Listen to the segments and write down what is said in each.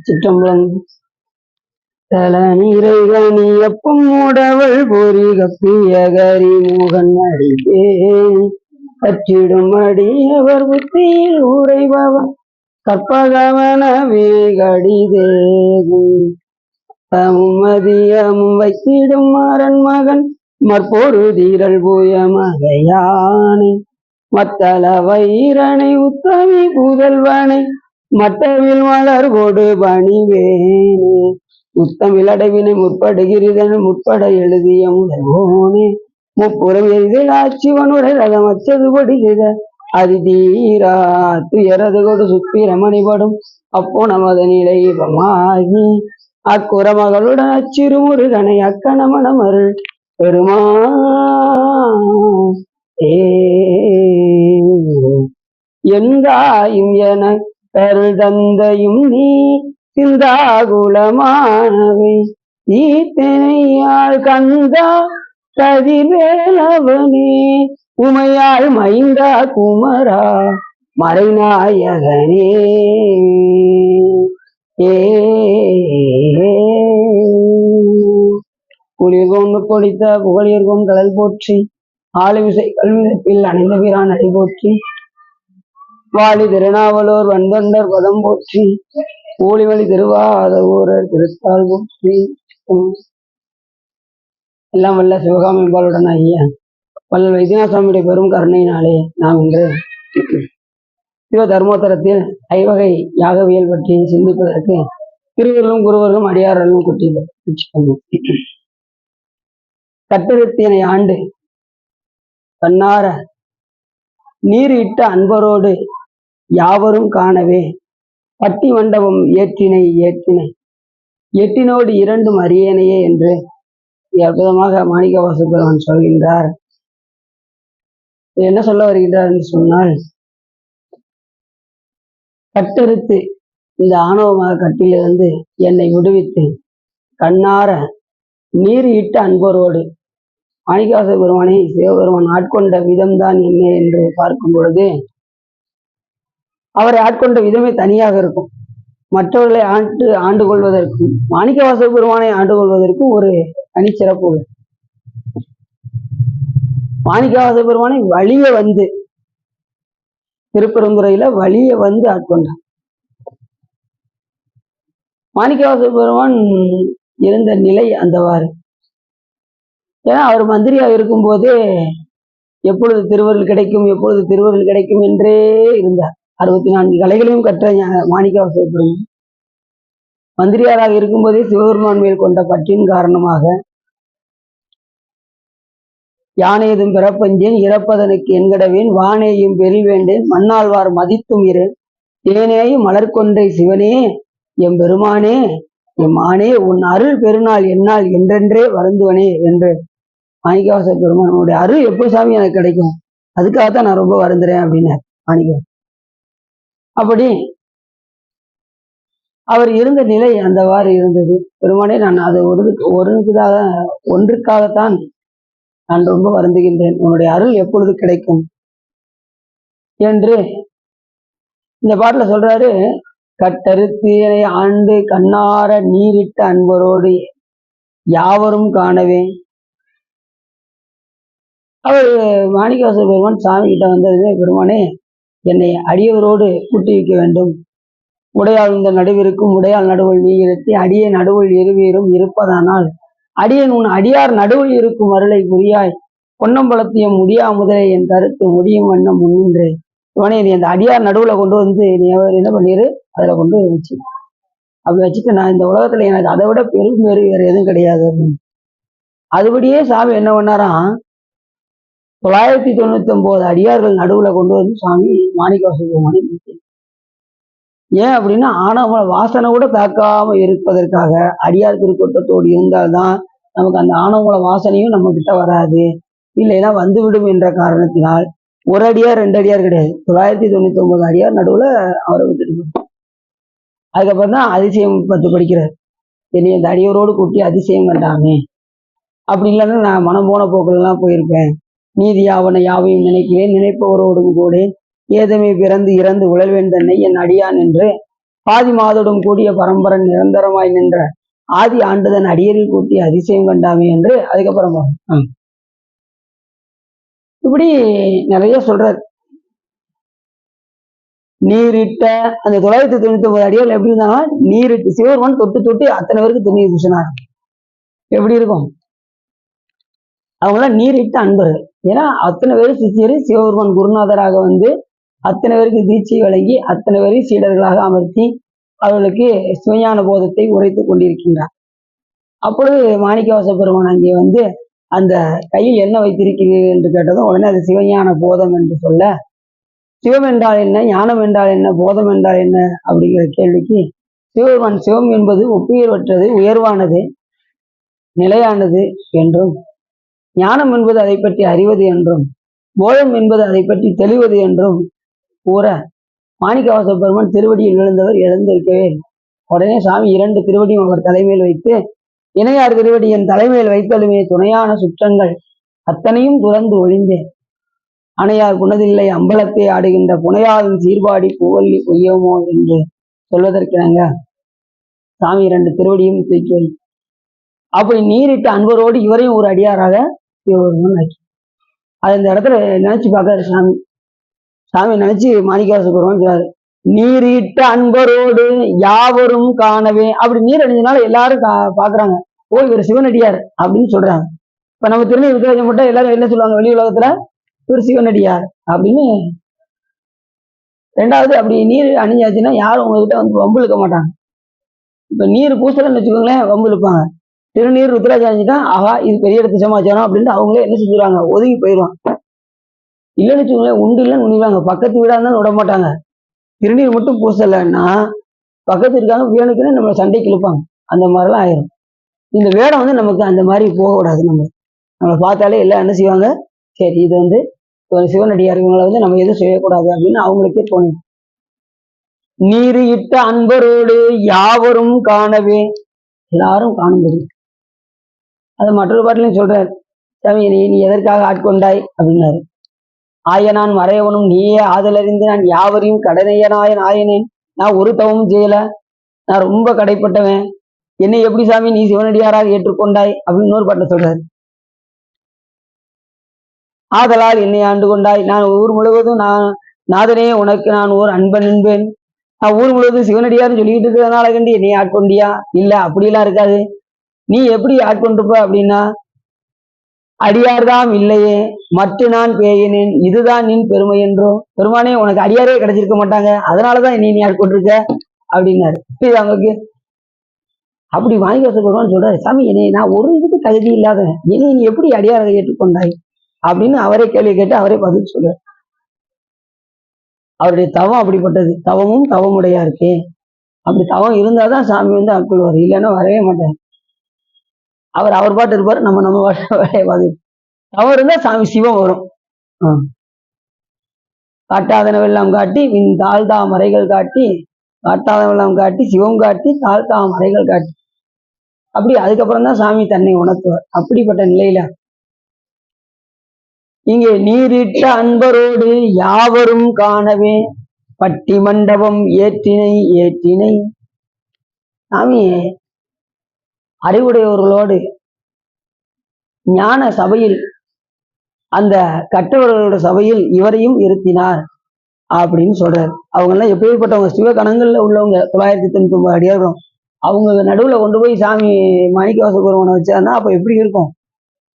சிற்றம்பலம். தல நீரைகனி எப்பம் மூடவள் பொறி கப்பிய கரி மோகன் அடிப்பேன் கற்றிடும் அடியவர் புத்தியில் உரைபவன் கற்பகவனவே கடிதேகும் தமும் மதியமும் வைத்திடும் மாறன் மகன் மற்பொரு தீரல் புய மகையானை மத்தள வைரனை உத்தமி புதல்வனை மட்டவில் மலர் கொடு பணிவேனே முத்தமிழ் அடைவினை முற்படுகிறதன் முற்பட எழுதிய முதல்வோனே முப்புறம் எய்தில் ஆட்சிவனுரை ரகம் அச்சது பொடி செய்த அதிதீரா துயரது கொடு சுப்பிரமணிபடும் அப்போ நமது நிலைபமாகி அக்குற மகளுடன் அச்சிறு முருகனை அக்கணமணம் அருள் பெருமா எந்தாயும் என கருள் தந்தையும் நீ சிந்தாகுலமானவை ஈத்தனையாள் கந்தா கதிவேலவனே உமையாள் மைந்தா குமரா மறைநாயகனே குளிர்கொண்டு பொடித்த புகழியர்கொண்டு கடல் போற்றி ஆளுவிசை கல்விதப்பில் அணைந்த வீரான் அடி போற்றி வாலி திருநாவலூர் வந்தொண்டர் பதம் போற்றி ஊழிவழி திருவாத ஊரர் திருத்தாள் போற்றி. எல்லாம் வல்ல சிவகாமிபாலுடன் ஐயா வல்ல வைத்தியநாத சுவாமியுடைய பெரும் கருணையினாலே நாம் இன்று சிவ தர்மோத்தரத்தில் ஐவகை யாகவியல் பற்றி சிந்திப்பதற்கு திருவர்களும் குருவர்களும் அடியார்களும் குட்டியில் கட்டெழுத்தினை ஆண்டு கண்ணார நீர் இட்ட அன்பரோடு யாவரும் காணவே பட்டி மண்டபம் ஏற்றினை எட்டினோடு இரண்டும் அறியேனையே என்று அற்புதமாக மாணிக்கவாச பெருமான் சொல்கின்றார். என்ன சொல்ல வருகின்றார் என்று சொன்னால், கட்டறுத்து இந்த ஆணவமாக கட்டிலிருந்து என்னை விடுவித்து கண்ணார நீர் இட்ட அன்பரோடு மாணிக்கவாச பெருமானை சிவபெருமான் ஆட்கொண்ட விதம்தான் என்ன என்று பார்க்கும் பொழுது அவரை ஆட்கொண்ட விதமே தனியாக இருக்கும். மற்றவர்களை ஆண்டு கொள்வதற்கும் மாணிக்கவாச பெருமானை ஆண்டு கொள்வதற்கும் ஒரு தனிச்சிறப்பு உள்ளது. மாணிக்கவாச பெருமானை வழிய வந்து திருப்பெருந்துறையில வழிய வந்து ஆட்கொண்டார். மாணிக்கவாச பெருமான் இருந்த நிலை அந்தவாறு. ஏன்னா அவர் மந்திரியாக இருக்கும் போதே எப்பொழுது திருவருள் கிடைக்கும் என்றே இருந்தார். 64 கலைகளையும் கற்ற மாணிக்கவாச பெருமான் மந்திரியாராக இருக்கும்போதே சிவபெருமான் மேல் கொண்ட பற்றின் காரணமாக யானேதும் பிறப்பஞ்சேன் இறப்பதனுக்கு என்கடவேன் வானேயும் பெறில் வேண்டேன் மண்ணாழ்வார் மதித்தும் இரு தேனேயும் மலர்கொன்றை சிவனே எம் பெருமானே எம் ஆனே உன் அருள் பெருநாள் என்னால் என்றென்றே வருந்துவனே என்று மாணிக்கவாச பெருமானுடைய அருள் எப்படி சாமி எனக்கு கிடைக்கும், அதுக்காகத்தான் நான் ரொம்ப வருந்துறேன் அப்படின்னு மாணிக்கவாச. அப்படி அவர் இருந்த நிலை அந்தவாறு இருந்தது. பெருமானே நான் அது ஒன்றுக்காகத்தான் நான் ரொம்ப வருந்துகின்றேன், உன்னுடைய அருள் எப்பொழுது கிடைக்கும் என்று இந்த பாட்டுல சொல்றாரு. கட்டறுத்து ஆண்டு கண்ணார நீரிட்ட அன்பரோடு யாவரும் காணவே. அவர் மாணிக்கவாச பெருமான் சாமி கிட்ட வந்ததுமே, பெருமானே என்னை அடியவரோடு கூட்டி வைக்க வேண்டும், உடையாள் இந்த நடுவிற்கும் உடையாள் நடுவுள் நீ இருத்தி அடியே நடுவுள் இருவீரும் இருப்பதானால் அடியன் உன் அடியார் நடுவுள் இருக்கும் அருளை புரியாய் பொன்னம்பலத்தையும் முடியா முதலே என் கருத்து முடியும் வண்ணம் முன்னின்று இவனே நீ அந்த அடியார் நடுவுல கொண்டு வந்து நீ என்ன பண்ணிரு, அதுல கொண்டு வச்சு அப்படி வச்சுட்டு நான் இந்த உலகத்துல எனக்கு அதை விட பெரும் வேறு எதுவும் கிடையாது அப்படின்னு. அதுபடியே சாமி என்ன பண்ணாராம், 999 அடியார்கள் நடுவுல கொண்டு வந்து சாமி மாணிக்கவாச பெருமானை. ஏன் அப்படின்னா ஆணவ வாசனை கூட தாக்காம இருப்பதற்காக. அடியார் திருக்கூட்டத்தோடு இருந்தால்தான் நமக்கு அந்த ஆணவ வாசனையும் நம்ம கிட்ட வராது, இல்லைன்னா வந்துவிடும் என்ற காரணத்தினால் ஒரு அடியார் 2 அடியார் கிடையாது, 999 அடியார் நடுவுல அவரை விட்டுட்டு. அதுக்கப்புறம் தான் அதிசயம் 10 படிக்கிறார். என்னை இந்த அடியோரோடு கூட்டி அதிசயம் கண்டாமே, அப்படி இல்லைன்னா நான் மனம் போன போக்குலாம் போயிருப்பேன். நீதி அவனை யாவையும் நினைக்கிறேன் நினைப்பவரோடும் கூட ஏதமே பிறந்து இறந்து உழல்வேன் தன்னை என் அடியான் என்று பாதி மாதோடும் கூடிய பரம்பரன் நிரந்தரமாய் நின்ற ஆதி ஆண்டுதன் அடியரில் கூட்டி அதிசயம் கண்டாமே என்று அதுக்கப்புறம் இப்படி நிறைய சொல்றார். நீரிட்ட அந்த 999 அடியார்கள் எப்படி இருந்தாங்கன்னா, நீரிட்டு சிவபெருமான் தொட்டு தொட்டு அத்தனை பேருக்கு திருநீர் பூசினார். எப்படி இருக்கும்? அவங்களாம் நீரிட்ட அன்பர்கள். ஏன்னா அத்தனை பேரும் சிஷியர் சிவபெருமான் குருநாதராக வந்து அத்தனை பேருக்கு தீட்சை வழங்கி அத்தனை பேரையும் சீடர்களாக அமர்த்தி அவர்களுக்கு சிவஞான போதத்தை உரைத்துக் கொண்டிருக்கின்றார். அப்பொழுது மாணிக்கவாச பெருமான் அங்கே வந்து அந்த கையில் என்ன வைத்திருக்கிறீர்கள் என்று கேட்டதும் உடனே அது சிவஞான போதம் என்று சொல்ல, சிவம் என்றால் என்ன, ஞானம் என்றால் என்ன, போதம் என்றால் என்ன அப்படிங்கிற கேள்விக்கு சிவபெருமான் சிவம் என்பது ஒப்புயர்வற்றது, உயர்வானது, நிலையானது என்றும், ஞானம் என்பது அதை பற்றி அறிவது என்றும், போதம் என்பது அதை பற்றி தெளிவது என்றும் கூற மாணிக்கவாச பெருமான் திருவடியில் விழுந்தவர் எழுந்திருக்கவே இல்லை. உடனே சாமி 2 திருவடியும் அவர் தலைமையில் வைத்து, இணையார் திருவடி என் தலைமையில் வைத்தலுமே துணையான சுற்றங்கள் அத்தனையும் துறந்து ஒழிந்தேன், அணையார் குணதில்லை அம்பலத்தை ஆடுகின்ற புனையாவின் சீர்பாடி பூவல்லி பொய்யோமோ என்று சொல்வதற்கிணங்க சாமி 2 திருவடியும் தூக்கி வை. அப்படி நீரிட்ட அன்பரோடு இவரையும் ஒரு அடியாராக ஆக்கி அது இந்த இடத்துல நினைச்சு பார்க்காரு சாமி. சாமி நினைச்சு மாணிக்கவாச பெருமான் சொல்றாரு, நீரிட்ட அன்பரோடு யாவரும் காணவே. அப்படி நீர் அணிஞ்சனால எல்லாரும் பாக்குறாங்க, ஓ இவர் சிவனடியார் அப்படின்னு சொல்றாங்க. இப்ப நம்ம திருநீர் வித்தியாசம் மட்டும் எல்லாரும் என்ன சொல்லுவாங்க வெளி உலகத்துல, இவர் சிவனடியார் அப்படின்னு. ரெண்டாவது அப்படி நீர் அணிஞ்சாச்சுன்னா யாரும் உங்ககிட்ட வந்து வம்பு இழுக்க மாட்டாங்க. இப்ப நீர் பூசலன்னு வச்சுக்கோங்களேன், வம்பு இழுப்பாங்க. திருநீர் ருத்ராஜ் அணிஞ்சிட்டா ஆஹா இது பெரிய இடத்து சமாச்சாரம் அப்படின்ட்டு அவங்களே என்ன செஞ்சுருவாங்க, ஒதுங்கி போயிடுவாங்க. இல்லைன்னு வச்சுக்கோங்களேன், உண்டு இல்லைன்னு உணிவாங்க, பக்கத்து வீடா இருந்தாலும் விட மாட்டாங்க. திருநீர் மட்டும் பூசலைன்னா பக்கத்து இருக்காங்க வேணுக்குன்னு நம்ம சண்டைக்கு இழுப்பாங்க. அந்த மாதிரிலாம் ஆயிரும். இந்த வேடம் வந்து நமக்கு அந்த மாதிரி போகக்கூடாது. நம்ம பார்த்தாலே எல்லாம் என்ன செய்வாங்க, சரி இது வந்து சிவனடியார் இவங்களை வந்து நம்ம எதுவும் செய்யக்கூடாது அப்படின்னு அவங்களுக்கே தோணும். நீர் இட்ட அன்பரோடு யாவரும் காணவே, எல்லாரும் காணும்படி. அது மற்றொரு பாட்டிலையும் சொல்றாரு, சாமி நீ எதற்காக ஆட்கொண்டாய் அப்படின்னாரு. ஆயனான் மறையவனும் நீயே ஆதலறிந்து நான் யாவரையும் கடனையனாய நாயனேன், நான் ஒரு தவமும் செய்யல, நான் ரொம்ப கடைப்பட்டவன், என்னை எப்படி சாமி நீ சிவனடியாராக ஏற்றுக்கொண்டாய் அப்படின்னு இன்னொரு பாட்டை சொல்றாரு. ஆதலால் என்னை ஆண்டு கொண்டாய், நான் ஊர் முழுவதும் நாதனே உனக்கு நான் ஓர் அன்பன் என்பேன், நான் ஊர் முழுவதும் சிவனடியார்னு சொல்லிக்கிட்டு இருக்கிறதுனால கண்டி என்னை ஆட்கொண்டியா? இல்ல அப்படிலாம் இருக்காது. நீ எப்படி ஆட்கொண்டிருப்ப அப்படின்னா, அடியார்தாம் இல்லையே மற்ற நான் பேயினேன் இதுதான் நின் பெருமை என்றோ, பெருமானே உனக்கு அடியாரே கிடைச்சிருக்க மாட்டாங்க, அதனாலதான் நீ ஆட்கொண்டிருக்க அப்படின்னாரு. அவங்களுக்கு அப்படி மாணிக்கவாச பெருமான் சொல்றாரு, சாமி என்னை நான் ஒரு இதுக்கு தகுதி இல்லாதவன், என்னை நீ எப்படி அடியாராக ஏற்றுக்கொண்டாய் அப்படின்னு அவரே கேள்வி கேட்டு அவரே பதில் சொல்றாரு. அவருடைய தவம் அப்படிப்பட்டது, தவமும் தவமுடையா இருக்கே. அப்படி தவம் இருந்தாதான் சாமி வந்து ஆட்கொள்வார், இல்லைன்னா வரவே மாட்டார். அவர் பாட்டு இருப்பாரு, நம்ம பாட்டு பார்த்து. தவம் இருந்தா சாமி சிவம் வரும். காட்டாதனவெல்லாம் காட்டி வின் தாழ்தா மறைகள் காட்டி, காட்டாதனவெல்லாம் காட்டி சிவம் காட்டி தாழ்தா மறைகள் காட்டி, அப்படி அதுக்கப்புறம் தான் சாமி தன்னை உணர்த்துவார். அப்படிப்பட்ட நிலையில இங்கே நீரிட்ட அன்பரோடு யாவரும் காணவே பட்டி மண்டபம் ஏற்றினை. சாமி அறிவுடையவர்களோடு ஞான சபையில், அந்த கற்றவர்களோட சபையில் இவரையும் இருத்தினார் அப்படின்னு சொல்றாரு. அவங்க எல்லாம் எப்படிப்பட்டவங்க, சிவகணங்கள்ல உள்ளவங்க 999 அடியாரும். அவங்க நடுவுல கொண்டு போய் சாமி மாணிக்கவாச பெருமானை வச்சாருன்னா அப்ப எப்படி இருக்கும்,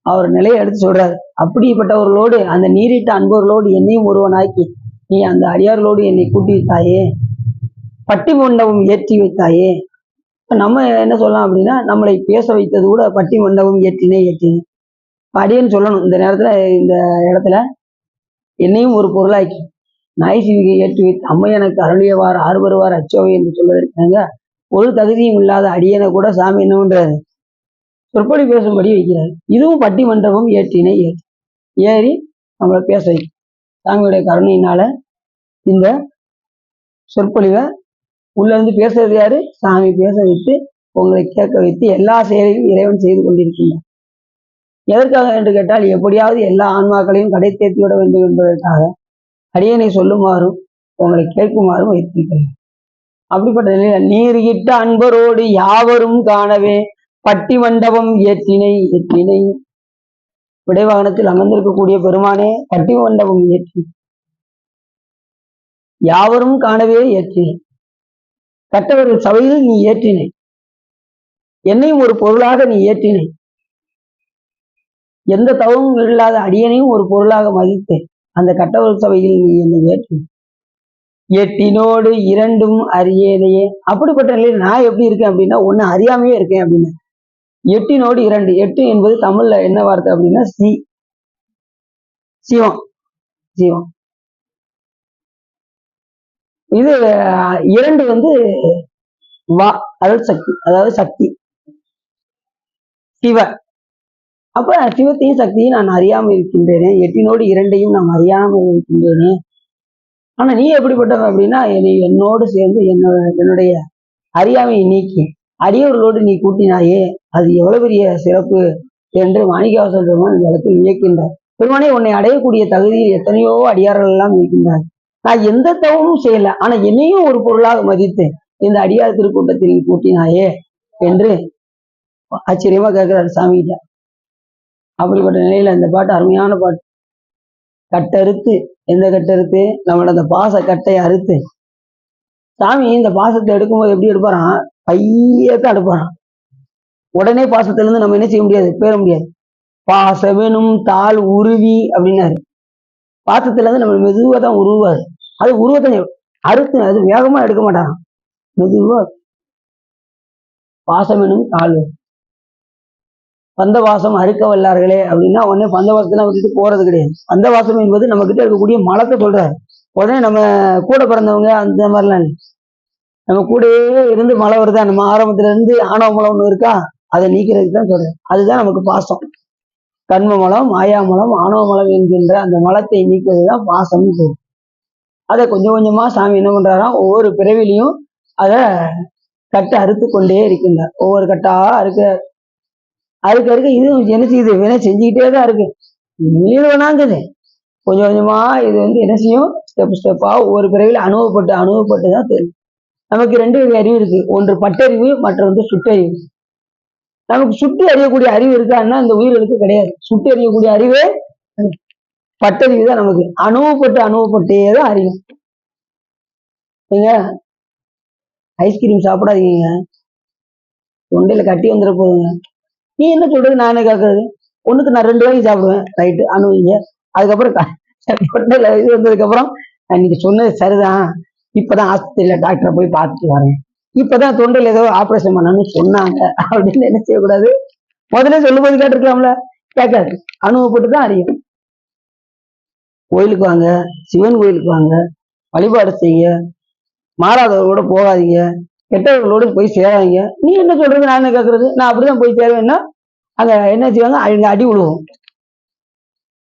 அவர் நிலையை எடுத்து சொல்றாரு. அப்படிப்பட்டவர்களோடு அந்த நீரிட்ட அன்பர்களோடு என்னையும் ஒருவனாக்கி நீ அந்த அடியார்களோடு என்னை கூட்டி வைத்தாயே, பட்டி மண்டபம் ஏற்றி வைத்தாயே. நம்ம என்ன சொல்லலாம் அப்படின்னா, நம்மளை பேச வைத்தது கூட பட்டி மண்டபம் ஏற்றினே. அடியன்னு சொல்லணும் இந்த நேரத்துல, இந்த இடத்துல என்னையும் ஒரு பொருளாக்கி நாய்சிவிகை ஏற்றி வைத்து அம்மை எனக்கு அருளியவார் ஆறுபருவார் அச்சோவை என்று சொல்வதற்காக ஒரு தகுதியும் இல்லாத அடியனை கூட சாமி என்ன பண்றாரு, சொற்பொழி பேசும்படி வைக்கிறார். இதுவும் பட்டி மண்டபம் ஏற்றினை ஏறி நம்மளை பேச வைக்கும். சாமியுடைய கருணையினால இந்த சொற்பொழிவை உள்ள இருந்து பேசுறது யாரு, சாமி பேச வைத்து உங்களை கேட்க வைத்து எல்லா செயலையும் இறைவன் செய்து கொண்டிருக்கின்றார். எதற்காக என்று கேட்டால், எப்படியாவது எல்லா ஆன்மாக்களையும் கடை தேர்த்தி விட வேண்டும் என்பதற்காக அடியனை சொல்லுமாறும் உங்களை கேட்குமாறும் வைத்திருக்கிறேன். அப்படிப்பட்ட நிலையில நீர் இட்ட அன்பரோடு யாவரும் காணவே பட்டி மண்டபம் ஏற்றினை ஏற்றினை. விடைவாகனத்தில் அமர்ந்திருக்கக்கூடிய பெருமானே, பட்டி மண்டபம் ஏற்றி யாவரும் காணவே ஏற்றினை. கற்றவர்கள் சபையில் நீ ஏற்றினை, என்னையும் ஒரு பொருளாக நீ ஏற்றினை. எந்த தவமும் இல்லாத அடியனையும் ஒரு பொருளாக மதித்தேன். அந்த கற்றவர்கள் சபையில் நீ என்னை ஏற்றினை. எட்டினோடு இரண்டும் அறியேனையே. அப்படிப்பட்ட நிலையில் நான் எப்படி இருக்கேன் அப்படின்னா, ஒண்ணு அறியாமையே இருக்கேன் அப்படின்னு. எட்டினோடு இரண்டு. எட்டு என்பது தமிழ்ல என்ன வார்த்தை அப்படின்னா சிவம். சிவம். இது இரண்டு வா, அதாவது சக்தி சிவ. அப்ப சிவத்தையும் சக்தியும் நான் அறியாமல் இருக்கின்றேனே, எட்டினோடு இரண்டையும் நான் அறியாமல் இருக்கின்றேனே. ஆனா நீ எப்படிப்பட்டவன் அப்படின்னா, என்னோடு சேர்ந்து என்னுடைய அறியாமையை நீக்கி அடியவர்களோடு நீ கூட்டினாயே, அது எவ்வளவு பெரிய சிறப்பு என்று மாணிக்கவாசகர் பெருமான் இந்த இடத்தில் வியக்கின்றார். பெருமானே, உன்னை அடையக்கூடிய தகுதியில் எத்தனையோ அடியார்கள் எல்லாம் இருக்கின்றார். நான் எந்த தவமும் செய்யல, ஆனா என்னையும் ஒரு பொருளாக மதித்து இந்த அடியார் திருக்கூட்டத்தில் நீ கூட்டினாயே என்று ஆச்சரியமா கேட்கிறார் சாமி கிட்ட. அப்படிப்பட்ட நிலையில இந்த பாட்டு அருமையான பாட்டு. கட்டறுத்து, எந்த கட்டறுத்து? நம்மளோட அந்த பாச கட்டை அறுத்து சாமி இந்த பாசத்தை எடுக்கும்போது எப்படி எடுப்பாரான்? பையத்தான் எடுப்பாரான். உடனே பாசத்திலிருந்து நம்ம என்ன செய்ய முடியாது, பேர முடியாது. பாசமெனும் தாள் உருவி அப்படின்னாரு. பாசத்துல இருந்து நம்ம மெதுவா தான் உருவாரு. அது உருவத்தை அறுத்து, அது வேகமா எடுக்க மாட்டாராம், மெதுவா. பாசமெனும் தாள் பந்தவாசம் அறுக்க வல்லார்களே அப்படின்னா உடனே பந்தவாசத்தெல்லாம் விட்டுட்டு போறது கிடையாது. பந்தவாசம் என்பது நம்ம கிட்ட இருக்கக்கூடிய மலத்தை சொல்றாரு. உடனே நம்ம கூட பிறந்தவங்க அந்த மாதிரிலாம் இல்லை. நம்ம கூடயே இருந்து மழை வருதா, நம்ம ஆரம்பத்துல இருந்து ஆணவ மலம் ஒண்ணு இருக்கா, அதை நீக்கிறதுக்கு தான் சொல்றேன். அதுதான் நமக்கு பாசம். கண்ம மலம், மாயா மலம், ஆணவ மலம் என்கின்ற அந்த மலத்தை நீக்கிறதுதான் பாசம்னு சொல்றோம். அதை கொஞ்சம் கொஞ்சமா சாமி என்ன பண்றாராம், ஒவ்வொரு பிறவிலையும் அதை கட்டை அறுத்து கொண்டே இருக்கின்றார். ஒவ்வொரு கட்டா அறுக்க இது என்ன செய்யுது, வினை செஞ்சுக்கிட்டே தான் இருக்கு. மீழ்வனாங்குது கொஞ்சம் கொஞ்சமா. இது என்ன செய்யும், ஸ்டெப்பா ஒவ்வொரு பிறவில அனுபவப்பட்டு தான் தெரியும். நமக்கு ரெண்டு அறிவு இருக்கு. ஒன்று பட்டறிவு, மற்றொன்று சுட்டறிவு. நமக்கு சுட்டி அறியக்கூடிய அறிவு இருக்கான்னா இந்த உயிர்களுக்கு கிடையாது. சுட்டி அறியக்கூடிய அறிவே பட்டறிவு தான் நமக்கு. அனுபவப்பட்டே தான் அறியும். நீங்க ஐஸ்கிரீம் சாப்பிடாதீங்க, தொண்டையில கட்டி வந்துட போதுங்க. நீ என்ன சொல்றது, நான் என்ன கேட்கறது? ஒண்ணுக்கு நான் 2 வாங்கி சாப்பிடுவேன், ரைட்டு, அனுபவிங்க. அதுக்கப்புறம் தொண்டையில இது வந்ததுக்கு அப்புறம் இன்னைக்கு சொன்னது சரிதான், இப்பதான் ஆஸ்பத்திரியில டாக்டரை போய் பார்த்துட்டு வரேன், இப்பதான் தொண்டையில ஏதோ ஆபரேஷன் பண்ணணும்னு சொன்னாங்க அப்படின்னு என்ன செய்யக்கூடாது. முதல்ல சொல்லும்போது கேட்டிருக்கலாம்ல, கேட்காது. அனுபவப்பட்டு தான் அறியும். கோயிலுக்கு வாங்க, சிவன் கோயிலுக்கு வாங்க, வழிபாடு செய்ய, மாறாதவர்களோட போகாதீங்க, கெட்டவர்களோடு போய் சேராதீங்க. நீ என்ன சொல்றது, நான் என்ன கேட்கறது? நான் அப்படிதான் போய் சேருவேன்னா அங்க என்ன செய்வாங்க, அங்க அடி விழுவோம்.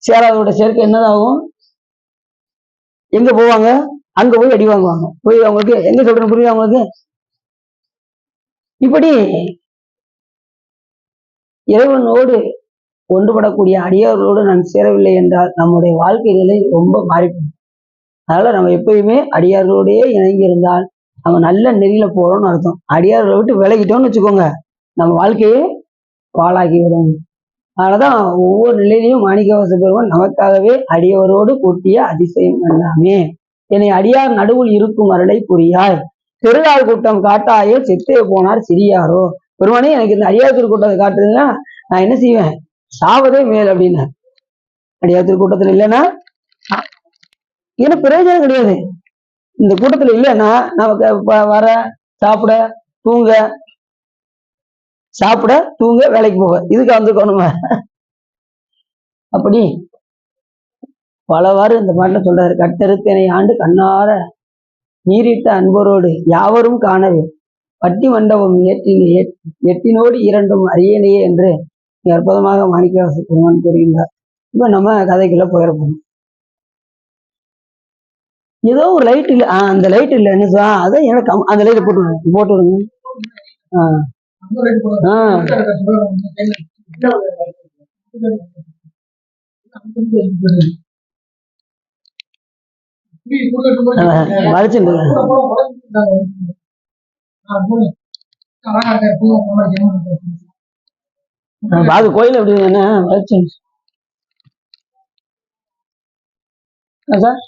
சேராதவரோட சேர்க்கை என்னதாகும், எங்க போவாங்க, அங்க போய் அடி வாங்குவாங்க. போய் அவங்களுக்கு எங்க சொல்றேன்னு புரியுது அவங்களுக்கு. இப்படி இறைவனோடு ஒன்றுபடக்கூடிய அடியார்களோடு நாம் சேரவில்லை என்றால் நம்முடைய வாழ்க்கை நிலை ரொம்ப மாறிப்போம். அதனால நம்ம எப்பயுமே அடியார்களோடயே இணங்கி இருந்தால் நம்ம நல்ல நெறியில போறோம்னு அர்த்தம். அடியார்களை விட்டு விலகிட்டோம்னு வச்சுக்கோங்க, நம்ம வாழ்க்கையே பாழாகி விடும். அதனாலதான் ஒவ்வொரு நிலையிலையும் மாணிக்கவாசகர் பெருமான் நமக்காகவே அடியவரோடு கூட்டிய அதிசயம் எல்லாமே. என்னை அடியார் நடுவில் இருக்கும் அருளை புரியாய், திருநாள் கூட்டம் காட்டாயே செத்தே போனார் சிறியாரோ. பெருமானே, எனக்கு இந்த அடியார் திருக்கூட்டத்தை காட்டுறதுன்னா நான் என்ன செய்வேன், சாவதே மேல் அப்படின்னு. அடியார் திருக்கூட்டத்துல இல்லைன்னா எனக்கு பிரயோஜனம் கிடையாது. இந்த கூட்டத்துல இல்லைன்னா நமக்கு வர சாப்பிட தூங்க வேலைக்கு போக இதுக்கு வந்துக்கணுமா? அப்படி பலவாறு இந்த பாட்டுல சொல்றாரு. கட்டறுத்தனை ஆண்டு கண்ணார நீரிட்ட அன்பரோடு யாவரும் காணவே பட்டி மண்டபம் எட்டினோடு இரண்டும் அறியனையே என்று அற்புதமாக மாணிக்கவாசகர் பெருமான் கூறுகின்றார். இப்ப நம்ம கதைக்குள்ள போயிடப்போம். ஏதோ ஒரு லைட் இல்ல, அந்த லைட் இல்ல, என்ன அதான் எனக்கு அந்த லைட்டை போட்டுவிடுங்க. வளைச்சுட்டு பாது கோயில் எப்படி என்ன வளைச்சு சார்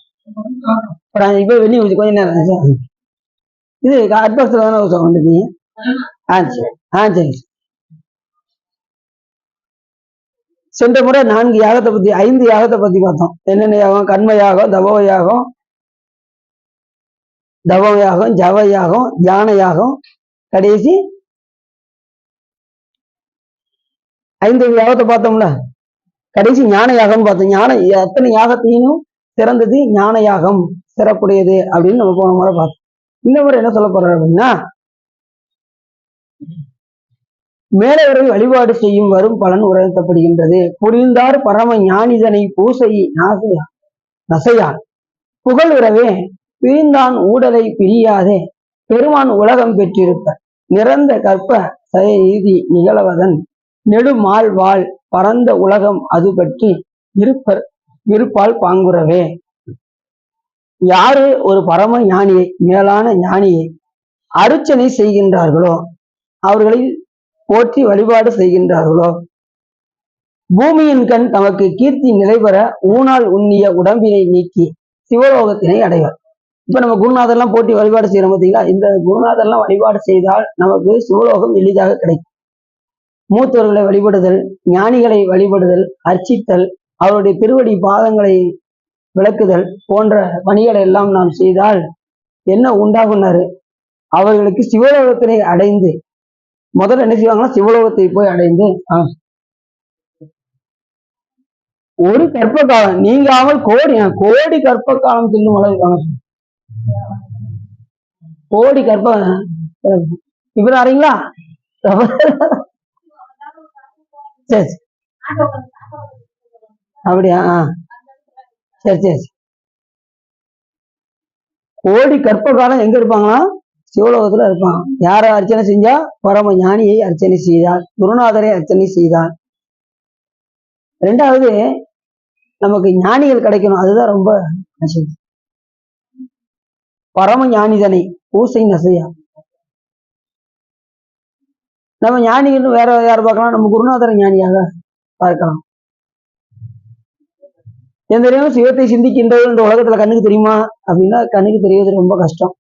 இப்ப வெளியே கொஞ்ச நேரம் சார் இது அட்பாக்ஸ்ல தானே சார் வந்துருக்கீங்க சரி சென்ற முறை 4 யாகத்தை பத்தி 5 யாகத்தை பத்தி பார்த்தோம். என்னென்ன யாகம்? கண்ம யாகம், தபோ யாகம், ஜவ யாகம், தியான யாகம், கடைசி 5 யாகத்தை பார்த்தோம்ல. கடைசி ஞான யாகம் பார்த்தோம். ஞான எத்தனை யாகத்தையும் சிறந்தது ஞான யாகம், சிறப்புடையது அப்படின்னு நம்ம போன முறை பார்த்தோம். இந்த முறை என்ன சொல்ல போறாரு அப்படின்னா, மேலவரை வழிபாடு செய்யும் வரும் பலன் உரைக்கப்படுகின்றது. புரிந்தார் பரம ஞானிதனை பூசை நசையார் புகழுறவே பிரிந்தான் ஊடலை பிரியாதே பெருமான் உலகம் பெற்றிருப்ப நிறந்த கற்ப செய்தி நிகழவதன் நெடுமால் வாழ் பரந்த உலகம் அது பற்றி இருப்பால் பாங்குறவே. யாரு ஒரு பரம ஞானியை, மேலான ஞானியை அர்ச்சனை செய்கின்றார்களோ, அவர்களை போற்றி வழிபாடு செய்கின்றார்களோ, பூமியின் கண் தமக்கு கீர்த்தி நிலைபெற ஊனால் உண்ணிய உடம்பினை நீக்கி சிவலோகத்தினை அடைவார். இப்ப நம்ம குருநாதர்லாம் போட்டி வழிபாடு செய்யறோம் பார்த்தீங்களா? இந்த குருநாதர்லாம் வழிபாடு செய்தால் நமக்கு சிவலோகம் எளிதாக கிடைக்கும். மூத்தவர்களை வழிபடுதல், ஞானிகளை வழிபடுதல், அர்ச்சித்தல், அவருடைய திருவடி பாதங்களை விளக்குதல் போன்ற பணிகளை எல்லாம் நாம் செய்தால் என்ன உண்டாகுனாரு? அவர்களுக்கு சிவலோகத்தினை அடைந்து முதல்ல என்ன செய்வாங்கன்னா சிவலோகத்தை போய் அடைந்து ஒரு கற்ப காலம் நீங்காமல் கோடி கற்ப காலம் செல்லும் அளவு கோடி கற்ப இப்ப அறிங்களா? சரி அப்படியா? சரி கோடி கற்ப காலம் எங்க இருப்பாங்கன்னா சிவலோகத்துல இருப்பான். யாரை அர்ச்சனை செஞ்சா? பரம ஞானியை அர்ச்சனை செய்தார், குருநாதரை அர்ச்சனை செய்தார். 2வது நமக்கு ஞானிகள் கிடைக்கணும், அதுதான் ரொம்ப பரம ஞானிதனை பூசை நசையா. நம்ம ஞானிகள் வேற யார் பார்க்கலாம்? நம்ம குருநாதரை ஞானியாக பார்க்கலாம். எந்த நேரம் சிவத்தை சிந்திக்கின்றது இந்த உலகத்துல கண்ணுக்கு தெரியுமா அப்படின்னா கண்ணுக்கு தெரிவது ரொம்ப கஷ்டம்.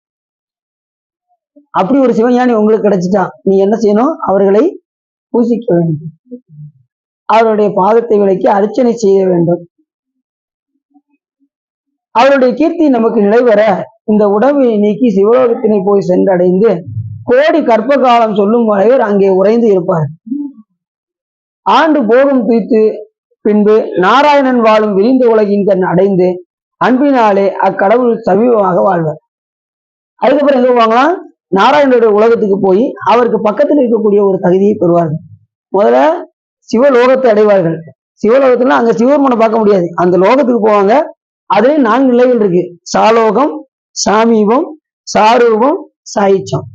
அப்படி ஒரு சிவஞானி உங்களுக்கு கிடைச்சிட்டா நீ என்ன செய்யணும்? அவர்களை பூசிக்க வேண்டும், அவருடைய பாதத்தை விலக்கி அர்ச்சனை செய்ய வேண்டும். அவருடைய கீர்த்தி நமக்கு நிலைவர இந்த உடம்பை நீக்கி சிவலோகத்தினை போய் சென்றடைந்து கோடி கற்ப காலம் சொல்லும் வரைவர் அங்கே உறைந்து இருப்பார். ஆண்டு போகும் தீர்த்து பின்பு நாராயணன் வாழும் விரிந்த உலகின் கண் அடைந்து அன்பினாலே அக்கடவுள் சமீபமாக வாழ்வார். அதுக்கப்புறம் எங்க போவாங்களாம்? நாராயணனுடைய உலகத்துக்கு போய் அவருக்கு பக்கத்தில் இருக்கக்கூடிய ஒரு தகுதியை பெறுவார்கள். முதல்ல சிவலோகத்தை அடைவார்கள். சிவலோகத்துல அங்க சிவபெருமானை பார்க்க முடியாது, அந்த லோகத்துக்கு போவாங்க. அதுல 4 நிலைகள் இருக்கு: சாலோகம், சாமீபம், சாரூபம், சாயிச்சம்.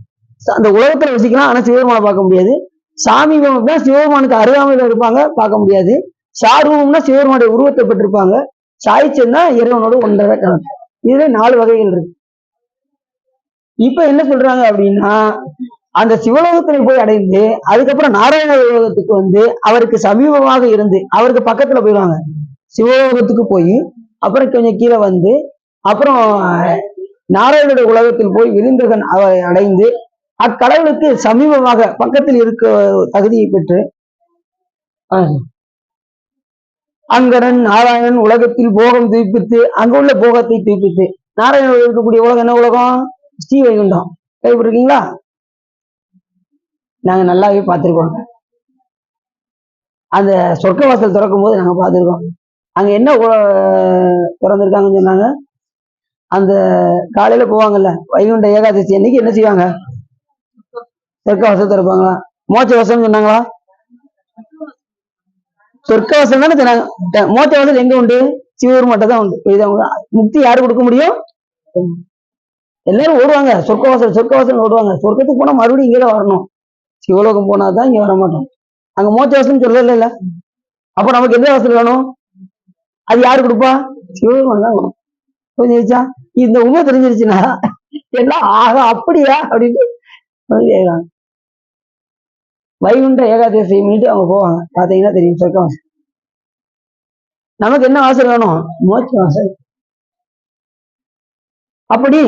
அந்த உலகத்துல வசிக்கலாம், ஆனா சிவபெருமானை பார்க்க முடியாது. சாமீபம் அப்படின்னா சிவபெருமானுக்கு அருகாமையில இருப்பாங்க, பார்க்க முடியாது. சாரூபம்னா சிவபெருமானுடைய உருவத்தை பெற்றிருப்பாங்க. சாயிச்சம்னா இறைவனோட ஒன்றரை கலந்து. இதுல 4 வகைகள் இருக்கு. இப்ப என்ன சொல்றாங்க அப்படின்னா, அந்த சிவலோகத்தினை போய் அடைந்து அதுக்கப்புறம் நாராயண உலகத்துக்கு வந்து அவருக்கு சமீபமாக இருந்து அவருக்கு பக்கத்துல போயிடுவாங்க. சிவலோகத்துக்கு போய் அப்புறம் கொஞ்சம் கீழே வந்து அப்புறம் நாராயணனுடைய உலகத்தில் போய் விருந்தகன் அவரை அடைந்து அக்கடவுளுக்கு சமீபமாக பக்கத்தில் இருக்க தகுதியை பெற்று அங்கரன் நாராயணன் உலகத்தில் போகம் தூய்ப்பித்து அங்குள்ள போகத்தை தூய்ப்பித்து நாராயணன் இருக்கக்கூடிய உலகம் என்ன உலகம்? ஸ்ரீ வைகுண்டம். கேள்விப்பட்டிருக்கீங்களா? நாங்க நல்லாவே பார்த்திருக்கோம். அந்த சொர்க்க வாசல் திறக்கும் போது நாங்க பார்த்திருக்கோம். அங்க என்ன திறந்திருக்காங்கன்னு சொன்னாங்க. அந்த காலையில போவாங்கல்ல வைகுண்ட ஏகாதசி அன்னைக்கு என்ன செய்வாங்க? சொர்க்க வாசல் திறப்பாங்களா? மோட்ச வாசல் சொன்னாங்களா? சொர்க்க வாசல் தானே சொன்னாங்க. மோட்ச வாசல் எங்க உண்டு? சிவூர் மட்டும் தான் உண்டு. முக்தி யாரு கொடுக்க முடியும்? எல்லாரும் ஓடுவாங்க சொர்க்க வாசல் ஓடுவாங்க. சொர்க்கத்துக்கு போனா மறுபடியும் இங்கே வரணும். சிவலோகம் போனாதான் இங்க வர மாட்டோம். அங்க மோட்ச வாசல் சொல்றது இல்ல. அப்ப நமக்கு எந்த வாசல் வேணும்? அது யாரு கொடுப்பா? சிவபெருமான் தான். புரிஞ்சிருச்சா? இந்த உண்மை தெரிஞ்சிருச்சுன்னா எல்லாம் ஆக அப்படியா அப்படின்னு கேட்கறாங்க. வைகுண்ட ஏகாதசி மீட்டு அவங்க போவாங்க. பாத்தீங்கன்னா தெரியும் சொர்க்கம். நமக்கு என்ன வாசல் வேணும்? மோட்ச வாசல். அப்படி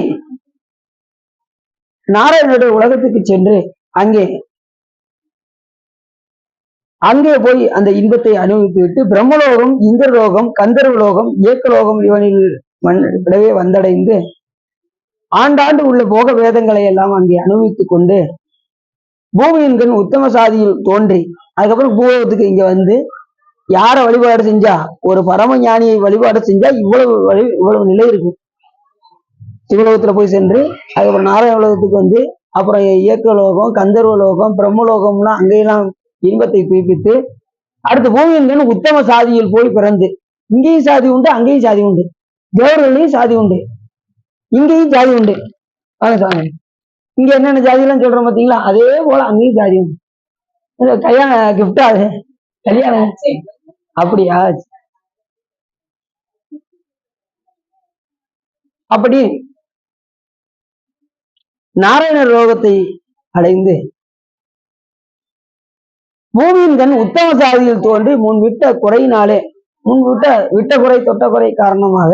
நாராயணனுடைய உலகத்துக்கு சென்று அங்கே அங்கே போய் அந்த இன்பத்தை அனுபவித்து விட்டு பிரம்மலோகம், இந்திரலோகம், கந்தர்வலோகம், ஏக்கலோகம் இவனில் விடவே வந்தடைந்து ஆண்டாண்டு உள்ள போக வேதங்களை எல்லாம் அங்கே அனுபவித்துக் கொண்டு பூமியின் கண் உத்தம சாதியில் தோன்றி அதுக்கப்புறம் பூலோகத்துக்கு இங்க வந்து யார வழிபாடு செஞ்சா, ஒரு பரம ஞானியை வழிபாடு செஞ்சா இவ்வளவு நிலை இருக்கும். சிவலோகத்துல போய் சென்று அதுக்கப்புறம் நாராயண உலகத்துக்கு வந்து அப்புறம் இயக்கலோகம், கந்தர்வலோகம், பிரம்மலோகம்லாம் அங்கெல்லாம் இன்பத்தை துய்ப்பித்து அடுத்த பூமியின் உத்தம சாதியில் போய் பிறந்து இங்கேயும் சாதி உண்டு, அங்கேயும் சாதி உண்டு, தேவர்களையும் சாதி உண்டு, இங்கேயும் ஜாதி உண்டு. இங்க என்னென்ன ஜாதிலாம் சொல்றோம் பாத்தீங்களா, அதே போல அங்கேயும் ஜாதி உண்டு. கல்யாண கிஃப்டா அது கல்யாணம் அப்படியா? அப்படி நாராயண லோகத்தை அடைந்து பூமியின் கண் உத்தம சாதியில் தோன்றி முன் விட்ட குறையினாலே விட்ட குறை தொட்ட குறை காரணமாக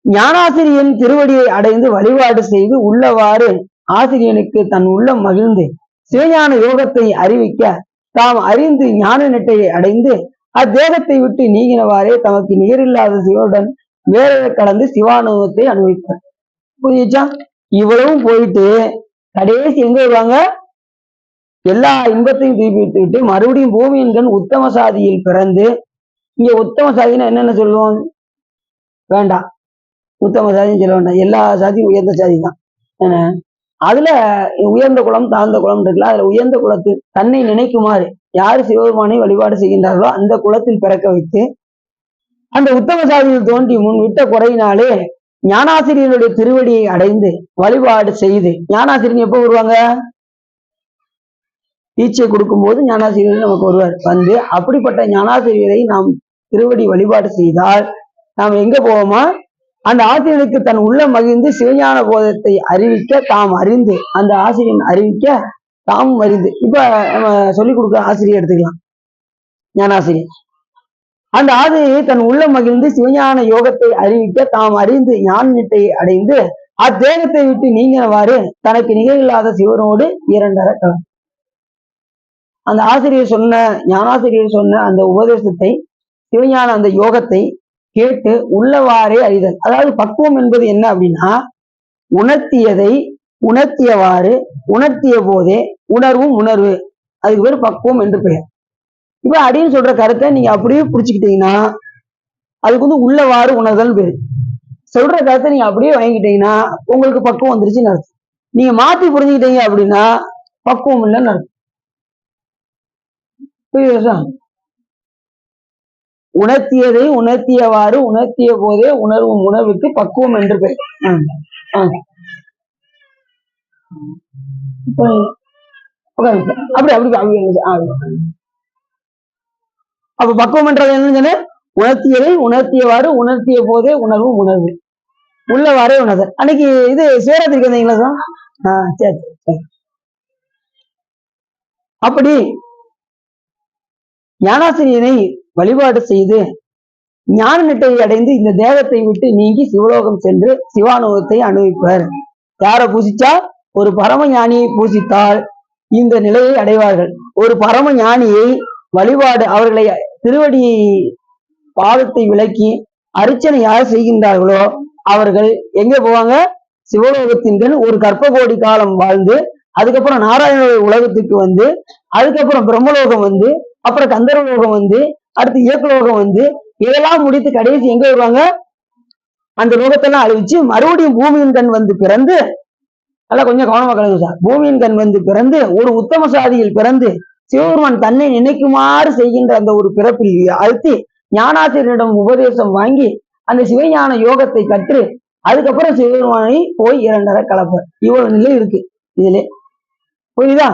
ஞானாசிரியன் திருவடியை அடைந்து வழிபாடு செய்து உள்ளவாறு ஆசிரியனுக்கு தன் உள்ளம் மகிழ்ந்து சிவஞான யோகத்தை அறிவிக்க தாம் அறிந்து ஞான நெட்டையை அடைந்து அத்தேகத்தை விட்டு நீங்கினவாறே தமக்கு நிகரில்லாத சிவனுடன் வேற கலந்து சிவானுபவத்தை அனுபவிப்பார். புரியுச்சா? இவ்வளவும் போயிட்டு கடைசி எங்க வருவாங்க? எல்லா இன்பத்தையும் தூக்கிட்டு மறுபடியும் பூமியின் கண் உத்தம சாதியில் பிறந்து, இங்க உத்தம சாதினா என்னென்ன சொல்லுவோம்? வேண்டாம், உத்தம சாதின்னு சொல்ல வேண்டாம். எல்லா சாதியும் உயர்ந்த சாதி தான். அதுல உயர்ந்த குலம் தாழ்ந்த குலம் இருக்குல்ல, அதுல உயர்ந்த குலத்தில் தன்னை நினைக்குமாறு யாரு சிவபெருமானை வழிபாடு செய்கின்றார்களோ அந்த குலத்தில் பிறக்க வைத்து அந்த உத்தம சாதியில் தோன்றி முன் விட்ட குறையினாலே ஞானாசிரியனுடைய திருவடியை அடைந்து வழிபாடு செய்து, ஞானாசிரியன் எப்போ வருவாங்க? தீட்சை கொடுக்கும் போது ஞானாசிரியர் நமக்கு ஒருவர் வந்து அப்படிப்பட்ட ஞானாசிரியரை நாம் திருவடி வழிபாடு செய்தால் நாம் எங்க போவோமா? அந்த ஆசிரியனுக்கு தன் உள்ள மகிழ்ந்து சிவஞான போதத்தை அறிவிக்க தாம் அறிந்து, அந்த ஆசிரியன் அறிவிக்க தாமும் அறிந்து. இப்ப நம்ம சொல்லிக் கொடுக்க ஆசிரியர் எடுத்துக்கலாம், ஞானாசிரியர். அந்த ஆசிரியை தன் உள்ள மகிழ்ந்து சிவஞான யோகத்தை அறிவிக்க தாம் அறிந்து ஞான நிட்டை அடைந்து அத்தேகத்தை விட்டு நீங்கினவாறு தனக்கு நிகழில்லாத சிவனோடு இரண்டர கலம். அந்த ஆசிரியர் சொன்ன ஞானாசிரியர் சொன்ன அந்த உபதேசத்தை, சிவஞான அந்த யோகத்தை கேட்டு உள்ளவாறே அறிதல். அதாவது பக்குவம் என்பது என்ன அப்படின்னா, உணர்த்தியதை உணர்த்தியவாறு உணர்த்திய போதே உணர்வும் உணர்வு, அதுக்கு பேர் பக்குவம் என்று பெயர். இப்ப அடின்னு சொல்ற கருத்தை நீங்க அப்படியே புடிச்சுக்கிட்டீங்கன்னா அதுக்கு வந்து உள்ளவாறு உணர்தல் பேரு. சொல்ற கருத்தை நீங்க அப்படியே வாங்கிக்கிட்டீங்கன்னா உங்களுக்கு பக்குவம் வந்துருச்சுன்னு அர்த்தம். நீங்க மாத்தி புரிஞ்சுக்கிட்டீங்க அப்படின்னா பக்குவம் இல்லைன்னு அர்த்தம். புரியுதா? உணர்த்தியதை உணர்த்தியவாறு உணர்த்திய போதே உணர்வும் உணர்வுக்கு பக்குவம் என்று பெயர். அப்படி அப்ப பக்குவம் என்றது என்னன்னு, உணர்த்தியதை உணர்த்தியவாறு உணர்த்திய போதே உணர்வும் உணர்வு உள்ளவாறே உணர்தல். அன்னைக்கு இது சேரத்துக்கு வந்தீங்களா சார்? சரி சரி. அப்படி ஞானாசிரியனை வழிபாடு செய்து ஞான நிட்டையை அடைந்து இந்த தேகத்தை விட்டு நீங்கி சிவலோகம் சென்று சிவானுபவத்தை அனுபவிப்பர். யாரை பூசிச்சா? ஒரு பரம ஞானியை பூசித்தால் இந்த நிலையை அடைவார்கள். ஒரு பரம ஞானியை வழிபாடு அவர்களை திருவடி பாதத்தை விலக்கி அர்ச்சனை யார் செய்கின்றார்களோ அவர்கள் எங்க போவாங்க? சிவலோகத்தின் ஒரு கற்ப கோடி காலம் வாழ்ந்து அதுக்கப்புறம் நாராயண உலகத்துக்கு வந்து அதுக்கப்புறம் பிரம்மலோகம் வந்து அப்புறம் கந்தர்வலோகம் வந்து அடுத்து இயக்கலோகம் வந்து இதெல்லாம் முடித்து கடைசி எங்க வருவாங்க? அந்த லோகத்தெல்லாம் அழிவிச்சு மறுபடியும் பூமியின் கண் வந்து பிறந்து, அதெல்லாம் கொஞ்சம் கவனமா கலந்து சார், பூமியின் கண் வந்து பிறந்து ஒரு உத்தம சாதியில் பிறந்து சிவபெருமான் தன்னை நினைக்குமாறு செய்கின்ற அந்த ஒரு பிறப்பில் அழுத்தி ஞானாசிரியரிடம் உபதேசம் வாங்கி அந்த சிவஞான யோகத்தை கற்று அதுக்கப்புறம் சிவபெருமானை போய் இரண்டரை கலப்பர். இவ்வளவு நிலை இருக்கு இதுல. புரியுதா?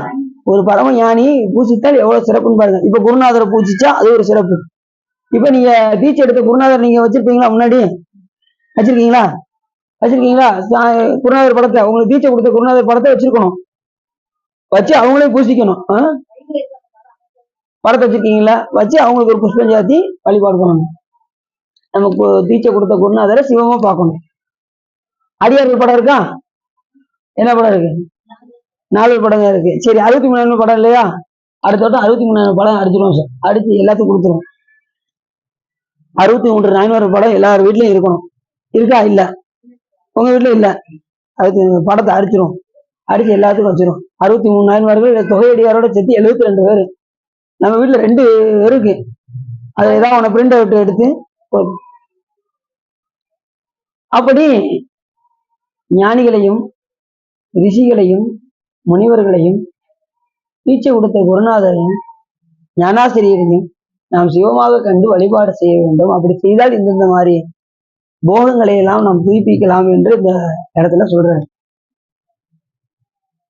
ஒரு பரம ஞானி பூசித்தால் எவ்வளவு சிறப்புன்னு பாருங்க. இப்ப குருநாதரை பூஜிச்சா அது ஒரு சிறப்பு. இப்ப நீங்க தீட்சை எடுத்த குருநாதர் நீங்க வச்சிருப்பீங்களா முன்னாடி? வச்சிருக்கீங்களா? வச்சிருக்கீங்களா? குருநாதர் படத்தை, உங்களுக்கு தீட்சை கொடுத்த குருநாதர் படத்தை வச்சிருக்கணும். வச்சு அவங்களே பூசிக்கணும். படத்தை வச்சிருக்கீங்களா? வச்சு அவங்களுக்கு ஒரு புஷ்பம் சாத்தி வழிபாடு பண்ணணும். நமக்கு தீட்சை கொடுத்த குருநாதரை சிவமா பார்க்கணும். அடியார்கள் படம் இருக்கா? என்ன படம் இருக்கு? 4 படம் தான் இருக்கு. சரி, 63 படம் இல்லையா? அடுத்த 63 படம் அடிச்சிருவோம் சார். அடிச்சு எல்லாத்துக்கும் கொடுத்துருவோம். 63 நாயன்மார் படம் எல்லார் வீட்லயும் இருக்கணும். இருக்கா? இல்ல, உங்க வீட்டுல இல்ல. அதுக்கு படத்தை அடிச்சிரும், அடிச்சு எல்லாத்துக்கும் வச்சிரும். 63 நாயன்மார்கள் தொகையடியாரோட சேர்த்து 72 பேரு. நம்ம வீட்டுல 2 இருக்கு. அதை ஏதாவது உன பிரிண்ட் அவுட் எடுத்து அப்படி ஞானிகளையும் ரிஷிகளையும் முனிவர்களையும் தீட்சை கொடுத்த குருநாதரையும் ஞானாசிரியரையும் நாம் சிவமாக கண்டு வழிபாடு செய்ய வேண்டும். அப்படி செய்தால் இந்தந்த மாதிரி போகங்களை எல்லாம் நாம் புதுப்பிக்கலாம் என்று இந்த இடத்துல சொல்றாரு.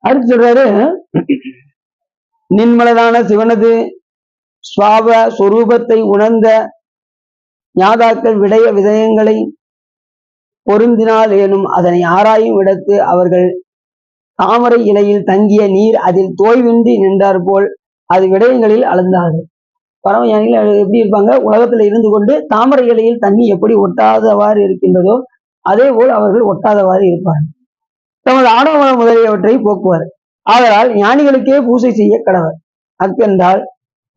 அடுத்து சொல்றாரு, நின்மலதான சிவனது சுவாப சொரூபத்தை உணர்ந்த ஞாதாக்கள் விடய விதயங்களை பொருந்தினால் எனும் அதனை ஆராயும் இடத்து அவர்கள் தாமரை இலையில் தங்கிய நீர் அதில் தோய்வின்றி நின்றார் போல் அது விடயங்களில் அளந்தார்கள். பரம ஞானிகள் எப்படி இருப்பாங்க? உலகத்துல இருந்து கொண்டு தாமரை இலையில் தண்ணி எப்படி ஒட்டாதவாறு இருக்கின்றதோ அதே போல் அவர்கள் ஒட்டாதவாறு இருப்பார்கள். தமது ஆணவ முதலியவற்றை போக்குவார். ஆதலால் ஞானிகளுக்கே பூசை செய்ய கடவர். அக்கென்றால்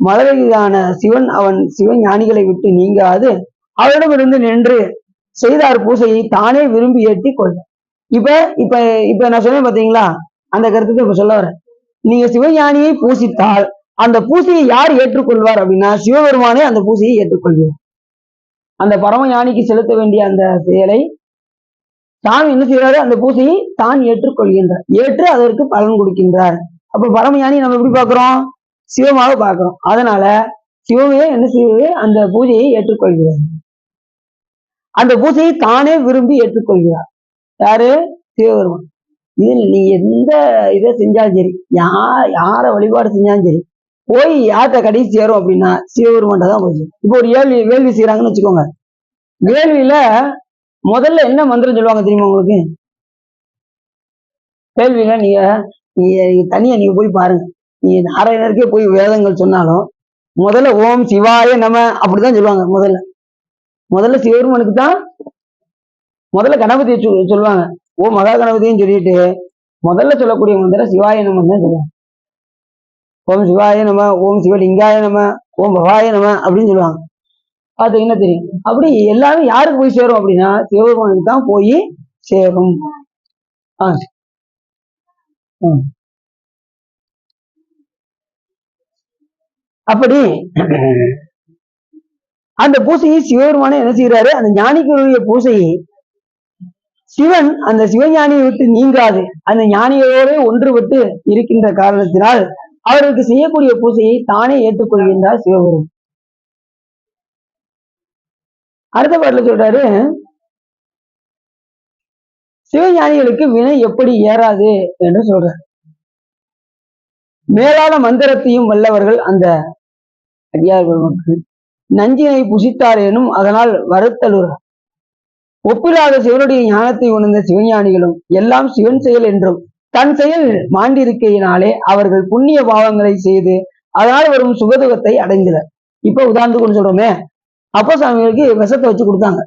மலரையான சிவன் அவன் சிவன் ஞானிகளை விட்டு நீங்காது அவரிடமிருந்து நின்று செய்தார் பூசையை தானே விரும்பி ஏற்றி கொள்ள. இப்ப இப்ப இப்ப நான் சொன்னேன் பாத்தீங்களா, அந்த கருத்துக்கு இப்ப சொல்ல வரேன். நீங்க சிவஞானியை பூசித்தால் அந்த பூசையை யார் ஏற்றுக்கொள்வார் அப்படின்னா சிவபெருமானே அந்த பூசையை ஏற்றுக்கொள்வார். அந்த பரம ஞானிக்கு செலுத்த வேண்டிய அந்த செயலை தான் என்ன செய்யறாரு? அந்த பூசையை தான் ஏற்றுக்கொள்கின்றார், ஏற்று அதற்கு பலன் கொடுக்கின்றார். அப்ப பரம ஞானி நம்ம எப்படி பார்க்கிறோம்? சிவமாக பார்க்கிறோம். அதனால சிவமே என்ன செய்வது? அந்த பூஜையை ஏற்றுக்கொள்கிறார். அந்த பூஜையை தானே விரும்பி ஏற்றுக்கொள்கிறார். யாரு? சிவபெருமான். இதில் நீ எந்த இதை செஞ்சாலும் சரி, யார வழிபாடு செஞ்சாலும் சரி, போய் யார்கிட்ட கடைசி சேரும் அப்படின்னா சிவபெருமான் தான் போய். இப்போ ஒரு வேள்வி செய்யறாங்கன்னு வச்சுக்கோங்க. வேள்வியில முதல்ல என்ன மந்திரம் சொல்லுவாங்க தெரியுமா உங்களுக்கு? வேள்வியில நீங்க தனியா நீங்க போய் பாருங்க. நீங்க நாராயணருக்கே போய் வேதங்கள் சொன்னாலும் முதல்ல ஓம் சிவாய நம அப்படிதான் சொல்லுவாங்க. முதல்ல சிவபெருமானுக்கு தான் முதல்ல கணபதியை சொல்லுவாங்க. ஓம் மகா கணபதியும் சொல்லிட்டு முதல்ல சொல்லக்கூடிய மந்திரம் சிவாய நம தான் சொல்லுவாங்க. ஓம் சிவாய நம, ஓம் சிவலிங்காய நம, ஓம் பவாய நம அப்படின்னு சொல்லுவாங்க. பாத்தீங்கன்னா தெரியும். அப்படி எல்லாரும் யாருக்கு போய் சேரும் அப்படின்னா சிவபெருமானுக்கு தான் போய் சேரும். அப்படி அந்த பூசையை சிவபெருமானே என்ன செய்யறாரு? அந்த ஞானிகளுடைய பூசையை சிவன் அந்த சிவஞானியை விட்டு நீங்காது அந்த ஞானியோடு ஒன்றுபட்டு இருக்கின்ற காரணத்தினால் அவருக்கு செய்யக்கூடிய பூசையை தானே ஏற்றுக்கொள்கின்றார் சிவபெருமான். அடுத்த பாட்டுல சொல்றாரு, சிவஞானிகளுக்கு வினை எப்படி ஏறாது என்று சொல்றார். மேலான மந்திரத்தையும் வல்லவர்கள் அந்த அடியார்களுக்கு நஞ்சினை புசித்தாரேனும் அதனால் வருத்தலுற ஒப்பில்லாத சிவனுடைய ஞானத்தை உணர்ந்த சிவஞானிகளும் எல்லாம் சிவன் செயல் என்றும் தன் செயல் மாண்டிருக்கையினாலே அவர்கள் புண்ணிய பாவங்களை செய்து அதனால் வரும் சுகதுகத்தை அடைந்தனர். இப்ப உதாரணத்துக்கு சொல்றோமே, அப்ப சாமிகளுக்கு விஷத்தை வச்சு கொடுத்தாங்க,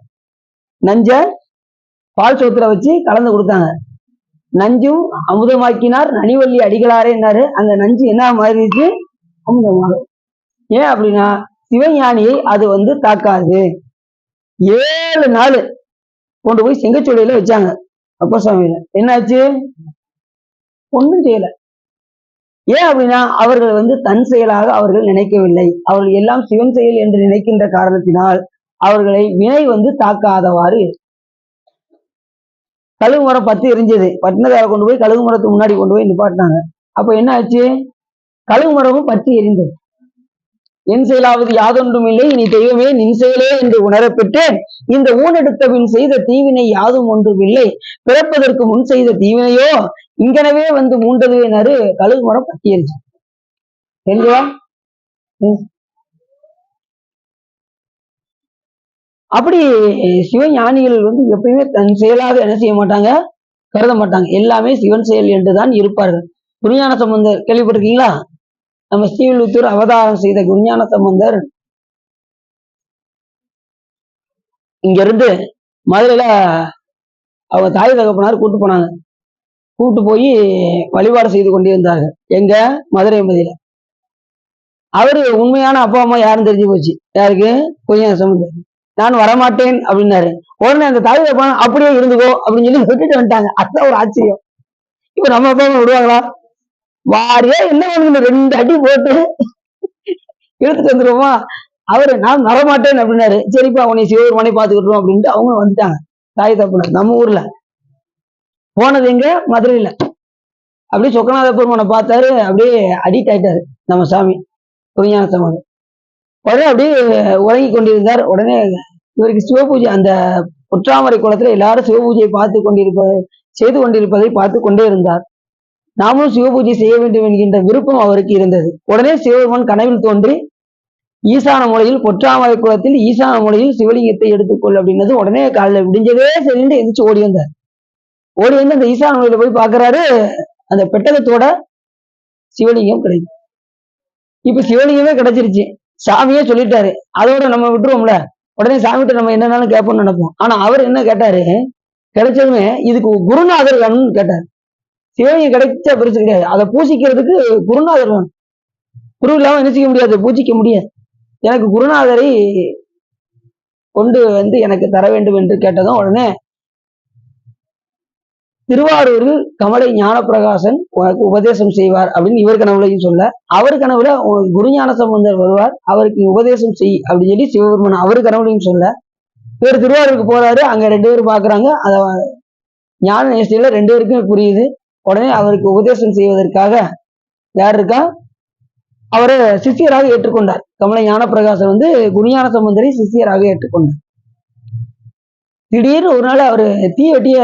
நஞ்ச பால் சோத்துல வச்சு கலந்து கொடுத்தாங்க. நஞ்சும் அமுதமாக்கினார் நனிவள்ளி அடிகளாரேன்னாரு. அந்த நஞ்சு என்ன மாறிடுச்சு? அமுதமாக. ஏன் அப்படின்னா சிவஞானியை அது தாக்காது. 7 நாள் கொண்டு போய் செங்கச்சோலையில வச்சாங்க. அப்ப சுவாமியில என்னாச்சு? ஒன்றும் செய்யல. ஏன் அப்படின்னா அவர்கள் தன் செயலாக அவர்கள் நினைக்கவில்லை. அவர்கள் எல்லாம் சிவன் செயல் என்று நினைக்கின்ற காரணத்தினால் அவர்களை வினை தாக்காதவாறு. கழுகு மரம் 10 எரிஞ்சது, பட்டினதார கொண்டு போய் கழுகு மரத்துக்கு முன்னாடி கொண்டு போய் நிப்பாட்டினாங்க. அப்ப என்ன ஆச்சு? கழுகு மரமும் 10 எரிந்தது. என் செயலாவது யாதொன்றும் இல்லை, இனி தெய்வமே நின் செயலே என்று உணரப்பெற்று இந்த ஊனெடுத்த பின் செய்த தீவினை யாதும் ஒன்றும் இல்லை, பிறப்பதற்கு முன் செய்த தீவினையோ இங்கனவே மூண்டதுவேனாரு. கழுகு மரம் 10 எரிஞ்சு. தெரிஞ்சா அப்படி சிவஞானிகள் எப்பயுமே தன் செயலாக என்ன செய்ய மாட்டாங்க, கருத மாட்டாங்க. எல்லாமே சிவன் செயல் என்றுதான் இருப்பார்கள். குருஞான சம்பந்தர் கேள்விப்பட்டிருக்கீங்களா? நம்ம ஸ்ரீவில்லிபுத்தூர் அவதாரம் செய்த குருஞான சம்பந்தர் இங்க இருந்து மதுரையில அவங்க தாய் தகப்பனார் கூட்டு போனாங்க. கூட்டு போய் வழிபாடு செய்து கொண்டிருந்தார்கள். எங்க? மதுரை மதியில. அவரு உண்மையான அப்பா அம்மா யாருன்னு தெரிஞ்சு போச்சு. யாருக்கு? குருஞான சம்பந்தர். நான் வரமாட்டேன் அப்படின்னாரு. உடனே அந்த தாய் தகப்பனார் அப்படியே இருந்துக்கோ அப்படின்னு சொல்லி விட்டுட்டு வந்துட்டாங்க. அதுதான் ஒரு ஆச்சரியம். இப்ப நம்ம அப்பா அம்மா விடுவாங்களா? வாரியா என்ன பண்ணுங்க 2 அடி போட்டு இழுத்துட்டு வந்துருவோமா? அவரு நான் வரமாட்டேன் அப்படின்னாரு. சரிப்பா உன்னை சிவபெருமானே பாத்துக்கிட்டுரும் அப்படின்ட்டு அவங்க வந்துட்டாங்க. தாய் தகப்பனார் நம்ம ஊர்ல. போனது எங்க? மதுரையில. அப்படியே சொக்கநாத பெருமானை பார்த்தாரு. அப்படியே அடிக்ட் ஆயிட்டாரு நம்ம சாமி குருஞான சம்பந்தர். உடனே அப்படியே உறங்கி கொண்டிருந்தார். உடனே இவருக்கு சிவபூஜை அந்த பொற்றாமரை குளத்துல எல்லாரும் சிவபூஜையை செய்து கொண்டிருப்பதை பார்த்து கொண்டே இருந்தார். நாமும் சிவபூஜை செய்ய வேண்டும் என்கின்ற விருப்பம் அவருக்கு இருந்தது. உடனே சிவபெருமான் கனவில் தோன்றி ஈசான மூலையில் பொற்றாமரை குளத்தில் ஈசான மூலையில் சிவலிங்கத்தை எடுத்துக்கொள் அப்படின்னது. உடனே காலையில் விடிஞ்சதே சரின்னு எந்திரிச்சு ஓடி வந்தார். ஓடி வந்து அந்த ஈசான மூலையில போய் பாக்குறாரு. அந்த பெட்டகத்தோட சிவலிங்கம் கிடைக்கும். இப்ப சிவலிங்கமே கிடைச்சிருச்சு. சாமியே சொல்லிட்டாரு. அதோட நம்ம விட்டுருவோம்ல. உடனே சாமிகிட்ட நம்ம என்னன்னாலும் கேட்போம்னு நினைப்போம். ஆனா அவர் என்ன கேட்டாரு? கிடைச்சதுமே இதுக்கு குருநாதர் வேணும்னு கேட்டார். சிவலிங்கம் கிடைச்சா பெருசு கிடையாது. அதை பூசிக்கிறதுக்கு குருநாதர் வேணும். குரு இல்லாம என்ன செய்ய முடியாது? பூஜிக்க முடியாது. எனக்கு குருநாதரை கொண்டு வந்து எனக்கு தர வேண்டும் என்று கேட்டதும் உடனே திருவாரூரில் கமலை ஞானப்பிரகாசன் உனக்கு உபதேசம் செய்வார் அப்படின்னு இவர் கனவுலையும் சொல்ல, அவர் கனவுல குருஞான சம்பந்தர் வருவார், அவருக்கு உபதேசம் செய் அப்படின்னு சொல்லி சிவபெருமான் அவர் கனவுலையும் சொல்ல, இவர் திருவாரூருக்கு போறாரு. அங்க 2 பேரும் பாக்குறாங்க. அத ஞான நிஷ்டையில 2 பேருக்குமே புரியுது. உடனே அவருக்கு உபதேசம் செய்வதற்காக யார் இருக்கா? அவரை சிஷியராக ஏற்றுக்கொண்டார். கமலை ஞானப்பிரகாசன் குருஞான சம்பந்தரை சிஷியராக ஏற்றுக்கொண்டார். திடீர்னு ஒரு நாள் அவரு தீவெட்டிய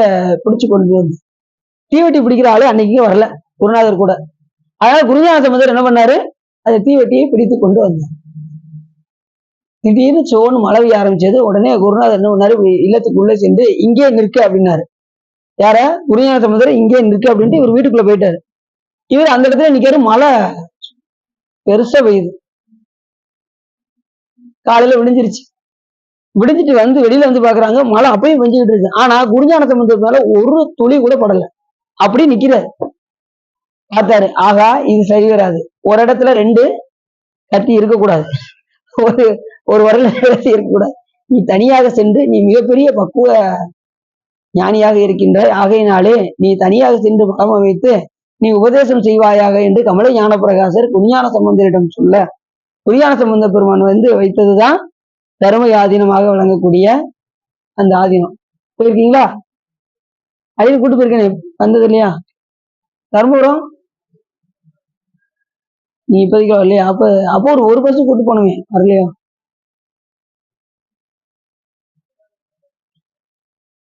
பிடிச்சு கொண்டு வந்து தீவெட்டி பிடிக்கிற ஆளு அன்னைக்கு வரல குருநாதர் கூட. அதனால குருஞான சம்பந்தர் என்ன பண்ணாரு? அந்த தீவெட்டியை பிடித்து கொண்டு வந்தார். திடீர்னு சோன்னு மழை பெய்ய ஆரம்பிச்சது. உடனே குருநாதர் என்ன பண்ணாரு? இல்லத்துக்குள்ள சென்று இங்கே நிற்க அப்படின்னாரு. யார? குருஞான சம்பந்தர் இங்கே நிற்க அப்படின்ட்டு இவர் வீட்டுக்குள்ள போயிட்டாரு. இவர் அந்த இடத்துல நிக்காரு. மழை பெருசா பெய்யுது. காலையில விடிஞ்சிருச்சு. விடிஞ்சிட்டு வெளியில பாக்குறாங்க. மழை அப்பயும் பெஞ்சுக்கிட்டு இருக்கு. ஆனா குருஞான சம்பந்தர் மேல ஒரு துளி கூட படல. அப்படி நிக்கிறாரு. பார்த்தாரு. ஆகா இது சரி வராது. ஒரு இடத்துல 2 கத்தி இருக்கக்கூடாது. ஒரு வரல இருக்கக்கூடாது. நீ தனியாக சென்று, நீ மிகப்பெரிய பக்குவ ஞானியாக இருக்கின்ற ஆகையினாலே நீ தனியாக சென்று மடம் அமைத்து நீ உபதேசம் செய்வாயாக என்று கமலை ஞானப்பிரகாசர் குருஞான சம்பந்தரிடம் சொல்ல, குருஞான சம்பந்த பெருமான் வைத்ததுதான் தர்ம ஆதீனமாக விளங்கக்கூடிய அந்த ஆதீனம். போயிருக்கீங்களா? அழிவு கூட்டு போயிருக்கேன். வந்தது இல்லையா? தர்மபுரம் நீ இப்போதைக்கு வரலையா? அப்போ ஒரு பஸ் கூட்டு போனவே வரலையா?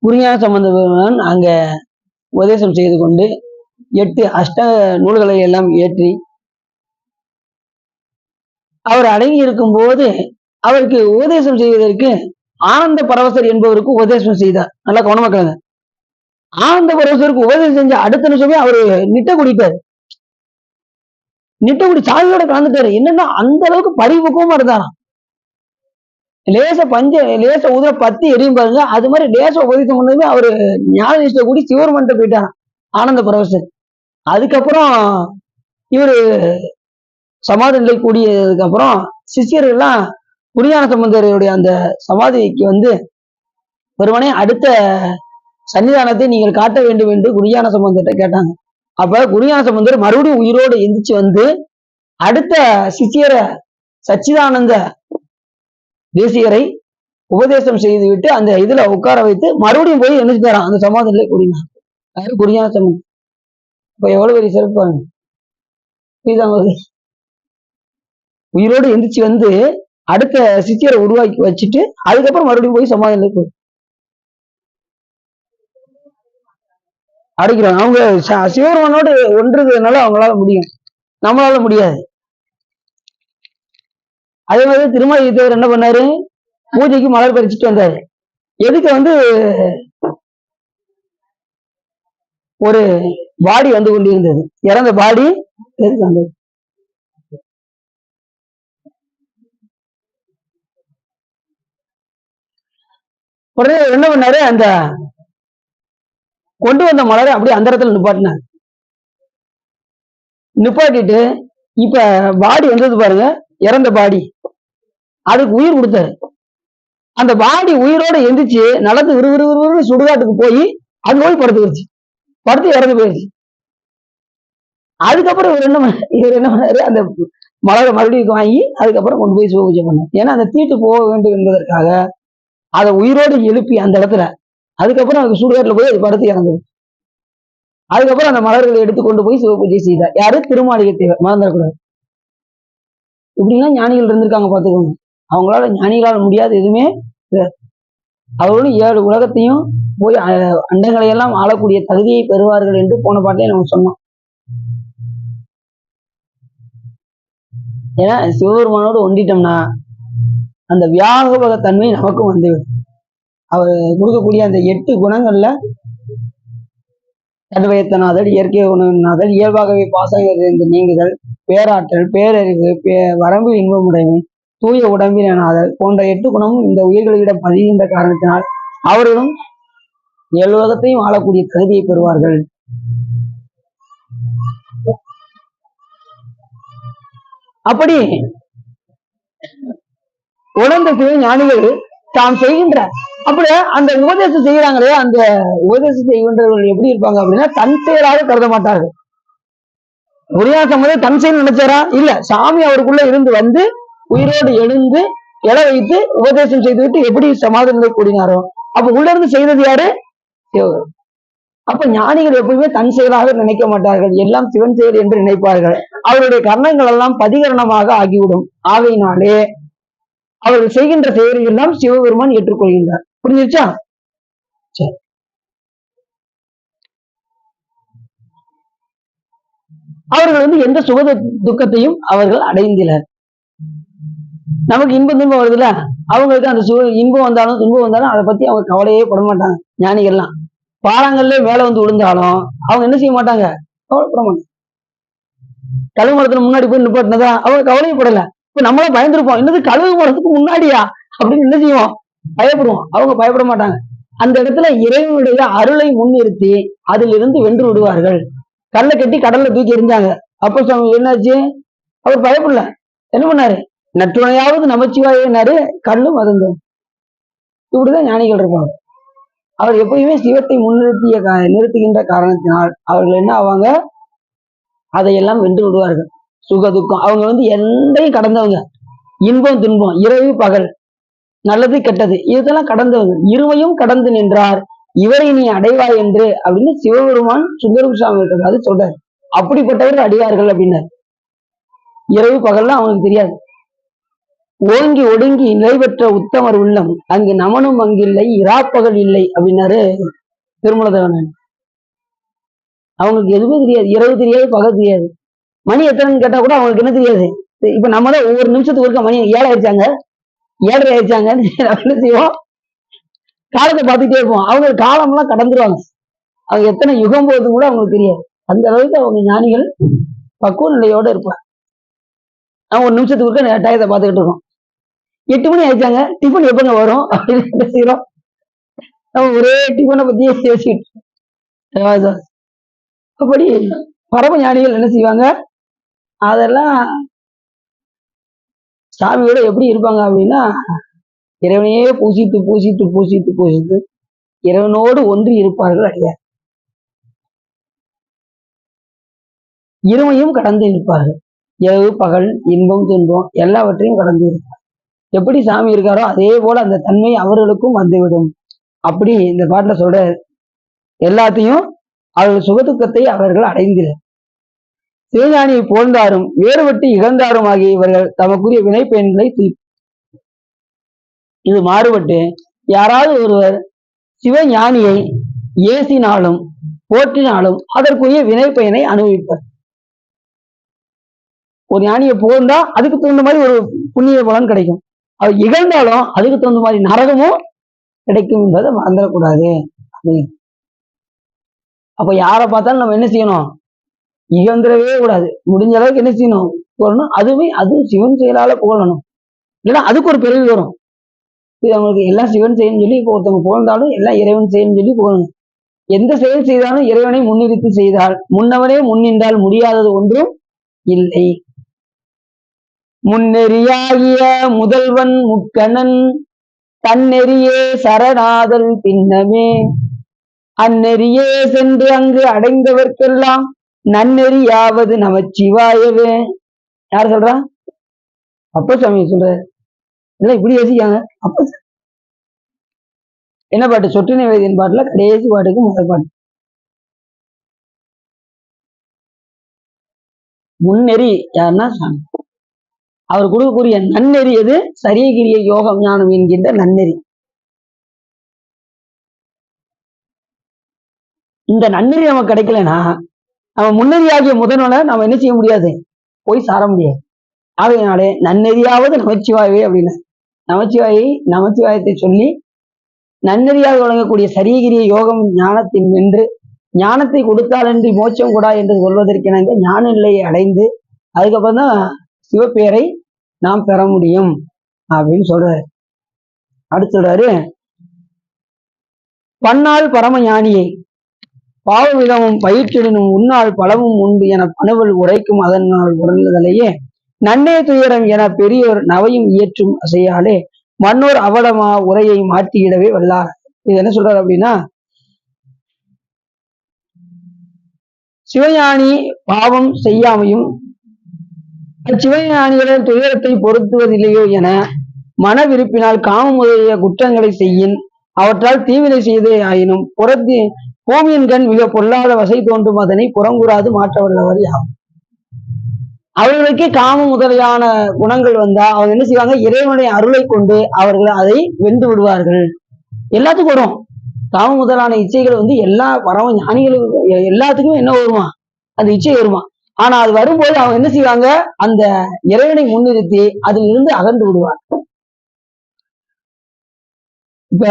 குருஞான சம்பந்த பெருமான் அங்க உபதேசம் செய்து கொண்டு 8 அஷ்ட நூல்களை எல்லாம் ஏற்றி அவர் அடங்கி இருக்கும் போது அவருக்கு உபதேசம் செய்வதற்கு ஆனந்த பரவசர் என்பவருக்கு உபதேசம் செய்தார். நல்லா கவனமா கேளுங்க. ஆனந்த பரவசருக்கு உபதேசம் செஞ்ச அடுத்த நிமிஷமே அவரு நிட்ட குடிப்பாரு. நிட்ட குடி சாமியோட கலந்துட்டாரு. என்னன்னா அந்த அளவுக்கு பரிபக்குவமா இருந்தாராம். லேச உதர பத்தி எரியும் பாருங்க. அது மாதிரி லேச உபதேசம் பண்ணதுமே அவரு ஞான நிஷ்டை கூடி சிவருமன்ட்ட போயிட்டாராம் ஆனந்த பரவசர். அதுக்கப்புறம் இவரு சமாதி நிலை கூடியதுக்கு அப்புறம் சிஷியர்கள்லாம் குருஞான சம்பந்தருடைய அந்த சமாதிக்கு பெருமனே அடுத்த சன்னிதானத்தை நீங்கள் காட்ட வேண்டும் என்று குருஞான சம்பந்தர்கிட்ட கேட்டாங்க. அப்ப குருஞான சம்பந்தர் மறுபடியும் உயிரோடு எந்திரிச்சு அடுத்த சிஷியரை சச்சிதானந்த தேசிகரை உபதேசம் செய்து விட்டு அந்த இதுல உட்கார வைத்து மறுபடியும் போய் எழுந்துட்டாராம் அந்த சமாதி நிலை கூடினார். யாரு? குருஞான சம்பந்தர். இப்ப எவ்வளவு பெரிய சிறப்பாங்க. உயிரோடு எந்திரிச்சு அடுத்த சிஷியரை உருவாக்கி வச்சுட்டு அதுக்கப்புறம் மறுபடியும் போய் சமாதி நிலை அடைக்கிறாங்க. அவங்க சிவபெருமானோடு ஒன்றுறதுனால அவங்களால முடியும், நம்மளால முடியாது. அதே மாதிரி திருமலை தேவர் என்ன பண்ணாரு? பூஜைக்கு மலர் பறிச்சுட்டு வந்தாரு. எதுக்கு வந்து ஒரு பாடி வந்து கொண்டிருந்தது, இறந்த பாடி எதுக்கு வந்தது. உடனே என்ன பண்ணாரு, அந்த கொண்டு வந்த மலரை அப்படியே அந்த இடத்துல நிப்பாட்டினார். நிப்பாட்டிட்டு இப்ப பாடி வந்தது பாருங்க, இறந்த பாடி, அதுக்கு உயிர் கொடுத்தாரு. அந்த பாடி உயிரோட எந்திரிச்சு நடந்து விறுவிறுவிறு சுடுகாட்டுக்கு போய் அங்க போய் படுத்துக்கிடுச்சு, படுத்து இறந்து போயிடுச்சு. அதுக்கப்புறம் இவர் என்ன பண்ணாரு, அந்த மலரை மறுபடியும் வாங்கி அதுக்கப்புறம் கொண்டு போய் சிவ பூஜை பண்ணார். ஏன்னா அந்த தீட்டு போக வேண்டும் என்பதற்காக அதை உயிரோடு எழுப்பி அந்த இடத்துல, அதுக்கப்புறம் அதுக்கு சுடுகாட்டுல போய் அது படுத்து இறந்தது. அதுக்கப்புறம் அந்த மலர்களை எடுத்து கொண்டு போய் சிவ பூஜை செய்தார். யாரு? திருமாளிகை தேவர், மறந்துடக்கூடாது. இப்படிலாம் ஞானிகள் இருந்திருக்காங்க பாத்துக்கோங்க. அவங்களால ஞானிகளால் முடியாது எதுவுமே. அவர்களும் 7 உலகத்தையும் போய் அண்டங்களை எல்லாம் ஆளக்கூடிய தகுதியை பெறுவார்கள் என்று போன பாட்டிலே நம்ம சொன்னோம். ஏன்னா சிவபெருமானோடு ஒண்டிட்டோம்னா அந்த வியாபக தன்மை நமக்கும் வந்துவிடும். அவர் கொடுக்கக்கூடிய அந்த 8 குணங்கள்ல தன்வயத்தனாதல், இயற்கை உணவுனாதல், இயல்பாகவே பாசங்க நீங்குதல், பேராற்றல், பேரறிவு, வரம்பு இன்பமுடைமை, தூய உடம்பினாதல் போன்ற 8 குணமும் இந்த உயிர்களிடம் பதிகின்ற காரணத்தினால் அவர்களும் 7 உலகத்தையும் ஆளக்கூடிய தகுதியை பெறுவார்கள். அப்படி உணர்ந்த சிவ ஞானிகள் தாம் செய்கின்ற அப்படியே அந்த உபதேசம் செய்யறாங்களே, அந்த உபதேசம் செய்கின்றவர்கள் எப்படி இருப்பாங்க அப்படின்னா தன் செயலாக கருத மாட்டார்கள். உரியாசம் தன் செயல் நினைச்சாரா? இல்ல, சாமி அவருக்குள்ள இருந்து வந்து உயிரோடு எழுந்து எழ வைத்து உபதேசம் செய்துவிட்டு எப்படி சமாதானத்தை கூடினாரோ அப்ப உள்ள இருந்து செய்தது யாரு? அப்ப ஞானிகள் எப்பவுமே தன் செயலாக நினைக்க மாட்டார்கள், எல்லாம் சிவன் செயல் என்று நினைப்பார்கள். அவருடைய கர்ணங்கள் எல்லாம் பதிகரணமாக ஆகிவிடும். ஆகையினாலே அவர்கள் செய்கின்ற செயல்கள் எல்லாம் சிவபெருமான் ஏற்றுக்கொள்கின்றார். புரிஞ்சிருச்சா? சரி. அவர்கள் வந்து எந்த சுக துக்கத்தையும் அவர்கள் அடைந்தினர். நமக்கு இன்பம் துன்பம் வருதுல்ல, அவங்களுக்கு அந்த இன்பம் வந்தாலும் துன்பம் வந்தாலும் அதை பத்தி அவங்க கவலையே பட மாட்டாங்க. ஞானிகள்லாம் பாறாங்கல்ல மேல வந்து விழுந்தாலும் அவங்க என்ன செய்ய மாட்டாங்க, கவலைப்பட மாட்டாங்க. கழுவு மரத்துல முன்னாடி போய் நிப்பாட்டினதா அவங்க கவலையப்படல. இப்ப நம்மளும் பயந்துருப்போம், என்னது கழுவு மரத்துக்கு முன்னாடியா அப்படின்னு என்ன செய்வோம், பயப்படுவோம். அவங்க பயப்பட மாட்டாங்க. அந்த இடத்துல இறைவனுடைய அருளை முன்னிறுத்தி அதிலிருந்து வென்று விடுவார்கள். கல்லை கட்டி கடல்ல தூக்கி எறிஞ்சாங்க. அப்ப என்னாச்சு, அவர் பயப்படல. என்ன பண்ணாரு, நற்றுணையாவது நமச்சிவாயினாரு, கல்லும் மருந்தும். இப்படிதான் ஞானிகள் இருப்பாங்க. அவர் எப்பயுமே சிவத்தை நிறுத்துகின்ற காரணத்தினால் அவர்கள் என்ன ஆவாங்க, அதையெல்லாம் வென்று விடுவார்கள். சுக துக்கம் அவங்க வந்து எந்தையும் கடந்தவங்க. இன்பம் துன்பம், இரவு பகல், நல்லது கெட்டது, இதெல்லாம் கடந்தவங்க. இருமையும் கடந்து நின்றார் இவரை நீ அடைவாய் என்று அப்படின்னு சிவபெருமான் சுந்தரசாமி அது சொல்றாரு. அப்படிப்பட்டவர்கள் அடியார்கள் அப்படின்னாரு. இரவு பகல்லாம் அவனுக்கு தெரியாது. ஓங்கி ஒடுங்கி நிலை பெற்ற உத்தமர் உள்ளம் அங்கு நமனும் அங்கில்லை, இராப்பகல் இல்லை அப்படின்னாரு திருமலதேவன். அவங்களுக்கு எதுவுமே தெரியாது, இரவு தெரியாது, பகல் தெரியாது. மணி எத்தனைன்னு கேட்டா கூட அவங்களுக்கு என்ன தெரியாது. இப்ப நம்ம தான் ஒவ்வொரு நிமிஷத்துக்கு ஒருக்க மணி 7 ஆயிடுச்சாங்க, 7:30 ஆயிடுச்சாங்கன்னு என்ன செய்வோம், காலத்தை பார்த்துட்டே இருப்போம். அவங்க காலம்லாம் கடந்துருவாங்க. அவங்க எத்தனை யுகம் போகுது கூட அவங்களுக்கு தெரியாது. அந்த அளவுக்கு அவங்க ஞானிகள் பக்குவ நிலையோட இருப்பாங்க. அவங்க ஒரு நிமிஷத்துக்கு ஒருக்க டயத்தை பார்த்துக்கிட்டு இருக்கோம். 8 மணி ஆயிடுச்சாங்க, டிஃபன் எப்பங்க வரும் அப்படின்னு என்ன செய்யறோம், நம்ம ஒரே டிஃபனை பத்தியே பேசிட்டு. அப்படி பரம ஞானிகள் என்ன செய்வாங்க, அதெல்லாம் சாமியோட எப்படி இருப்பாங்க அப்படின்னா இறைவனையே பூசித்து பூசித்து பூசித்து பூசித்து இறைவனோடு ஒன்றி இருப்பார்கள் அடியார். இருமையும் கடந்து இருப்பார்கள். இரவு பகல், இன்பம் துன்பம் எல்லாவற்றையும் கடந்து இருப்பார். எப்படி சாமி இருக்காரோ அதே போல அந்த தன்மை அவர்களுக்கும் வந்துவிடும். அப்படி இந்த பாட்டுல சொல்ற எல்லாத்தையும் அவர்கள் சுகதுக்கத்தை அவர்கள் அடைந்தினர். சிவஞானியை போழ்ந்தாரும் வேறுபட்டு இகழ்ந்தாரும் ஆகிய இவர்கள் தமக்குரிய வினை பயன்களை இது மாறுபட்டு யாராவது ஒருவர் சிவஞானியை ஏசினாலும் போற்றினாலும் அதற்குரிய வினை பயனை அனுபவிப்பார். ஒரு ஞானியை புகழ்ந்தா அதுக்கு தகுந்த மாதிரி ஒரு புண்ணிய பலன் கிடைக்கும். அவர் இகழ்ந்தாலும் அதுக்கு தகுந்த மாதிரி நரகமும் கிடைக்கும் என்பதை மறந்துடக்கூடாது அப்படின்னு. அப்ப யாரை பார்த்தாலும் நம்ம என்ன செய்யணும், இகழ்ந்துடவே கூடாது. முடிஞ்ச அளவுக்கு என்ன செய்யணும், புகழணும். அது சிவன் செயலால புகழணும். இல்லைன்னா அதுக்கு ஒரு பிறகு வரும். இது அவங்களுக்கு எல்லாம் சிவன் செய்யணும்னு சொல்லி இப்போ ஒருத்தவங்க புகழ்ந்தாலும் எல்லாம் இறைவன் செய்யணும்னு சொல்லி புகழணும். எந்த செயல் செய்தாலும் இறைவனை முன்னிறுத்தி செய்தால் முன்னவனே முன்னின்றால் முடியாதது ஒன்றும் இல்லை. முன்னெறியாகிய முதல்வன் முக்கணன் தன்னெறியே சரணாதல் பின்னமே அந்நெறியே சென்று அங்கு அடைந்தவர்க்கெல்லாம் நன்னெறியாவது நமச்சிவாயவே. யார் சொல்றா? அப்ப சாமி சொல்ற. இல்ல இப்படி யோசிக்காங்க. அப்ப என்ன பாட்டு? சொட்டு வேதியின் பாட்டுல கடைசி பாட்டுக்கு முதல் பாட்டு. முன்னெறி யாருன்னா சாமி. அவர் கொடுக்கக்கூடிய நன்னெறி எது? சரியகிரிய யோகம் ஞானம் என்கின்ற நன்னெறி. இந்த நன்னெறி நமக்கு கிடைக்கலன்னா நம்ம முன்னெறியாகிய முதல்வனை நம்ம என்ன செய்ய முடியாது, போய் சார முடியாது. ஆகையினாலே நன்னெறியாவது நமச்சிவாயவே அப்படின்னு நமச்சிவாயத்தை சொல்லி நன்னெறியாக வழங்கக்கூடிய சரியகிரிய யோகம் ஞானத்தின் வென்று ஞானத்தை கொடுத்தாலன்றி மோட்சம் கூடா என்று சொல்வதற்கென ஞான நிலையை அடைந்து அதுக்கப்புறம் தான் சிவப்பேரை நாம் பெற முடியும் அப்படின்னு சொல்றாரு. அடுத்து சொல்றாரு, பன்னாள் பரம ஞானியை பாவவிதமும் பயிற்றிடனும் உன்னால் பலமும் உண்டு என பணுவல் உரைக்கும் அதனால் உடல்களையே நன்னே துயரம் என பெரியோர் நவையும் இயற்றும் அசையாலே மன்னோர் அவலமா உரையை மாற்றியிடவே வல்லார். இது என்ன சொல்றாரு அப்படின்னா, சிவஞானி பாவம் செய்யாமையும் சிவஞானிகளின் துயரத்தை பொருத்துவதில்லையோ என மன விருப்பினால் காமம் முதலிய குற்றங்களை செய்யின் அவற்றால் தீவினை செய்தே ஆயினும் புறத்தி பூமியின் கண் மிக பொல்லாத வசை தோன்றும் அதனை புறங்கூறாது மாற்ற வல்லவர் யாவும். அவர்களுக்கே காமம் முதலியான குணங்கள் வந்தா அவங்க என்ன செய்வாங்க, இறைவனுடைய அருளை கொண்டு அவர்கள் அதை வென்று விடுவார்கள். எல்லாத்துக்கும் வரும் காமம் முதலான இச்சைகள் எல்லா பரம ஞானிகளுக்கு எல்லாத்துக்கும் என்ன வருமா, அந்த இச்சை வருமா. ஆனா அது வரும்போது அவங்க என்ன செய்வாங்க, அந்த இறைவனை முன்னிறுத்தி அதில் இருந்து அகன்று விடுவார். இப்ப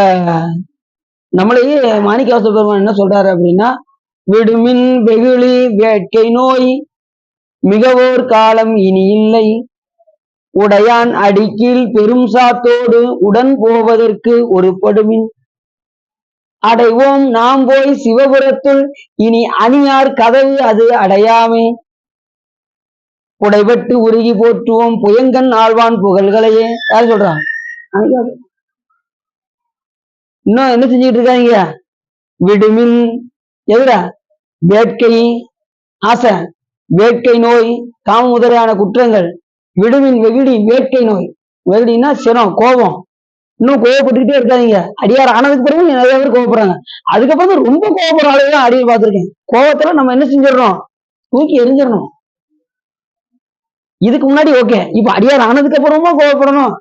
நம்மளையே மாணிக்கவாச பெருமான் என்ன சொல்றாரு அப்படின்னா, விடுமின் வெகுளி வேட்கை நோய் மிகவோர் காலம் இனி இல்லை உடையான் அடிக்கீழ் பெரும் சாத்தோடு உடன் போவதற்கு ஒரு படுமின் அடைவோம் நாம் போய் சிவபுரத்துள் இனி அணியார் கதவு அது அடையாமே உடைபட்டு உருகி போற்றுவோம் புயங்கன் ஆழ்வான் புகழ்களையே. யார் சொல்றான்? இன்னும் என்ன செஞ்சுட்டு இருக்காங்க, விடுமின் எதுடா வேட்கை ஆசை வேட்கை நோய் காம முதலான குற்றங்கள், விடுமின் வெகுடி வேட்கை நோய், வெகுடினா சினம் கோபம், இன்னும் கோவப்பட்டுக்கிட்டே இருக்காதீங்க. அடியார் ஆனதுக்கு பிறகு நிறைய பேர் கோவப்படுறாங்க. அதுக்கப்புறம் ரொம்ப கோவப்படுற ஆளுதான் அடியை பார்த்திருக்கேன். கோவத்துல நம்ம என்ன செஞ்சிடறோம், தூக்கி எரிஞ்சிடணும். இதுக்கு முன்னாடி ஓகே, இப்ப அடியார் ஆனதுக்கு அப்புறமா கோவப்படணும்.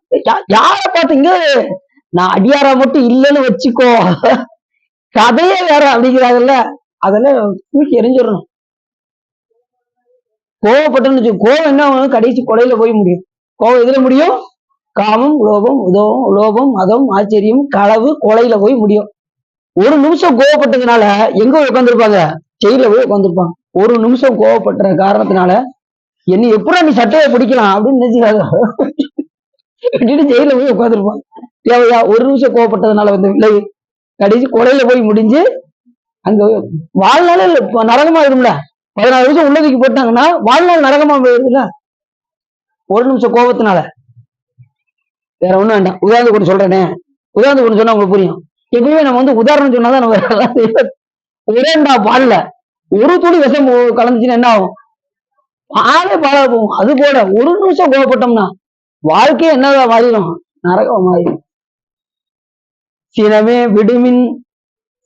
யாரை பார்த்தீங்க, நான் அடியாரா மட்டும் இல்லைன்னு வச்சுக்கோ, கதையே வேற அப்படிங்கிறாங்கல்ல, அதெல்லாம் தூக்கி எரிஞ்சிடணும். கோவப்பட்டோன்னு கோவம் என்ன கடைசி கொலையில போய் முடியும். கோவம் எதுல முடியும், காமம் லோபம் லோபம் மதம் ஆச்சரியம் களவு கொலையில போய் முடியும். ஒரு நிமிஷம் கோவப்பட்டதுனால எங்க உட்காந்துருப்பாங்க, ஜெயில போய் உட்காந்துருப்பாங்க. ஒரு நிமிஷம் கோவப்பட்ட காரணத்தினால என்ன எப்படா நீ சட்டையை பிடிக்கலாம் அப்படின்னு நினைச்சுக்காங்க, ஜெயில போய் உட்காந்துருப்பாங்க. தேவையா? ஒரு நிமிஷம் கோவப்பட்டதுனால வந்த விளைவு கடைசி கொலையில போய் முடிஞ்சு அங்க வாழ்நாளே நரகமா இருக்கும்ல. 14 வருஷம் உள்ளதுக்கு போட்டாங்கன்னா வாழ்நாள் நரகமா போயிருதுல ஒரு நிமிஷம் கோபத்தினால. வேற ஒண்ணும் வேண்டாம். உதாரணத்துக்கு ஒன்று சொல்றேனே, உதாரணத்துக்கு ஒன்று சொன்னா உங்களுக்கு புரியும். எப்பவுமே நம்ம உதாரணம் சொன்னாதான் நம்ம ஒரேண்டா பால்ல ஒரு துளி விஷம் கலந்துச்சுன்னா என்ன ஆகும், பாலே பாலா போகும். அது போல ஒரு நிமிஷம் கோவப்பட்டோம்னா வாழ்க்கையே என்னதான் மாறிடும், நரகம் மாறிடும். சினமே விடுமின்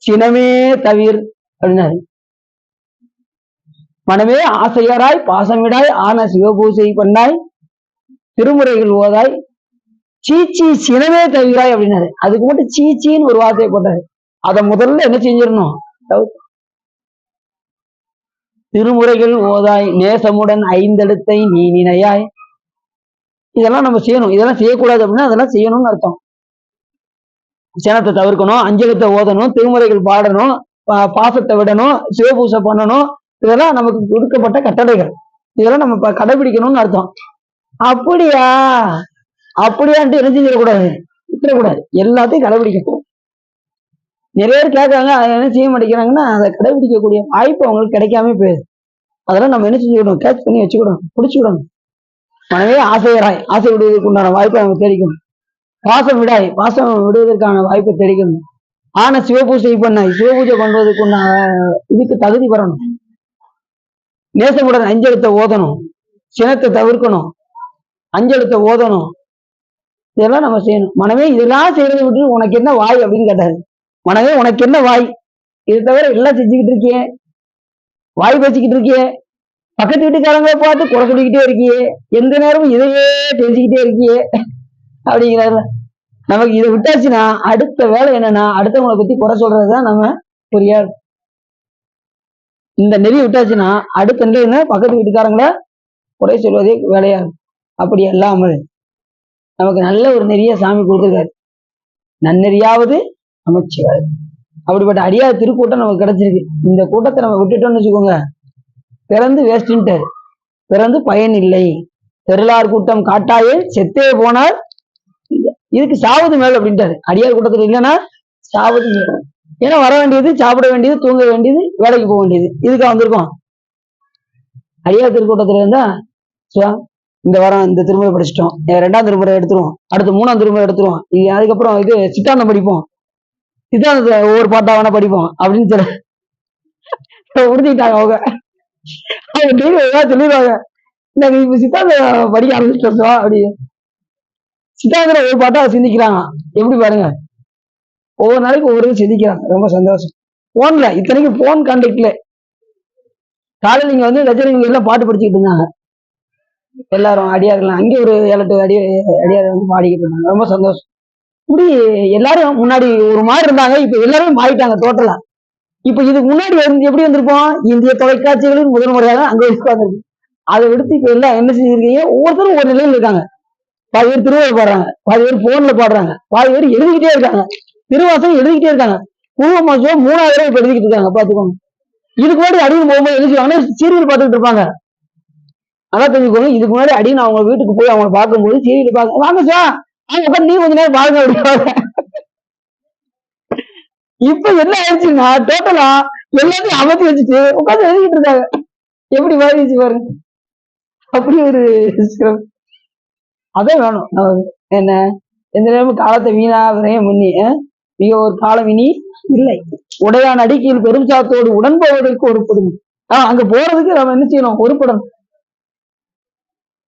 சினமே தவிர் அப்படின்னாரு. மனமே ஆசையராய் பாசமிடாய் ஆன சிவபூசை பண்ணாய் திருமுறைகள் ஓதாய் சீச்சி சினமே தவிராய் அப்படின்னாரு. அதுக்கு மட்டும் சீச்சின்னு ஒரு வார்த்தையை போட்டாரு. அதை முதல்ல என்ன செஞ்சிடணும், திருமுறைகள் ஓதாய் நேசமுடன் ஐந்தெழுத்தை நீ நினையாய் இதெல்லாம் நம்ம செய்யணும். இதெல்லாம் செய்யக்கூடாது அப்படின்னா அதெல்லாம் செய்யணும்னு அர்த்தம். சினத்தை தவிர்க்கணும், அஞ்சலத்தை ஓதணும், திருமுறைகள் பாடணும், பாசத்தை விடணும், சிவபூசை பண்ணணும். இதெல்லாம் நமக்கு கொடுக்கப்பட்ட கட்டளைகள். இதெல்லாம் நம்ம கடைபிடிக்கணும்னு அர்த்தம். அப்படியா அப்படியான்ட்டு என்ன செஞ்சிடக்கூடாது, விட்டுறக்கூடாது. எல்லாத்தையும் கடைபிடிக்கணும். நிறைய பேர் கேட்கறாங்க, அதை என்ன செய்ய மாட்டேங்கிறாங்கன்னா அதை கடைபிடிக்கக்கூடிய வாய்ப்பு அவங்களுக்கு கிடைக்காம போயிடுது. அதெல்லாம் நம்ம என்ன செஞ்சுக்கணும், கேட்ச் பண்ணி வச்சுக்கிடணும், பிடிச்சுக்கிடணும். மனவே ஆசையராய், ஆசை விடுவதற்கு உண்டான வாய்ப்பை நம்ம தெரிவிக்கணும். பாசம் விடாய், பாசம் விடுவதற்கான வாய்ப்பை தெரிவிக்கணும். ஆனா சிவபூஜை சிவபூஜை பண்றதுக்கு உண்டான இதுக்கு தகுதி வரணும். நேசமுடன் அஞ்செழுத்தை ஓதணும், சினத்தை தவிர்க்கணும், அஞ்செழுத்தை ஓதணும். இதெல்லாம் நம்ம செய்யணும். மனமே இதெல்லாம் செய்யறதை விட்டு உனக்கு என்ன வாய் அப்படின்னு கேட்டாரு. மனமே உனக்கு என்ன வாய், இதை தவிர எல்லாம் செஞ்சுக்கிட்டு இருக்கியே, வாய் பேசிக்கிட்டு இருக்கியே, பக்கத்து வீட்டுக்காரங்களை பார்த்து குறை சொல்லிக்கிட்டே இருக்கியே, எந்த நேரமும் இதையே பேசிக்கிட்டே இருக்கியே அப்படிங்கிறாரு. நமக்கு இதை விட்டாச்சுன்னா அடுத்த வேலை என்னன்னா அடுத்தவங்களை பத்தி குறை சொல்றதுதான் நம்ம புரியாது. இந்த நெறி விட்டாச்சுன்னா அடுத்த நிலை என்ன, பக்கத்து வீட்டுக்காரங்களை குறை சொல்வதே வேலையாகும். அப்படி அல்லாமல் நமக்கு நல்ல ஒரு நெறிய சாமி கொடுத்துருக்காரு. நன்னெறியாவது அமைச்சர். அப்படிப்பட்ட அடியாத திருக்கூட்டம் நமக்கு கிடைச்சிருக்கு. இந்த கூட்டத்தை நம்ம விட்டுட்டோம்னு வச்சுக்கோங்க, பிறந்து வேஸ்ட்ன்ட்டாரு, பிறந்து பயன் இல்லை. தெருளார் கூட்டம் காட்டாயே செத்தே போனார், இதுக்கு சாவது மேல் அப்படின்ட்டாரு. அடியார் கூட்டத்தில் இல்லைன்னா சாவது மேல். ஏன்னா வர வேண்டியது, சாப்பிட வேண்டியது, தூங்க வேண்டியது, வேலைக்கு போக வேண்டியது, இதுக்காக வந்திருக்கோம். அடியார் திருக்கூட்டத்துல இருந்தா இந்த வாரம் இந்த திருமுறை படிச்சிட்டோம், 2ஆம் திருமுறை எடுத்துருவோம், அடுத்து 3ஆம் திருமுறை எடுத்துருவோம், அதுக்கப்புறம் இது சித்தாந்தம் படிப்போம், சித்தாந்தத்தை ஒவ்வொரு பாட்டா வேணா படிப்போம் அப்படின்னு உறுதிட்டாங்க. அவங்க சொல்லிடுவாங்க, நாங்க இப்ப சித்தாந்தம் படிக்க ஆரம்பிச்சிட்டோம் அப்படி. சித்தாந்திர ஒரு பாட்டா சிந்திக்கிறாங்க. எப்படி பாருங்க, ஒவ்வொரு நாளைக்கு ஒவ்வொரு சிந்திக்கிறாங்க. ரொம்ப சந்தோஷம். போன்ல இத்தனைக்கும் போன் கான்டாக்ட்ல காலையில் நீங்க வந்து ரஜினி எல்லாம் பாட்டு படிச்சுக்கிட்டு இருந்தாங்க எல்லாரும், அடியார்கள் அங்கே ஒரு 7-8 அடியார் வந்து பாடிக்கிட்டு இருந்தாங்க. ரொம்ப சந்தோஷம். இப்படி எல்லாரும் முன்னாடி ஒரு மாதிரி இருந்தாங்க, இப்ப எல்லாருமே மாறிட்டாங்க டோட்டலா. இப்ப இதுக்கு முன்னாடி எப்படி வந்திருப்போம், இந்திய தொலைக்காட்சிகளின் முதல் முறையாக அங்க உட்கார்ந்துருக்கு. அதை விடுத்து இப்ப எல்லாம் என்ன செஞ்சிருக்கீங்க, ஒவ்வொருத்தரும் ஒரு நிலையில் இருக்காங்க. பாதி பேர் திருவிழா பாடுறாங்க, பாதி பேர் போன்ல பாடுறாங்க, பாதி பேர் எழுதிக்கிட்டே இருக்காங்க, திருவாசகம் எழுதிக்கிட்டே இருக்காங்க. குருவமாசம் 3000 இப்ப எழுதிக்கிட்டு இருக்காங்க. பாத்துக்கோங்க. இதுக்கு முன்னாடி அடியில் போகும்போது எழுதிவாங்கன்னா சீரியல் பார்த்துக்கிட்டு இருப்பாங்க. அதான் தெரிஞ்சுக்கோங்க. இதுக்கு முன்னாடி அடின்னு அவங்க வீட்டுக்கு போய் அவங்க பார்க்கும்போது சீரியல் பார்க்க வாங்க சார், அவங்க உட்காந்து நீ கொஞ்ச நேரம் பாருங்க அப்படிவாங்க. இப்ப என்ன ஆயிடுச்சுன்னா டோட்டலா எல்லாத்தையும் அமர்த்தி வச்சுட்டு உட்காந்து எழுதிக்கிட்டு இருக்காங்க. எப்படி மாறிடுச்சு பாருங்க. அப்படி ஒரு அதான் வேணும். என்ன எந்த நேரமும் காலத்தை வீணா விரையும் முன்னி மிக ஒரு காலம் இனி இல்லை. உடையான் அடிக்கையில் பெரும் சாத்தோடு உடன்படுவதற்கு ஒருப்படும். அங்க போறதுக்கு நம்ம என்ன செய்யணும், ஒருப்படணும்.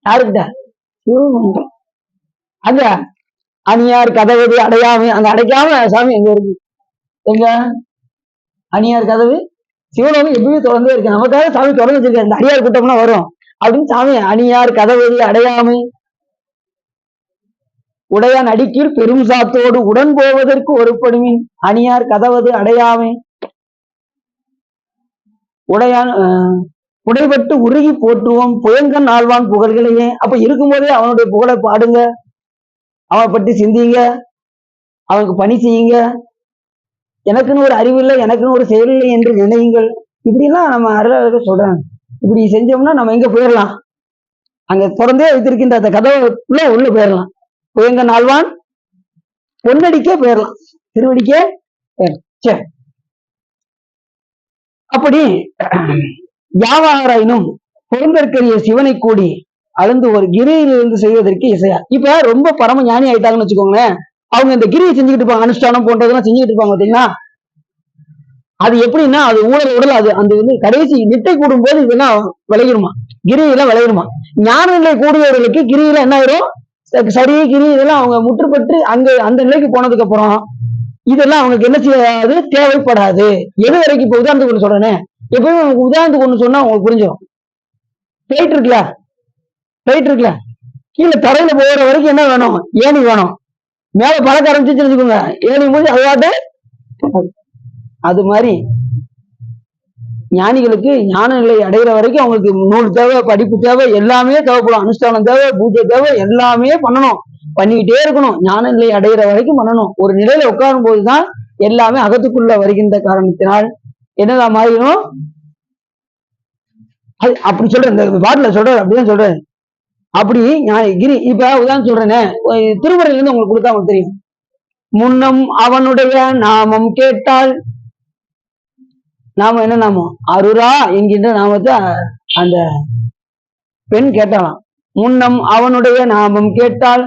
யாருக்கிட்ட, அங்க அணியார் கதவு அடையாம, அங்க அடைக்காம சாமி எங்க இருக்கு, எங்க அணியார் கதவு சிவனோகம் எப்பயுமே தொடர்ந்தே இருக்கு. நமக்காக சாமி தொடர்ந்து வச்சிருக்காரு. இந்த அடியார் கூட்டம்னா வரும் அப்படின்னு சாமி அணியார் கதவு அடையாமை உடையான் அடிக்கீழ் பெரும் சாத்தோடு உடன் போவதற்கு ஒருப்படுமின் அணியார் கதவது அடையாமை உடையான் உடைபட்டு உருகி போற்றுவோம் புயங்கன் ஆழ்வான் புகழ்களையே. அப்ப இருக்கும்போதே அவனுடைய புகழை பாடுங்க, அவனை பற்றி சிந்திங்க, அவனுக்கு பணி செய்யுங்க. எனக்குன்னு ஒரு அறிவில்லை, எனக்குன்னு ஒரு செயல் இல்லை என்று நினையுங்கள். இப்படிலாம் நம்ம அருளாளர்கள் சொல்றாங்க. இப்படி செஞ்சோம்னா நம்ம எங்க போயிடலாம், அங்க தொடர்ந்தே வைத்திருக்கின்ற அந்த கதவுக்குள்ள உள்ள போயிடலாம். புயங்கன் ஆழ்வான் பொன்னடிக்கே போயிடலாம், திருவடிக்கே சரி. அப்படி யாவாராயினும் பொருந்தற்கரிய சிவனை கூடி அளந்து ஒரு கிரியிலிருந்து செய்வதற்கு இசையா. இப்ப ரொம்ப பரம ஞானி ஆயிட்டாங்கன்னு வச்சுக்கோங்களேன், அவங்க இந்த கிரியை செஞ்சுக்கிட்டு இருப்பாங்க, அனுஷ்டானம் போன்றதெல்லாம் செஞ்சுக்கிட்டு இருப்பாங்க பாத்தீங்கன்னா. அது எப்படின்னா அது உடல் அது அந்த வந்து கடைசி நிட்டை கூடும் போது இதெல்லாம் விளையிடுமா, கிரியெல்லாம் விளையிடுமா. ஞான நிலை கூடியவர்களுக்கு கிரியில என்ன ஆயிரும், சரி கிரி இதெல்லாம் அவங்க முற்றுப்பட்டு அங்க அந்த நிலைக்கு போனதுக்கு அப்புறம் இதெல்லாம் அவங்களுக்கு என்ன செய்யாது, தேவைப்படாது. எது வரைக்கும் இப்ப உதாரணத்துக்கு ஒண்ணு சொல்றேனே, எப்பவுமே உங்களுக்கு உதாரணத்துக்கு ஒண்ணு சொன்னா உங்களுக்கு புரிஞ்சிடும். பிளைட் இருக்குல்ல, கீழே தரையில போகிற வரைக்கும் என்ன வேணும், ஏணி வேணும். மேல பழக்க ஆரம்பிச்சு தெரிஞ்சுக்கோங்க, ஏணி முடிஞ்சு அதாட்டு. அது மாதிரி ஞானிகளுக்கு ஞான நிலை அடைகிற வரைக்கும் அவங்களுக்கு நூல் தேவை, படிப்பு தேவை, எல்லாமே தேவைப்படும். அனுஷ்டானம் தேவை, பூஜை தேவை, எல்லாமே பண்ணணும், பண்ணிக்கிட்டே இருக்கணும். ஞான நிலை அடைகிற வரைக்கும் பண்ணணும். ஒரு நிலையில உட்காரும் போதுதான் எல்லாமே அகத்துக்குள்ள வருகின்ற காரணத்தினால் என்னதான் மாறிடும். அது அப்படி சொல்றேன், இந்த பாட்டுல சொல்றேன், அப்படிதான் சொல்றேன். அப்படி கிரி இப்ப உதாரணம் சொல்றேனே, திருமுறையில இருந்து உங்களுக்கு கொடுத்தா உங்களுக்கு தெரியும். முன்னம் அவனுடைய நாமம் கேட்டால், நாமம் என்ன நாமம்? அருரா என்கின்ற நாமத்தை அந்த பெண் கேட்டாலாம். முன்னம் அவனுடைய நாமம் கேட்டால்,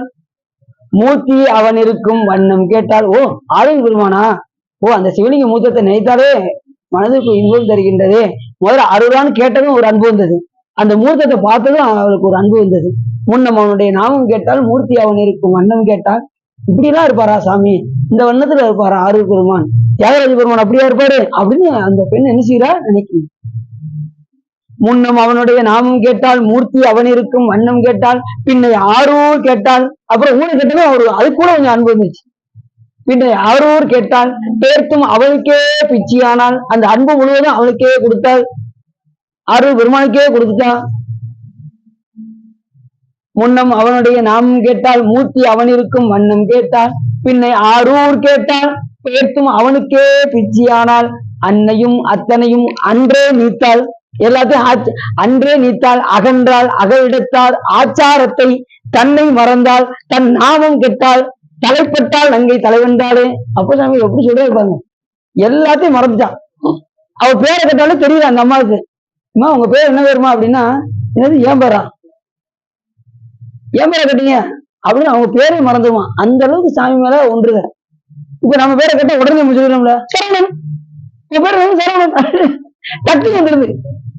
மூர்த்தி அவன் இருக்கும் வண்ணம் கேட்டால், ஓ ஆளுநர் பெருமானா, ஓ அந்த சிவலிங்க மூத்தத்தை நினைத்தாலே மனதுக்கு இன்பம் தருகின்றது. முதல்ல அருளான்னு கேட்டதும் ஒரு அன்பு வந்தது, அந்த மூர்த்தத்தை பார்த்ததும் அவளுக்கு ஒரு அன்பு வந்தது. முன்னம் அவனுடைய நாமம் கேட்டால், மூர்த்தி அவன் இருக்கும் வண்ணம் கேட்டால், இப்படி எல்லாம் இருப்பாரா சாமி, இந்த வண்ணத்துல இருப்பாரா ஆறு பெருமான், தியாகராஜ பெருமான் அப்படியா இருப்பாரு அப்படின்னு அந்த பெண் என்ன செய்யறா நினைக்கணும். முன்னம் அவனுடைய நாமம் கேட்டால், மூர்த்தி அவன் இருக்கும் வண்ணம் கேட்டால், பின்னை ஆரூர் கேட்டால், அப்புறம் ஊரை கேட்டாலும் அவரு அது கூட கொஞ்சம் அன்பு வந்துச்சு. பின்னை ஆரூர் கேட்டால், பேர்த்தும் அவளுக்கே பிச்சியானால், அந்த அன்பு முழுவதும் அவளுக்கே கொடுத்தாள், ஆரூர் பெருமானுக்கே கொடுத்துட்டான். முன்னம் அவனுடைய நாமம் கேட்டால், மூர்த்தி அவன் இருக்கும் வண்ணம் கேட்டால், பின்னை ஆரூர் கேட்டால், பேர்த்தும் அவனுக்கே பிச்சியானால், அன்னையும் அத்தனையும் அன்றே நீத்தாள், எல்லாத்தையும் அன்றே நீத்தாள், அகன்றாள் அகலிடத்தால், ஆச்சாரத்தை தன்னை மறந்தாள், தன் நாமம் கெட்டாள், தலைப்பட்டால் நங்கை தலைவந்தாளே. அப்போ சாமி எப்படி சொல்ல இருப்பாங்க, எல்லாத்தையும் மறந்துட்டான். அவ பேரை கேட்டாலும் தெரியல அந்த அம்மாவுக்கு, அம்மா உங்க பேர் என்ன பேருமா அப்படின்னா, என்னது ஏன் பேரா, ஏன் பேரை கேட்டீங்க அப்படின்னு அவங்க பேரை மறந்துடுவான். அந்த அளவுக்கு சாமி மேல ஒன்றுத. இப்ப நம்ம பேரை கேட்டா உடனே நம்ம சொல்லிடும்ல, சரவணன், என் பேர் சரவணன் டக்கு வந்துடுது.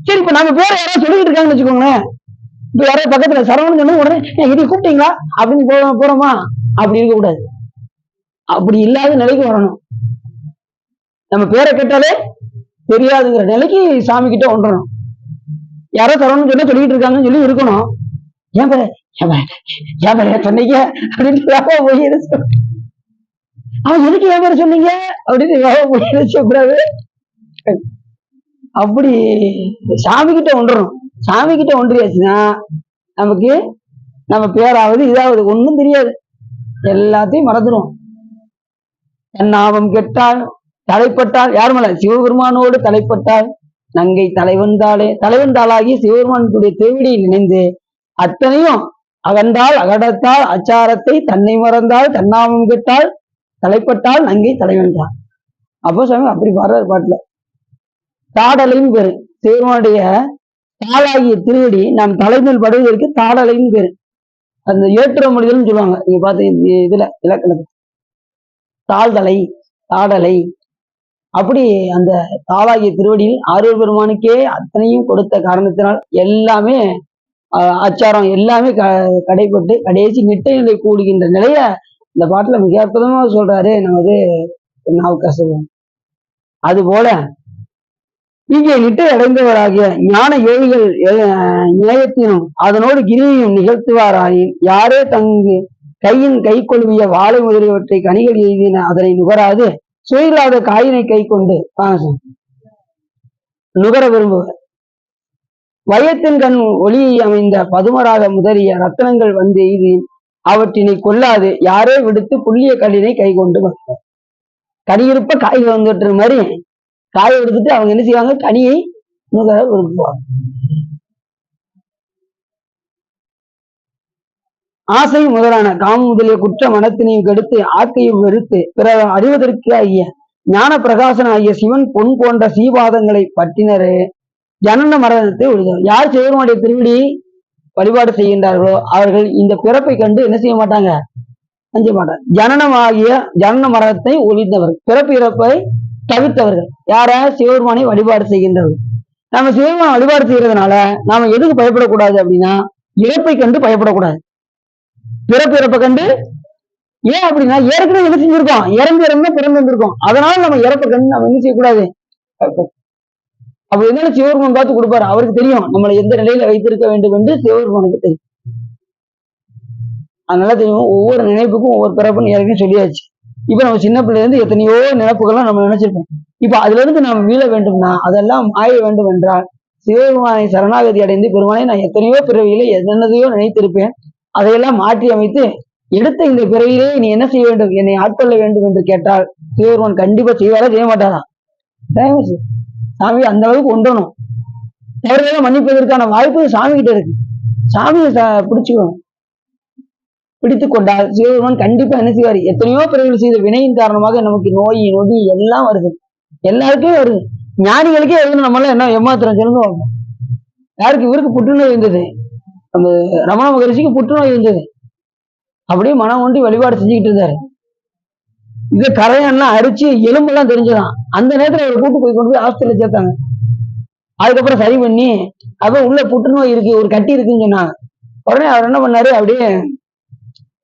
சரி இப்ப நம்ம பேரை யாராவது சொல்லிட்டு இருக்காங்கன்னு வச்சுக்கோங்களேன், இப்ப யாராவது பக்கத்துல சரவணன் சொன்னா உடனே இதை கூப்பிட்டீங்களா அப்படின்னு போறோமா, அப்படி இருக்க கூடாது. அப்படி இல்லாத நிலைக்கு வரணும். நம்ம பேரை கேட்டாலே தெரியாதுங்கிற நிலைக்கு சாமி கிட்ட ஒன்றணும். யாரோ சரவணன் சொன்னா சொல்லிட்டு இருக்காங்கன்னு சொல்லி இருக்கணும். ஏன் பேர ஏன் பேர சொன்னீங்க அப்படின்னு போய் அவன் எதுக்கு ஏன் பேர சொன்னீங்க அப்படின்னு சொல்லக்கூடாது. அப்படி சாமி கிட்ட ஒன்றணும். சாமி கிட்ட ஒன்றியாச்சுன்னா நமக்கு நம்ம பேராவது இதாவது ஒண்ணும் தெரியாது, எல்லாத்தையும் மறந்துடும். தன்னாமம் கெட்டால் தலைப்பட்டால், யார் மேல சிவபெருமானோடு தலைப்பட்டால் நங்கை தலைவந்தாளே, தலைவந்தாளாகி சிவபெருமானுடைய திருவடியில் நினைந்து அத்தனையும் அகன்றால் அகடத்தால், அச்சாரத்தை தன்னை மறந்தால், தன்னாமம் கெட்டால் தலைப்பட்டால் நங்கை தலைவந்தாள். அப்போ சாமி அப்படி பாடுறாரு பாட்டுல. தாடலைன்னு பேரு, சிவபெருமானுடைய தாளாகிய திருவடி நம் தலைமையில் படுவதற்கு தாடலைன்னு பேரு. அந்த ஏற்றுற மொழிகள்னு சொல்லுவாங்க, நீங்க பார்த்து இதுல இலக்கணத்துல தாழ்தலை தாடலை. அப்படி அந்த தாளாகிய திருவடியில் ஆரூர் பெருமானுக்கே அத்தனையும் கொடுத்த காரணத்தினால் எல்லாமே ஆச்சாரம் எல்லாமே கடைப்பட்டு கடைசி நிட்டை நிலை கூடுகின்ற நிலைய இந்த பாட்டுல மிக அற்புதமா சொல்றாரு நமது நாவுக்கரசர். அது போல இங்கே நிட்டை அடைந்தவராகிய ஞான யோகிகள் நிலையத்தினும் அதனோடு கிரியையும் நிகழ்த்துவாராயின், யாரே தங்கு கையின் கை கொள்விய வாழை முதலியவற்றை கனிகள் எழுதின அதனை நுகராது சுயில்லாத காயினை கை கொண்டு நுகர விரும்புவர். வயத்தின் கண் ஒளியை அமைந்த பதுமராக முதலிய ரத்தனங்கள் வந்து எய்தி அவற்றினை கொள்ளாது யாரே விடுத்து புள்ளிய கல்லினை கை கொண்டு வந்தார். கனியிருப்ப காய் வந்துட்டு மாதிரி காயை எடுத்துட்டு அவங்க என்ன செய்வாங்க, கனியை நுகர விரும்புவாங்க. ஆசை முதலான காமம் முதலிய குற்ற மனத்தினையும் கெடுத்து ஆக்கையும் வெறுத்து பிற அறிவதற்கு ஆகிய ஞான பிரகாசன ஆகிய சிவன் பொன் போன்ற சீபாதங்களை பற்றினரே ஜனன மரணத்தை ஒழிதவர். யார் சிவனுடைய திருவடி வழிபாடு செய்கின்றார்களோ அவர்கள் இந்த பிறப்பை கண்டு என்ன செய்ய மாட்டாங்க, அஞ்ச மாட்டாங்க. ஜனன மரணத்தை ஒழிந்தவர்கள், பிறப்பு இறப்பை தவிர்த்தவர்கள் யார, சிவபெருமானை வழிபாடு செய்கின்றவர்கள். நம்ம சிவபெருமான வழிபாடு செய்யறதுனால நாம எதுக்கு பயப்படக்கூடாது அப்படின்னா, இறப்பை கண்டு பயப்படக்கூடாது, பிறப்பு இறப்பை கண்டு. ஏன் அப்படின்னா ஏற்கனவே என்ன செஞ்சிருக்கோம், இறந்து பிறந்து வந்திருக்கோம். அதனால நம்ம இறப்பை கண்டு நம்ம என்ன செய்யக்கூடாது. அப்ப என்ன சிவபெருமான் பார்த்து கொடுப்பாரு, அவருக்கு தெரியும் நம்மளை எந்த நிலையில வைத்திருக்க வேண்டும் என்று சிவபெருமானுக்கு தெரியும். அதனால தெரியும் ஒவ்வொரு நினைப்புக்கும் ஒவ்வொரு பிறப்புன்னு ஏற்கனவே சொல்லியாச்சு. இப்ப நம்ம சின்ன பிள்ளைல இருந்து எத்தனையோ நினைப்புகள்லாம் நம்ம நினைச்சிருப்போம். இப்ப அதுல இருந்து நாம் மீள வேண்டும்னா அதெல்லாம் ஆய வேண்டும் என்றால் சிவபெருமானை சரணாகதி அடைந்து பெருமானை நான் எத்தனையோ பிறவியிலே என்னென்னதையோ நினைத்திருப்பேன். அதையெல்லாம் மாற்றி அமைத்து எடுத்த இந்த பிறவியிலே நீ என்ன செய்ய வேண்டும், என்னை ஆட்கொள்ள வேண்டும் என்று கேட்டால் சிவபெருமான் கண்டிப்பா செய்வாரா செய்ய மாட்டாரா? சாமி அந்த அளவுக்கு ஒன்றணும். தவறுதலா மன்னிப்பதற்கான வாய்ப்பு சாமி கிட்ட இருக்கு. சாமியை பிடிச்சுக்கணும். பிடித்துக் கொண்டால் சிவபெருமான் கண்டிப்பா என்ன செய்வார், எத்தனையோ பிறவிகள் செய்த வினையின் காரணமாக நமக்கு நோய் நொடி எல்லாம் வருது, எல்லாருக்குமே வருது. ஞானிகளுக்கே வருது, நம்ம எல்லாம் என்ன ஏமாத்திரம் சொல்லுங்க. யாருக்கு? இவருக்கு புற்றுநோய் இருந்தது, நம்ம ரமண மகரிஷிக்கு புற்றுநோய் இருந்தது. அப்படியே மனம் ஒன்றி வழிபாடு செஞ்சுக்கிட்டு இருந்தாரு. இது கரையெல்லாம் அரிச்சு எலும்பெல்லாம் தெரிஞ்சுதான். அந்த நேரத்துல அவர் கூட்டு போய் கொண்டு போய் ஹாஸ்பிட்டல் சேர்த்தாங்க. அதுக்கப்புறம் சரி பண்ணி அப்ப உள்ள புற்றுநோய் இருக்கு, ஒரு கட்டி இருக்குன்னு சொன்னாங்க. உடனே அவர் என்ன பண்ணாரு, அப்படியே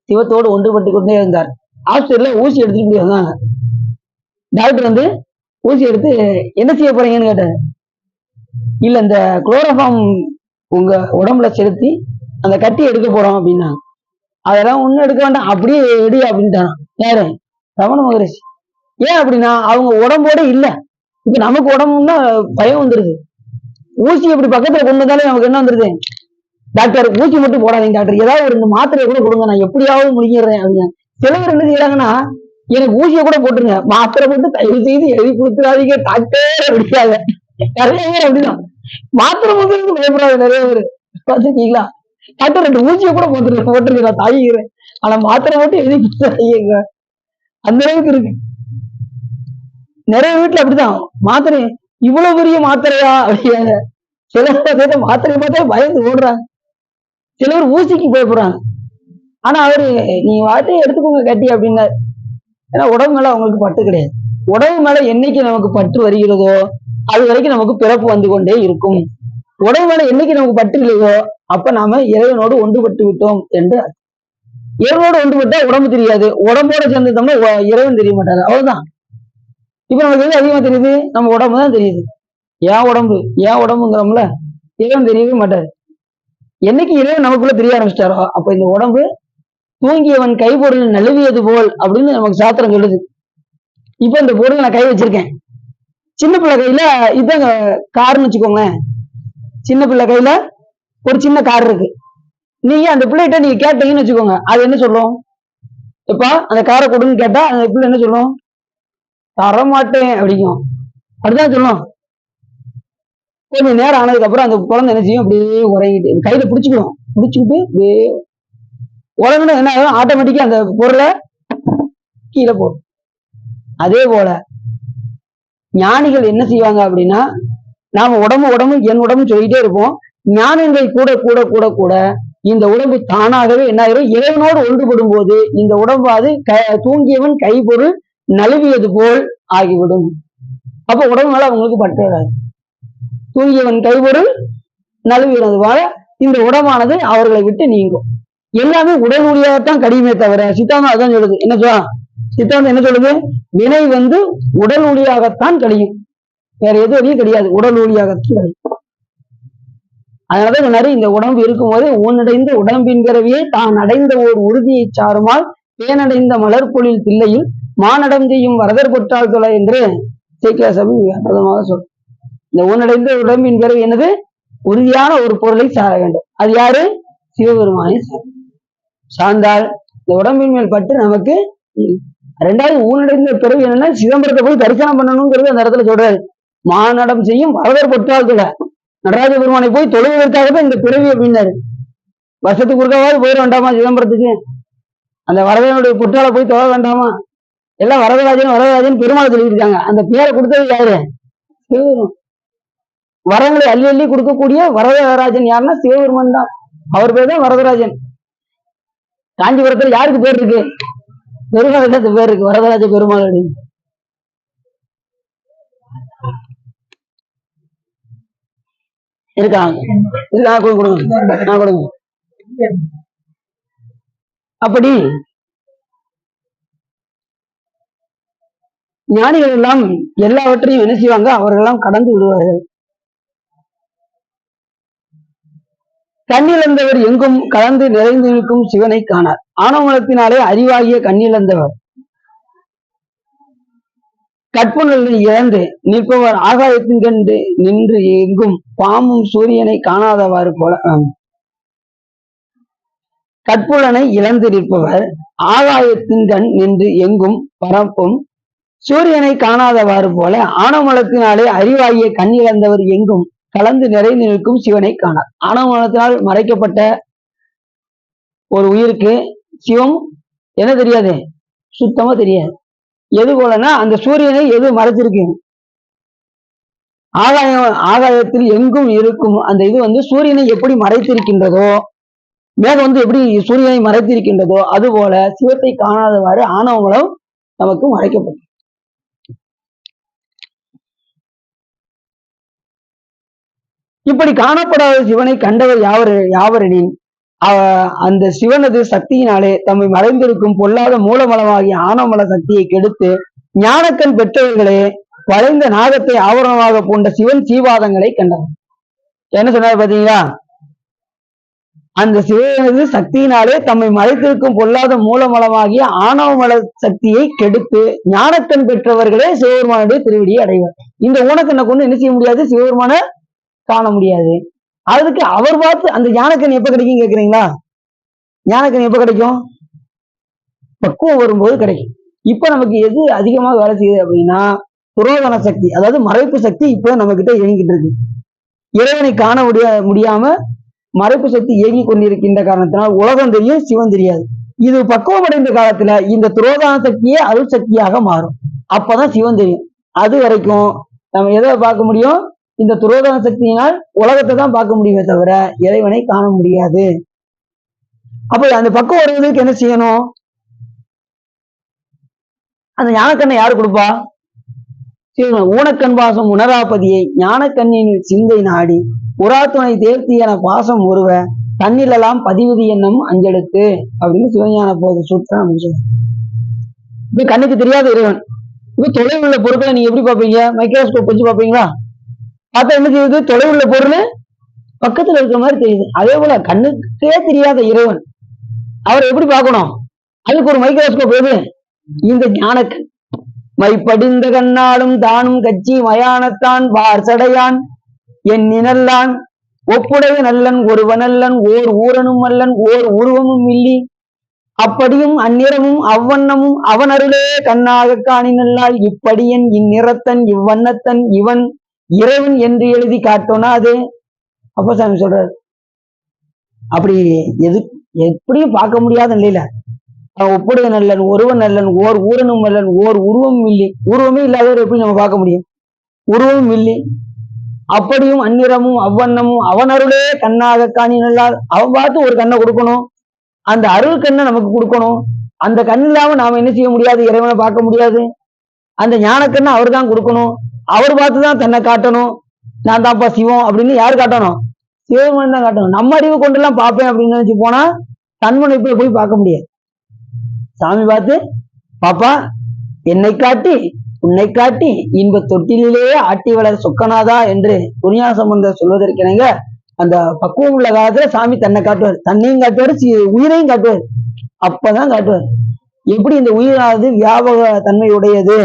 சிவத்தோடு ஒன்றுபட்டு கொண்டே இருந்தார். ஹாஸ்பிட்டல்ல ஊசி எடுத்துட்டு போய் வந்தாங்க. டாக்டர் வந்து ஊசி எடுத்து என்ன செய்ய போறீங்கன்னு கேட்டாரு. இல்ல இந்த குளோரோஃபார்ம் உங்க உடம்புல செலுத்தி அந்த கட்டி எடுக்க போறோம் அப்படின்னா. அதெல்லாம் ஒண்ணும் எடுக்க வேண்டாம், அப்படியே எடு அப்படின்ட்டான். யாரு? ரமண மகரிஷி. ஏன் அப்படின்னா அவங்க உடம்போட இல்ல. இப்ப நமக்கு உடம்புன்னா பயம் வந்துருது. ஊசி இப்படி பக்கத்துல கொண்டு வந்தாலே நமக்கு என்ன வந்துருது, டாக்டர் ஊசி மட்டும் போடாதீங்க டாக்டர், ஏதாவது ஒரு மாத்திரையை கூட கொடுங்க, நான் எப்படியாவது முடிக்கிறேன் அப்படின்னு. சில பேர் என்ன செய்யறாங்கன்னா, எனக்கு ஊசியை கூட போட்டுருங்க, மாத்திரை போட்டு தயவு செய்து எழுதி கொடுத்துடாதீங்க டாக்டர் அப்படிக்காங்க. நிறைய பேர் அப்படிதான் மாத்திரை போட்டு பயப்படாது. நிறைய பேர் பார்த்துருக்கீங்களா? டாக்டர் 2 ஊசியை கூட போட்டுருங்க நான் தாங்கிக்கிறேன், ஆனா மாத்திரை போட்டு எழுதி கொடுத்துறாதீங்க. அந்த அளவுக்கு இருக்கு. நிறைய வீட்டுல அப்படிதான் மாத்திரை, இவ்வளவு பெரிய மாத்திரையா அப்படிங்க. சில பேர் மாத்திரை பார்த்தா பயந்து ஓடுறாங்க. சில பேர் ஊசிக்கு பயப்படுறாங்க. ஆனா அவரு நீ வாட்டையை எடுத்துக்கோங்க கட்டி அப்படின்னாரு. ஏன்னா உடம்பு மேல அவங்களுக்கு பட்டு கிடையாது. உடம்பு மேல என்னைக்கு நமக்கு பற்று வருகிறதோ அது வரைக்கும் நமக்கு பிறப்பு வந்து கொண்டே இருக்கும். உடம்பு மேல என்னைக்கு நமக்கு பற்று இல்லையோ அப்ப நாம இறைவனோடு ஒன்றுபட்டு விட்டோம் என்று. இறைவனோடு ஒன்றுபட்டா உடம்பு தெரியாது, உடம்போட சேர்ந்துட்டோம்னா இறைவன் தெரிய மாட்டாரு, அவ்வளவுதான். இப்ப நமக்கு எது அதிகமா தெரியுது, நம்ம உடம்பு தான் தெரியுது. ஏன் உடம்புங்கிறோம்ல, இறைவன் தெரியவே மாட்டாரு. என்னைக்கு இறைவன் நமக்குள்ள தெரிய ஆரம்பிச்சிட்டாரோ அப்ப இந்த உடம்பு தூங்கியவன் கைப்பொருள் நழுவியது போல் அப்படின்னு நமக்கு சாத்திரம் சொல்லுது. இப்ப இந்த பொருள் நான் கை வச்சிருக்கேன், சின்ன பிள்ளை கையில இதான் கார்னு வச்சுக்கோங்க. சின்ன பிள்ளை கையில ஒரு சின்ன கார் இருக்கு. நீங்க அந்த பிள்ளைகிட்ட நீங்க கேட்டீங்கன்னு வச்சுக்கோங்க, அது என்ன சொல்லும், இப்ப அந்த காரை கொடுன்னு கேட்டா அந்த பிள்ளை என்ன சொல்லும், தரமாட்டேன் அப்படிங்கும். அப்படிதான் சொல்லும். கொஞ்சம் நேரம் ஆனதுக்கு அப்புறம் அந்த குழந்தை என்ன செய்யும், அப்படியே உறங்கிட்டு கையில பிடிச்சுக்கிட்டு அப்படியே உறங்கணும். என்ன ஆகும், ஆட்டோமேட்டிக்கா அந்த பொருளை கீழே போடும். அதே போல ஞானிகள் என்ன செய்வாங்க அப்படின்னா, நாம உடம்பு என் உடம்பு சொல்லிட்டே இருப்போம். ஞானங்கள் கூட கூட கூட கூட இந்த உடம்பு தானாகவே என்ன ஆயிரும், இறைவனோடு ஒன்றுபடும் போது இந்த உடம்பாது தூங்கியவன் கைப்பொருள் நழுவியது போல் ஆகிவிடும். அப்ப உடம்பு மேல அவங்களுக்கு பற்று வராது. தூங்கியவன் கைப்பொருள் நழுவியது போல இந்த உடம்பானது அவர்களை விட்டு நீங்கும். எல்லாமே உடல் ஒளியாகத்தான் கடியுமே தவிர, சித்தாந்தம் அதான் சொல்லுது. என்ன சொல்ல சித்தாந்தம் என்ன சொல்லுது, வினை உடல் ஒளியாகத்தான் கடியும், வேற எது வழியும் கிடையாது, உடல் ஒளியாகத்தான் கடியும். அதனாலதான் சொன்னாரு, இந்த உடம்பு இருக்கும்போது ஊனடைந்த உடம்பின் பிறவியே தான் அடைந்த ஓர் உறுதியை சாருமால் தேனடைந்த மலர்பொழில் பிள்ளையில் மானடம் செய்யும் வரதர் பொற்றால் தொலை என்று சேக்கிழார் சாமி அற்புதமாக சொல். இந்த ஊனடைந்த உடம்பின் பிறவி என்னது, உறுதியான ஒரு பொருளை சார வேண்டும். அது யாரு, சிவபெருமானை சார்ந்தால் இந்த உடம்பின் மேல் பட்டு நமக்கு. ரெண்டாவது ஊனடைந்த பிறவி என்னன்னா, சிதம்பரத்தை போய் தரிசனம் பண்ணணுங்கிறது அந்த இடத்துல சொல்றாரு. மானடம் செய்யும் வரதர் பொற்றால் தொலை, நடராஜ பெருமானை போய் தொழுவதற்காகவே இந்த பிறவி அப்படின்னாரு. வருஷத்துக்கு ஒருக்காவது போயிட வேண்டாமா சிதம்பரத்துக்கு, அந்த வரதனுடைய பொற்றால போய் தொழ வேண்டாமா? எல்லாம் வரதராஜன் பெருமாள் சொல்லியிருக்காங்க. அந்த பேரை கொடுத்தது யாரு, வரங்களை அள்ளி அள்ளி கொடுக்கக்கூடிய வரதராஜன் யாருன்னா சிவபெருமான் தான். அவர் பேர் தான் வரதராஜன். காஞ்சிபுரத்துல யாருக்கு பேர் இருக்கு, பெருமாள் பேர் இருக்கு, வரதராஜ பெருமாள் அப்படின்னு. இருக்காங்க கொடுங்க. அப்படி ஞானிகள் எல்லாம் எல்லாவற்றையும் என்ன செய்வாங்க, அவர்களெல்லாம் கடந்து விடுவார்கள். கண்ணிழந்தவர் எங்கும் கலந்து நிறைந்து நிற்கும் சிவனை காணார். ஆணவமலத்தினாலே அறிவாகிய கண்ணிழந்தவர் கற்புணர்களை இழந்து நிற்பவர் ஆகாயத்தின் கண்டு நின்று எங்கும் பாம்பும் சூரியனை காணாதவாறு போல. கற்புலனை இழந்து நிற்பவர் ஆகாயத்தின் கண் நின்று எங்கும் பரப்பும் சூரியனை காணாதவாறு போல ஆணவமலத்தினாலே அறிவாகிய கண் இழந்தவர் எங்கும் கலந்து நிறைந்து நிற்கும் சிவனை காணார். ஆணவமலத்தினால் மறைக்கப்பட்ட ஒரு உயிருக்கு சிவம் என்ன தெரியாது, சுத்தமா தெரியாது. எது போலன்னா அந்த சூரியனை எது மறைச்சிருக்கு, ஆகாயத்தில் எங்கும் இருக்கும் அந்த இது சூரியனை எப்படி மறைத்திருக்கின்றதோ, மேகம் எப்படி சூரியனை மறைத்திருக்கின்றதோ அது போல சிவத்தை காணாதவாறு ஆணவமலம் நமக்கு மறைக்கப்பட்டது. இப்படி காணப்படாத சிவனை கண்டவர் யாவரெனின் அந்த சிவனது சக்தியினாலே தம்மை மறைந்திருக்கும் பொல்லாத மூலமலமாகிய ஆணவமல சக்தியை கெடுத்து ஞானக்கண் பெற்றவர்களே வளைந்த நாகத்தை ஆவரணமாக பூண்ட சிவன் சீவாதங்களை கண்டவர். என்ன சொன்னார் பாத்தீங்களா? அந்த சிவனது சக்தியினாலே தம்மை மறைத்திருக்கும் பொல்லாத மூலமலமாகிய ஆணவமல சக்தியை கெடுத்து ஞானக்கண் பெற்றவர்களே சிவபெருமானுடைய திருவடியை அடைவர். இந்த ஊனக்கண்ணை கொண்டு என்ன செய்ய முடியாது, சிவபெருமான காண முடியாது. அதுக்கு அவர் பார்த்து அந்த ஞானக்கண் எப்ப கிடைக்கும் கேக்குறீங்களா? ஞானக்கண் எப்ப கிடைக்கும்? பக்குவம் வரும்போது கிடைக்கும். இப்ப நமக்கு எது அதிகமாக வேலை செய்யுது அப்படின்னா புரோதன சக்தி, அதாவது மறைப்பு சக்தி இப்ப நம்ம கிட்ட இயங்கிட்டு இருக்கு. இறைவனை காண முடியாம மறைப்பு சக்தி இயங்கி கொண்டிருக்கின்ற காரணத்தினால் உலகம் தெரியும், சிவன் தெரியாது. இது பக்குவம் அடைந்த காலத்துல இந்த துரோதான சக்தியே அருள் சக்தியாக மாறும். அப்பதான் சிவன் தெரியும். அது வரைக்கும் நம்ம எதை பார்க்க முடியும்? இந்த துரோதன சக்தியினால் உலகத்தை தான் பார்க்க முடியுமே தவிர இறைவனை காண முடியாது. அப்ப அந்த பக்கம் வருவதற்கு என்ன செய்யணும்? அந்த ஞானக்கண்ணை யாரு கொடுப்பா? ஊனக்கண் பாசம் உணராபதியை ஞானக்கண்ணின் சிந்தை நாடி உராத்துணை தேர்த்தி என பாசம் ஒருவ தன்னிலெல்லாம் பதிவுதி எண்ணம் அஞ்செடுத்து அப்படின்னு சிவஞான போது சூத்திரம். இப்ப கண்ணுக்கு தெரியாத இறைவன். இப்ப தொலைவுள்ள பொருட்களை நீங்க எப்படி பார்ப்பீங்க? மைக்ரோஸ்கோப் வச்சு பார்ப்பீங்களா? பார்த்தா என்ன செய்யுது? தொலைவுள்ள பொருள் பக்கத்துல இருக்கிற மாதிரி தெரியுது. அதே போல கண்ணுக்கே தெரியாத இறைவன் அவர் எப்படி பார்க்கணும்? அதுக்கு ஒரு மைக்ரோஸ்கோப் எது? இந்த ஞானக்கண். மைப்படிந்த கண்ணாலும் தானும் கட்சி மயானத்தான் வார்சடையான் என் நினல்லான் ஒப்புடைய நல்லன் ஒருவனல்லன் ஓர் ஊரனும் அல்லன் ஓர் உருவமும் இல்லி அப்படியும் அந்நிறமும் அவ்வண்ணமும் அவன் அருளே கண்ணாக காணினல்லால் இப்படியன் இந்நிறத்தன் இவ்வண்ணத்தன் இவன் இறைவன் என்று எழுதி காட்டோனா அது அப்பசாமி சொல்றாரு. அப்படி எப்படியும் பார்க்க முடியாத நிலையில ஒப்புடைய நல்லன் ஒருவன் நல்லன் ஓர் ஊரனும் அல்லன் ஓர் உருவமும் இல்லை. உருவமே இல்லாதவர் எப்படி நம்ம பார்க்க முடியும்? உருவமும் இல்லை. அப்படியும் அந்நிறமும் அவ்வண்ணமும் அவன் அருளே கண்ணாக காணினல்லால் அவன் பார்த்து ஒரு கண்ணை கொடுக்கணும். அந்த அருள் கண்ணை நமக்கு கொடுக்கணும். அந்த கண் இல்லாம நாம என்ன செய்ய முடியாது? இறைவனை பார்க்க முடியாது. அந்த ஞானக்கண்ணை அவர் தான் கொடுக்கணும். அவர் பார்த்துதான் தன்னை காட்டணும். நான் தான்ப்பா சிவம் அப்படின்னு யார் காட்டணும்? சிவபெருமான் தான் காட்டணும். நம்ம அறிவு கொண்டு எல்லாம் பார்ப்பேன் அப்படின்னு நினைச்சு போனா தன்முனைப்புல போய் பார்க்க முடியாது. சாமி பார்த்து பாப்பா என்னை காட்டி உன்னை காட்டி இன்ப தொட்டிலேயே ஆட்டி வளர் சொக்கனாதா என்று துணியா சம்பந்தர் சொல்வதற்கிணங்க அந்த பக்குவம் உள்ள காலத்துல சாமி தன்னை காட்டுவார். தன்னையும் காட்டுவார், உயிரையும் காட்டுவார். அப்பதான் காட்டுவார் எப்படி இந்த உயிரானது வியாபக தன்மையுடையது,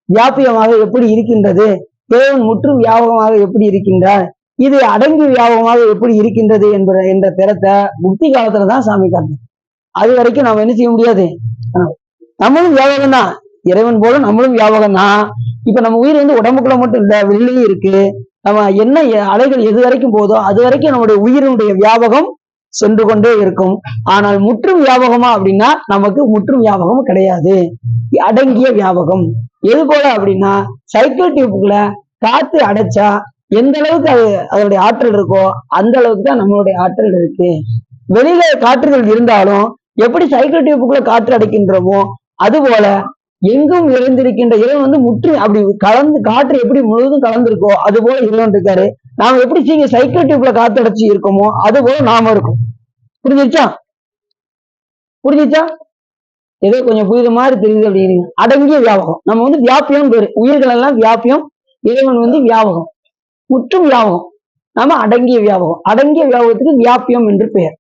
வியாபியமாக எப்படி இருக்கின்றது, தேவன் முற்றும் வியாபகமாக எப்படி இருக்கின்றார், இது அடங்கி வியாபகமாக எப்படி இருக்கின்றது என்ற திறத்தை முக்தி காலத்துலதான் சாமி காட்டும். அது வரைக்கும் நம்ம என்ன செய்ய முடியாது. நம்மளும் வியாபகம் தான், இறைவன் போல நம்மளும் வியாபகம் தான். இப்ப நம்ம உயிர் உடம்புக்குள்ள மட்டும் இல்ல, வெளியிலையும் இருக்கு. நம்ம என்ன அலைகள் எது வரைக்கும் போதோ அது வரைக்கும் நம்முடைய உயிரினுடைய வியாபகம் சென்று கொண்டே இருக்கும். ஆனால் முற்றும் வியாபகமா அப்படின்னா நமக்கு முற்றும் வியாபகம் கிடையாது, அடங்கிய வியாபகம். எது போல அப்படின்னா சைக்கிள் டியூப்புக்குள்ள காத்து அடைச்சா எந்த அளவுக்கு அதனுடைய ஆற்றல் இருக்கோ அந்த அளவுக்கு தான் நம்மளுடைய ஆற்றல் இருக்கு. வெளியில காற்றுகள் இருந்தாலும் எப்படி சைக்கிள் டியூப்புக்குள்ள காற்று அடைக்கின்றோமோ அது போல எங்கும் நிறைந்திருக்கின்ற இறைவன் முற்று அப்படி கலந்து காற்று எப்படி முழுவதும் கலந்துருக்கோ அது போல இறைவன் இருக்காரு. நாம எப்படி சைக்கிள் டியூப்ல காத்து அடைச்சு இருக்கோமோ அது போல நாம இருக்கும். புரிஞ்சிச்சா? ஏதோ கொஞ்சம் புரியுத மாதிரி தெரியுது அப்படின்னு. அடங்கிய வியாபகம். நம்ம வியாபியம் பேரு, உயிர்கள் எல்லாம் வியாபியம், இறைவன் வியாபகம், முற்றும் வியாபகம். நாம அடங்கிய வியாபகம். அடங்கிய வியாபகத்துக்கு வியாபியம் என்று பெயர்.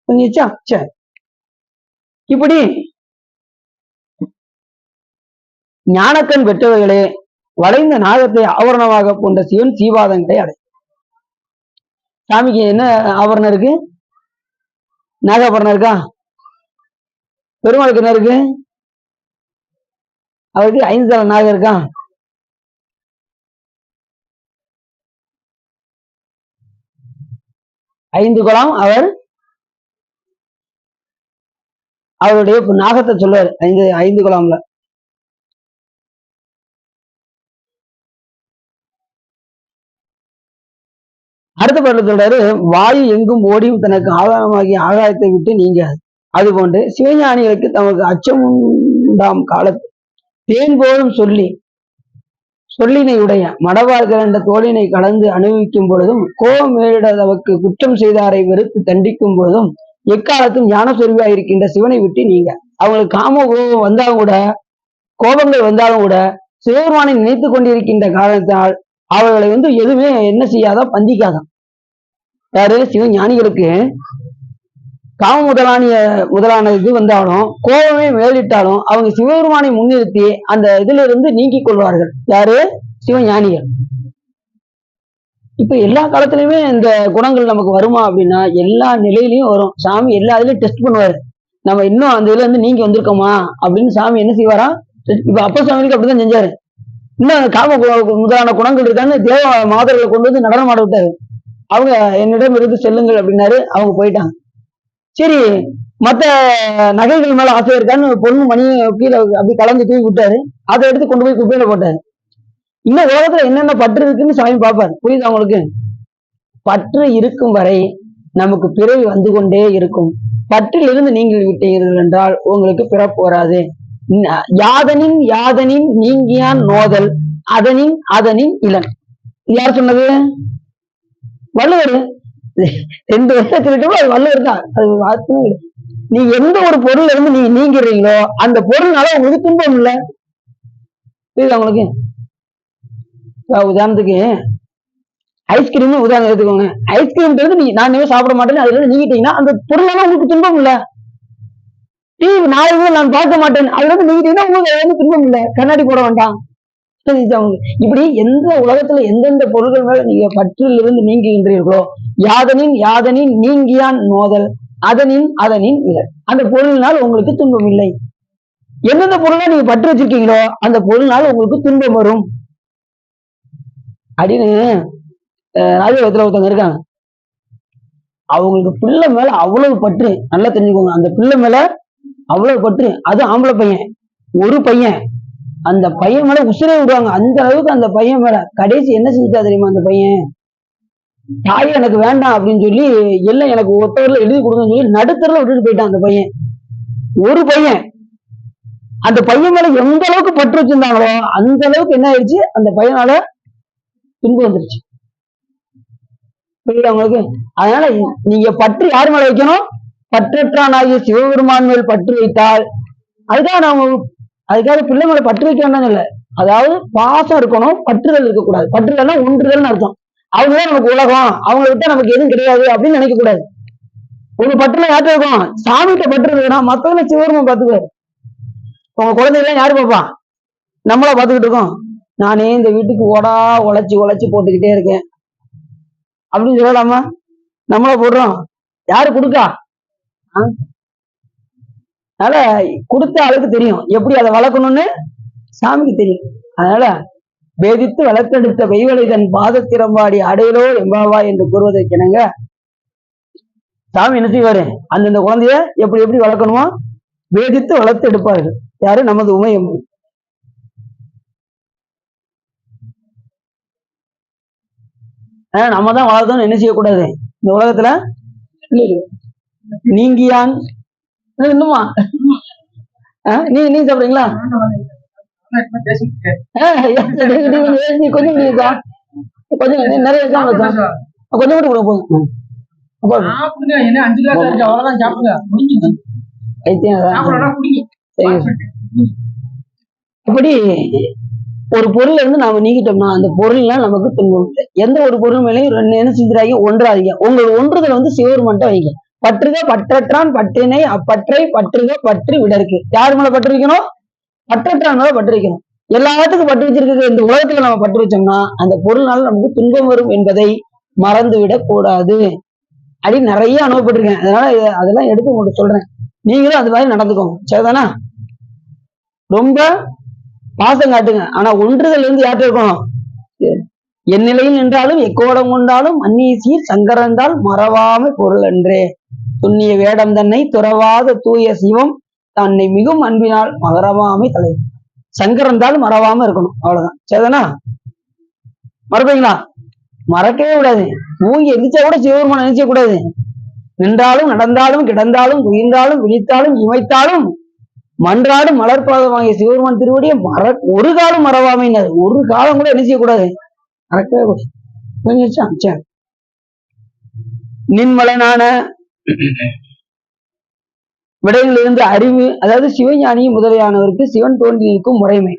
புரிஞ்சிச்சா? சரி, இப்படி ஞானக்கண் பெற்றவர்களே வளைந்த நாகத்தை ஆவரணமாக கொண்ட சிவன் சீபாதங்களை அடை. சாமிக்கு என்ன ஆபரணம் இருக்கு? நாகாபரணம் இருக்கா? பெருமாளுக்கு என்ன இருக்கு? அவருக்கு 5 தலை நாகம் இருக்கா? ஐந்து குலம். அவருடைய நாகத்தை சொல்லுவார். ஐந்து குலம்ல அடுத்த பாடல சொல்றாரு, வாயு எங்கும் ஓடியும் தனக்கு ஆதாரமாகிய ஆகாயத்தை விட்டு நீங்க. அது போன்று சிவஞானிகளுக்கு தமக்கு அச்சம் உண்டாம் காலத்து தேன் போலும் சொல்லினை உடைய மடவார்கள் என்ற தோழினை கலந்து அனுபவிக்கும் பொழுதும், கோபம் மேலிடவருக்கு குற்றம் செய்தாரை வெறுத்து தண்டிக்கும் பொழுதும், எக்காலத்தும் ஞான சொருவியா இருக்கின்ற சிவனை விட்டு நீங்க. அவங்களுக்கு காம கோபம் வந்தாலும் கூட, கோபங்கள் வந்தாலும் கூட, சிவபெருமானை நினைத்து கொண்டிருக்கின்ற காரணத்தினால் அவர்களை எதுவுமே என்ன செய்யாதா, பந்திக்காதான். யாரு? சிவஞானிகளுக்கு காம முதலான இது வந்தாலும், கோபமே மேலிட்டாலும் அவங்க சிவபெருமானை முன்னிறுத்தி அந்த இதுல இருந்து நீக்கிக் கொள்வார்கள். யாரு? சிவஞானிகள். இப்ப எல்லா காலத்திலயுமே இந்த குணங்கள் நமக்கு வருமா அப்படின்னா, எல்லா நிலையிலையும் வரும். சாமி எல்லா இதுலயும் டெஸ்ட் பண்ணுவாரு. நம்ம இன்னும் அந்த இதுல இருந்து நீங்கி வந்திருக்கோமா அப்படின்னு சாமி என்ன செய்வாரா? இப்ப அப்பசாமிக்கு அப்படிதான் செஞ்சாரு. இன்னும் காம முதலான குணங்கள் இருக்கான்னு தேவ மாதர்களை கொண்டு வந்து நடனம் ஆட விட்டாரு. அவங்க என்னிடம் இருந்து செல்லுங்கள் அப்படின்னாரு. அவங்க போயிட்டாங்க. சரி, மத்த நகைகள் மேல ஆசை இருக்கான்னு பொண்ணு மணியை கீழே அப்படி கலந்து தூக்கி விட்டாரு. அதை எடுத்து கொண்டு போய் குப்பையில போட்டாரு. இன்னும் உலகத்துல என்னென்ன பற்று இருக்குன்னு சாமி பார்ப்பாரு. புரியுது அவங்களுக்கு? பற்று இருக்கும் வரை நமக்கு பிறவி வந்து கொண்டே இருக்கும். பற்றில் இருந்து நீங்கள் விட்டீர்கள் என்றால் உங்களுக்கு பிறப்பு வராது. யாதனின் நீங்கியான் நோதல் அதனின் இளன். யார் சொன்னது? வள்ளுவர். 2 வருஷத்துக்கு அது வள்ளுவர் தான். அது நீங்க எந்த ஒரு பொருள் இருந்து நீங்க நீங்கிறீங்களோ அந்த பொருள்னால உங்களுக்கு துன்பம் இல்லை. புரியுது உங்களுக்கு? உதாரணத்துக்கு ஐஸ்கிரீம் உதாரணம் எடுத்துக்கோங்க. ஐஸ்கிரீம் நான் சாப்பிட மாட்டேன்னு அதுல இருந்து நீங்கிட்டீங்கன்னா அந்த பொருளால உங்களுக்கு துன்பம் இல்லை. டிவி நாளைக்கு நான் பார்க்க மாட்டேன் அதுல இருந்து நீங்கிட்டீங்கன்னா உங்களுக்கு துன்பம் இல்லை. கண்ணாடி போட வேண்டாம். இப்படி எந்த உலகத்துல எந்தெந்த பொருள்கள் மேல நீங்க பற்றில் இருந்து நீங்குகின்றீர்களோ, யாதனின் நீங்கியான் நோதல் அதனின் இலர். அந்த பொருளினால் உங்களுக்கு துன்பம் இல்லை. எந்தெந்த பொருளா நீங்க பற்று வச்சிருக்கீங்களோ அந்த பொருள்னால உங்களுக்கு துன்பம் வரும் அப்படின்னு ராஜபுரத்துல ஒருத்தவங்க இருக்காங்க. அவங்களுக்கு பிள்ளை மேல அவ்வளவு பற்று. நல்லா தெரிஞ்சுக்கோங்க. அந்த பிள்ளை மேல அவ்வளவு பற்று. அது ஆம்பளை பையன். ஒரு பையன். அந்த பையன் மேல உசுரே விடுவாங்க. அந்த அளவுக்கு அந்த பையன் மேல. கடைசி என்ன செஞ்சுட்டா தெரியுமா? அந்த பையன் தாய் எனக்கு வேண்டாம் அப்படின்னு சொல்லி எல்லாம் எனக்கு ஒருத்தவர்ல எழுதி கொடுங்கன்னு சொல்லி நடுத்தரில் விட்டுட்டு போயிட்டான் அந்த பையன். ஒரு பையன். அந்த பையன் மேல எந்த அளவுக்கு பற்று வச்சிருந்தாங்களோ அந்த அளவுக்கு என்ன ஆயிடுச்சு? அந்த பையனால துன்பம் வந்துருச்சு. புரியுது அவங்களுக்கு? அதனால நீங்க பற்று யார் மேல வைக்கணும்? பற்றற்றானாகிய சிவபெருமான் மேல் பற்று வைத்தால், அதுக்காக பிள்ளை மேல பற்று வைக்க வேண்டாம் இல்ல. அதாவது பாசம் இருக்கணும், பற்றுதல் இருக்கக்கூடாது. பற்றுதல்னா ஒன்றுதல்னு அர்த்தம். அவங்கதான் நமக்கு உலகம், அவங்களை விட்டா நமக்கு எதுவும் கிடையாது அப்படின்னு நினைக்க கூடாது. உங்க பற்றுல யார்கிட்ட இருக்கும்? சாமிகிட்ட பற்று இருக்குன்னா மத்தவங்க சிவபெருமான் பார்த்துக்குவாரு. உங்க குழந்தைகள்லாம் யாரு பாப்பா? நம்மளா பார்த்துக்கிட்டு இருக்கோம். நானே இந்த வீட்டுக்கு உழைச்சு போட்டுக்கிட்டே இருக்கேன் அப்படின்னு சொல்லலாமா? நம்மளா போடுறோம். யாரு கொடுக்கா? அதனால கொடுத்த ஆளுக்கு தெரியும் எப்படி அதை வளர்க்கணும்னு. சாமிக்கு தெரியும். அதனால வேதித்து வளர்த்தெடுத்த வெய்வலை தன் பாதத்திறம்பாடி அடையலோ எம்பாவா என்று கூறுவதற்கு என்னங்க, சாமி என்ன செய்வாரு? அந்தந்த குழந்தைய எப்படி வளர்க்கணுமோ வேதித்து வளர்த்து எடுப்பார்கள். யாரு? நமது உமையம்பு. நம்ம தான் வளர்த்தோம்னு என்ன செய்யக்கூடாது இந்த உலகத்துல. நீங்கியான் இன்னுமா நீ சாப்பிடுறீங்களா? கொஞ்சம் நிறைய கொஞ்சம் கூட கூட போதும். இப்படி ஒரு பொருள் இருந்து நாம நீக்கிட்டோம்னா அந்த பொருள்லாம் நமக்கு துன்பம் இல்லை. எந்த ஒரு பொருள் மேலேயும் என்ன செஞ்சிடாங்க? ஒன்றாதீங்க. உங்களோட ஒன்றுதல் சிவபெருமான்ட்ட வைங்க. பற்றுக பற்றற்றான் பற்றினை அப்பற்றை பற்றுக பற்றி விடற்கு. யாரு மேல பற்று வைக்கணும்? பற்றற்றான் மேல பற்று வைக்கணும். எல்லாத்துக்கும் பட்டு வச்சிருக்க இந்த உலகத்துல நம்ம பட்டு வச்சோம்னா அந்த பொருள்னால நமக்கு துன்பம் வரும் என்பதை மறந்து விடக் கூடாது. அப்படி நிறைய அனுபவப்பட்டிருக்கேன். அதனால அதெல்லாம் எடுத்து உங்களுக்கு சொல்றேன். நீங்களும் அது மாதிரி நடந்துக்கோங்க. சரிதானா? ரொம்ப பாசம் காட்டுங்க. ஆனா ஒன்றுதல் இருந்து யார்கிட்ட இருக்கணும்? என் நிலையில் நின்றாலும் எக்கோடம் கொண்டாலும் மன்னீசீர் சங்கரந்தால் மறவாமை பொருள் என்றே துண்ணிய வேடம் தன்னை துறவாத தூய சிவம் தன்னை மிகும் அன்பினால் மறவாமை தலை. சங்கரந்தால் மறவாம இருக்கணும். அவ்வளவுதான். சரிதானா? மறப்பீங்களா? மறக்கவே கூடாது. மூங்கி எந்திரிச்சா கூட சிவபெருமான நினைச்ச கூடாது. நின்றாலும் நடந்தாலும் கிடந்தாலும் உயிர்ந்தாலும் விழித்தாலும் இமைத்தாலும் மன்றாடும் மலர்பாதம் வாங்கிய சிவபெருமான் திருவடியை ஒரு காலம் மறவாமைனாரு. ஒரு காலம் கூட என்ன செய்யக்கூடாது? மறக்கவே கூடாது. நின்மலனான விடையிலிருந்து அறிவு, அதாவது சிவஞானி முதலியானவருக்கு சிவன் தோன்றி நிற்கும் முறைமை.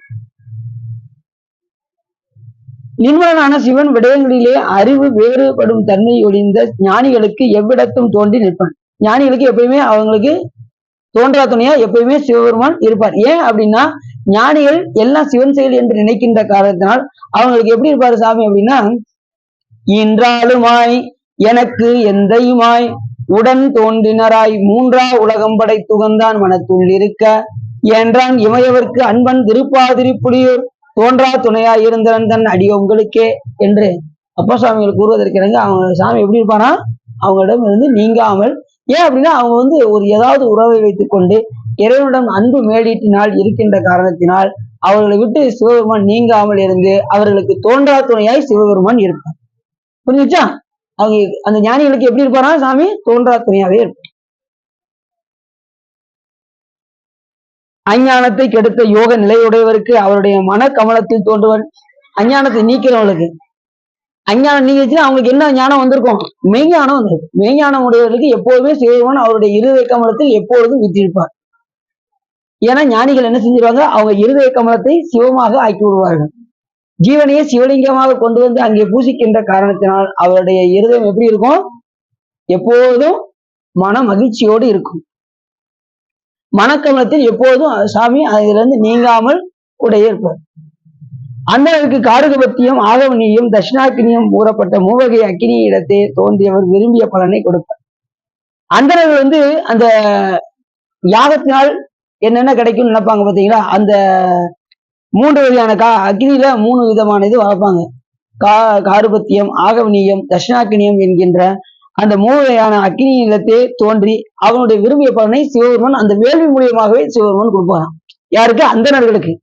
நின்மலனான சிவன் விடயங்களிலே அறிவு வேறுபடும் தன்மை ஒழிந்த ஞானிகளுக்கு எவ்விடத்தும் தோன்றி நிற்பான். ஞானிகளுக்கு எப்பயுமே அவங்களுக்கு தோன்றா துணையா எப்பயுமே சிவபெருமான் இருப்பார். ஏன் அப்படின்னா ஞானிகள் எல்லாம் சிவன் செயல் என்று நினைக்கின்ற காரணத்தினால் அவங்களுக்கு எப்படி இருப்பாரு சாமி அப்படின்னா, இன்றாலுமாய் எனக்கு எந்தையுமாய் உடன் தோன்றினராய் மூன்றா உலகம் படைத்துகந்தான் மனத்துள் இருக்க என்றான் இமையவர்க்கு அன்பன் திருப்பாதிரிப்புலியூர் தோன்றா துணையாய் இருந்தவன் தன் அடியோ உங்களுக்கே என்று அப்பா சாமிகள் கூறுவதற்கு இணங்க அவங்க சாமி எப்படி இருப்பானா அவங்களிடம் இருந்து நீங்காமல். ஏன் அப்படின்னா அவங்க ஒரு ஏதாவது உறவை வைத்துக் கொண்டு இறைவனிடம் அன்பு மேலீட்டினால் இருக்கின்ற காரணத்தினால் அவர்களை விட்டு சிவபெருமான் நீங்காமல் இருந்து அவர்களுக்கு தோன்றா துணையாய் சிவபெருமான் இருப்பார். புரிஞ்சுச்சா? அவங்க அந்த ஞானிகளுக்கு எப்படி இருப்பாரா சாமி? தோன்றா துணையாவே இருப்பார். அஞ்ஞானத்தை கெடுத்த யோக நிலையுடையவருக்கு அவருடைய மன கமலத்தில் தோன்றுவன். அஞ்ஞானத்தை நீக்கிறவங்களுக்கு அஞ்ஞானம் நீங்கிச்சுன்னா அவங்களுக்கு என்ன ஞானம் வந்திருக்கும்? மெய்ஞானம் வந்திருக்கும். மெய்ஞானம் உடையவர்களுக்கு எப்போதுமே சிவபெருமான் அவருடைய இருதய கமலத்தில் எப்பொழுதும் விட்டிருப்பார். ஏன்னா ஞானிகள் என்ன செஞ்சிருவாங்க? அவங்க இருதய கமலத்தை சிவமாக ஆக்கி விடுவார்கள். ஜீவனையே சிவலிங்கமாக கொண்டு வந்து அங்கே பூசிக்கின்ற காரணத்தினால் அவருடைய இருதயம் எப்படி இருக்கும்? எப்போதும் மன மகிழ்ச்சியோடு இருக்கும். மனக்கமலத்தில் எப்போதும் சாமி அதிலிருந்து நீங்காமல் உடைய இருப்பார். அந்தனருக்கு காருகபத்தியம் ஆகவனியும் தட்சிணாக்கினியும் கூறப்பட்ட மூவகை அக்கினி இடத்தே தோன்றியவர் விரும்பிய பலனை கொடுப்பார். அந்தனர்கள் அந்த யாகத்தினால் என்னென்ன கிடைக்கும்னு நினைப்பாங்க பாத்தீங்களா? அந்த 3 வகையான அக்னியில 3 விதமான இது வளர்ப்பாங்க. காருபத்தியம் ஆகவனியம் தட்சிணாக்கினியம் என்கின்ற அந்த 3 வகையான அக்னி நிலத்தே தோன்றி அவனுடைய விரும்பிய பலனை சிவபெருமான் அந்த வேள்வி மூலியமாகவே சிவபெருமான் கொடுப்பாராம். யாருக்கு? அந்தணர்களுக்கு.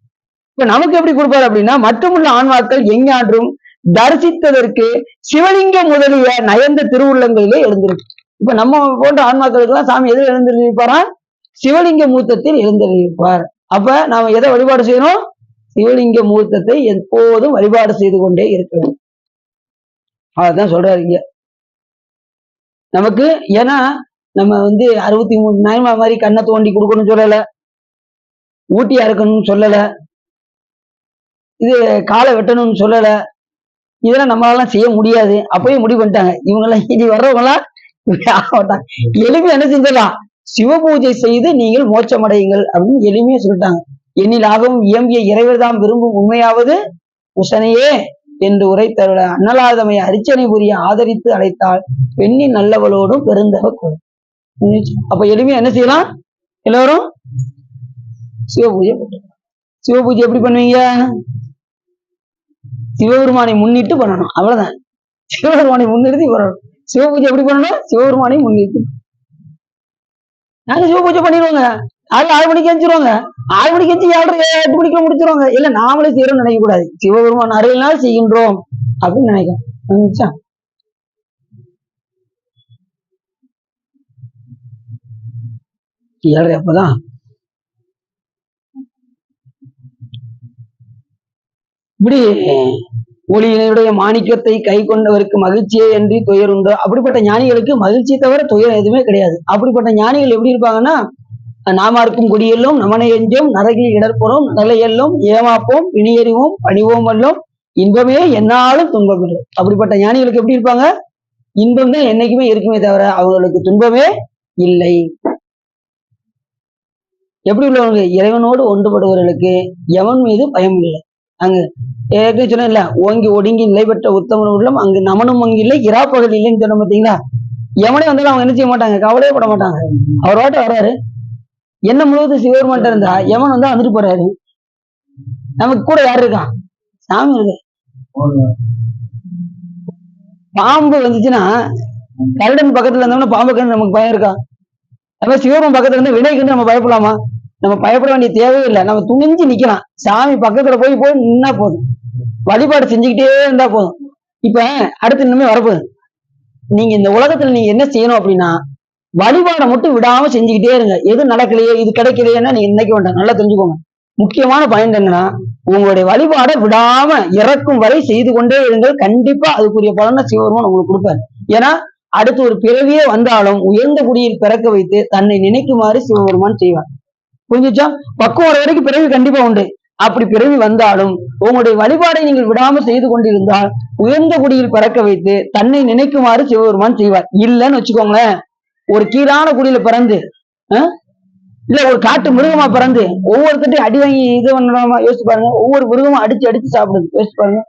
இப்ப நமக்கு எப்படி கொடுப்பாரு அப்படின்னா, மற்றுமுள்ள ஆன்மாக்கள் எஞ்ஞான்றும் தரிசித்ததற்கு சிவலிங்கம் முதலிய நயந்த திருவுள்ளங்களிலே எழுந்திருக்கு. இப்ப நம்ம போன்ற ஆன்மாக்களுக்கு எல்லாம் சாமி எதில் எழுந்திருப்பாரா? சிவலிங்க மூர்த்தத்தில் எழுந்திருப்பார். அப்ப நாம எதை வழிபாடு செய்யணும்? சிவலிங்க மூர்த்தத்தை எப்போதும் வழிபாடு செய்து கொண்டே இருக்கணும். அதான் சொல்றாரு இங்க நமக்கு. ஏன்னா நம்ம 63 நாயமா மாதிரி கண்ணை தோண்டி கொடுக்கணும்னு சொல்லல, ஊட்டியா இருக்கணும்னு சொல்லல, இது காலை வெட்டணும்னு சொல்லல. இதெல்லாம் நம்மளால செய்ய முடியாது. அப்பவே முடிவு பண்ணிட்டாங்க. இவங்கெல்லாம் இனி வர்றவங்களாம் எளிமையா என்ன செஞ்சிடலாம்? சிவ பூஜை செய்து நீங்கள் மோட்சமடையுங்கள் அப்படின்னு எளிமையா சொல்லிட்டாங்க. எண்ணிலாகவும் இயம்பிய இறைவர் தாம் விரும்பும் உண்மையாவது உசனையே என்று உரைத்தருள அன்னலாதமை அரிச்சனை புரிய ஆதரித்து அழைத்தால் பெண்ணின் நல்லவளோடும் பெருந்தவ கோள். அப்ப எளிமையா என்ன செய்யலாம்? எல்லாரும் சிவ பூஜை பண்ணுங்க. சிவ பூஜை எப்படி பண்ணுவீங்க? சிவபெருமானை முன்னிட்டு பண்ணணும். அவ்வளவுதான். சிவபெருமானை முன்னிறுத்தி பண்ணணும். சிவ பூஜை எப்படி பண்ணணும்? சிவபெருமானை முன்னிட்டு. நாங்க சிவ பூஜை பண்ணிடுவோங்க. 6 மணிக்கு எஞ்சிருவாங்க. 6 மணிக்கு எஞ்சி 7:30 8 மணிக்கு முடிச்சிருவாங்க. இல்ல நாமளே செய்யறோம்னு நினைக்க கூடாது. சிவபெருமான் அருளினால் செய்கின்றோம் அப்படின்னு நினைக்கிறோம். 7:30 அப்பதான் இப்படி ஒளியினுடைய மாணிக்கத்தை கை கொண்டவருக்கு மகிழ்ச்சியே என்று துயர் உண்டு. அப்படிப்பட்ட ஞானிகளுக்கு மகிழ்ச்சி தவிர துயர் எதுவுமே கிடையாது. அப்படிப்பட்ட ஞானிகள் எப்படி இருப்பாங்கன்னா, நாமார்க்கும் குடியெல்லும் நமனை எஞ்சும் நரகில் இடர்புறம் நிலையெல்லும் ஏமாப்போம் பிணியறிவோம் பணிவோம் வல்லும் இன்பமே என்னாலும் துன்பம் இல்லை. அப்படிப்பட்ட ஞானிகளுக்கு எப்படி இருப்பாங்க? இன்பம் தான் என்னைக்குமே இருக்குமே தவிர அவங்களுக்கு துன்பமே இல்லை. எப்படி உள்ளவங்க? இறைவனோடு ஒன்றுபடுவர்களுக்கு எவன் மீது பயம் இல்லை. அங்க ஏற்கனவே சொன்னேன்ல, ஓங்கி ஒடுங்கி நிலை பெற்ற உத்தமன் உள்ளம் அங்கு நமனும் அங்கு இல்லை இராப்பகல் இல்லைன்னு சொன்ன பார்த்தீங்களா? எவனே வந்தாலும் அவங்க என்ன செய்ய மாட்டாங்க, கவலையே பட மாட்டாங்க. அவர் வாட்ட வர்றாரு, என்ன முழுவதும் சிவபெருமான் இருந்தா எவன் வந்தா வந்துட்டு போறாரு. நமக்கு கூட யாரு இருக்கான்? சாமி இருக்கு. பாம்பு வந்துச்சுன்னா கருடன் பக்கத்துல இருந்தோம்னா பாம்பு கண்டு நமக்கு பயம் இருக்கா? நம்ம சிவபெருமான் பக்கத்துல இருந்து வினை கண்டு நம்ம பயப்படலாமா? நம்ம பயப்பட வேண்டிய தேவையே இல்லை. நம்ம துணிஞ்சு நிக்கலாம். சாமி பக்கத்துல போய் போய் நின்னா போதும், வழிபாடு செஞ்சுக்கிட்டே இருந்தா போதும். இப்ப அடுத்து இன்னுமே வரப்போகுது. நீங்க இந்த உலகத்துல நீங்க என்ன செய்யணும் அப்படின்னா, வழிபாடை மட்டும் விடாம செஞ்சுக்கிட்டே இருங்க. எது நடக்கலையே, இது கிடைக்கலையேன்னா நீங்க நினைக்க வேண்டாம். நல்லா தெரிஞ்சுக்கோங்க. முக்கியமான பாயிண்ட் என்னன்னா, உங்களுடைய வழிபாடை விடாம இறக்கும் வரை செய்து கொண்டே இருங்கள். கண்டிப்பா அதுக்குரிய பலனை சிவபெருமான் உங்களுக்கு கொடுப்பாரு. ஏன்னா அடுத்து ஒரு பிறவியே வந்தாலும் உயர்ந்த குடியில் பிறக்க வைத்து தன்னை நினைக்குமாறு சிவபெருமான் செய்வார். புரிஞ்சுச்சா? பக்குவம் வரைக்கும் பிறவி கண்டிப்பா உண்டு. அப்படி பிறவி வந்தாலும் உங்களுடைய வழிபாடை நீங்கள் விடாம செய்து கொண்டிருந்தால் உயர்ந்த குடியில் பிறக்க வைத்து தன்னை நினைக்குமாறு சிவபெருமான் செய்வார். இல்லைன்னு வச்சுக்கோங்களேன், ஒரு கீழான குடியில பிறந்து இல்ல ஒரு காட்டு மிருகமா பிறந்து ஒவ்வொருத்தையும் அடி வாங்கி இது பண்ணலாமா யோசிச்சு பாருங்க. ஒவ்வொரு மிருகமும் அடிச்சு அடிச்சு சாப்பிடுது, யோசிச்சு பாருங்க.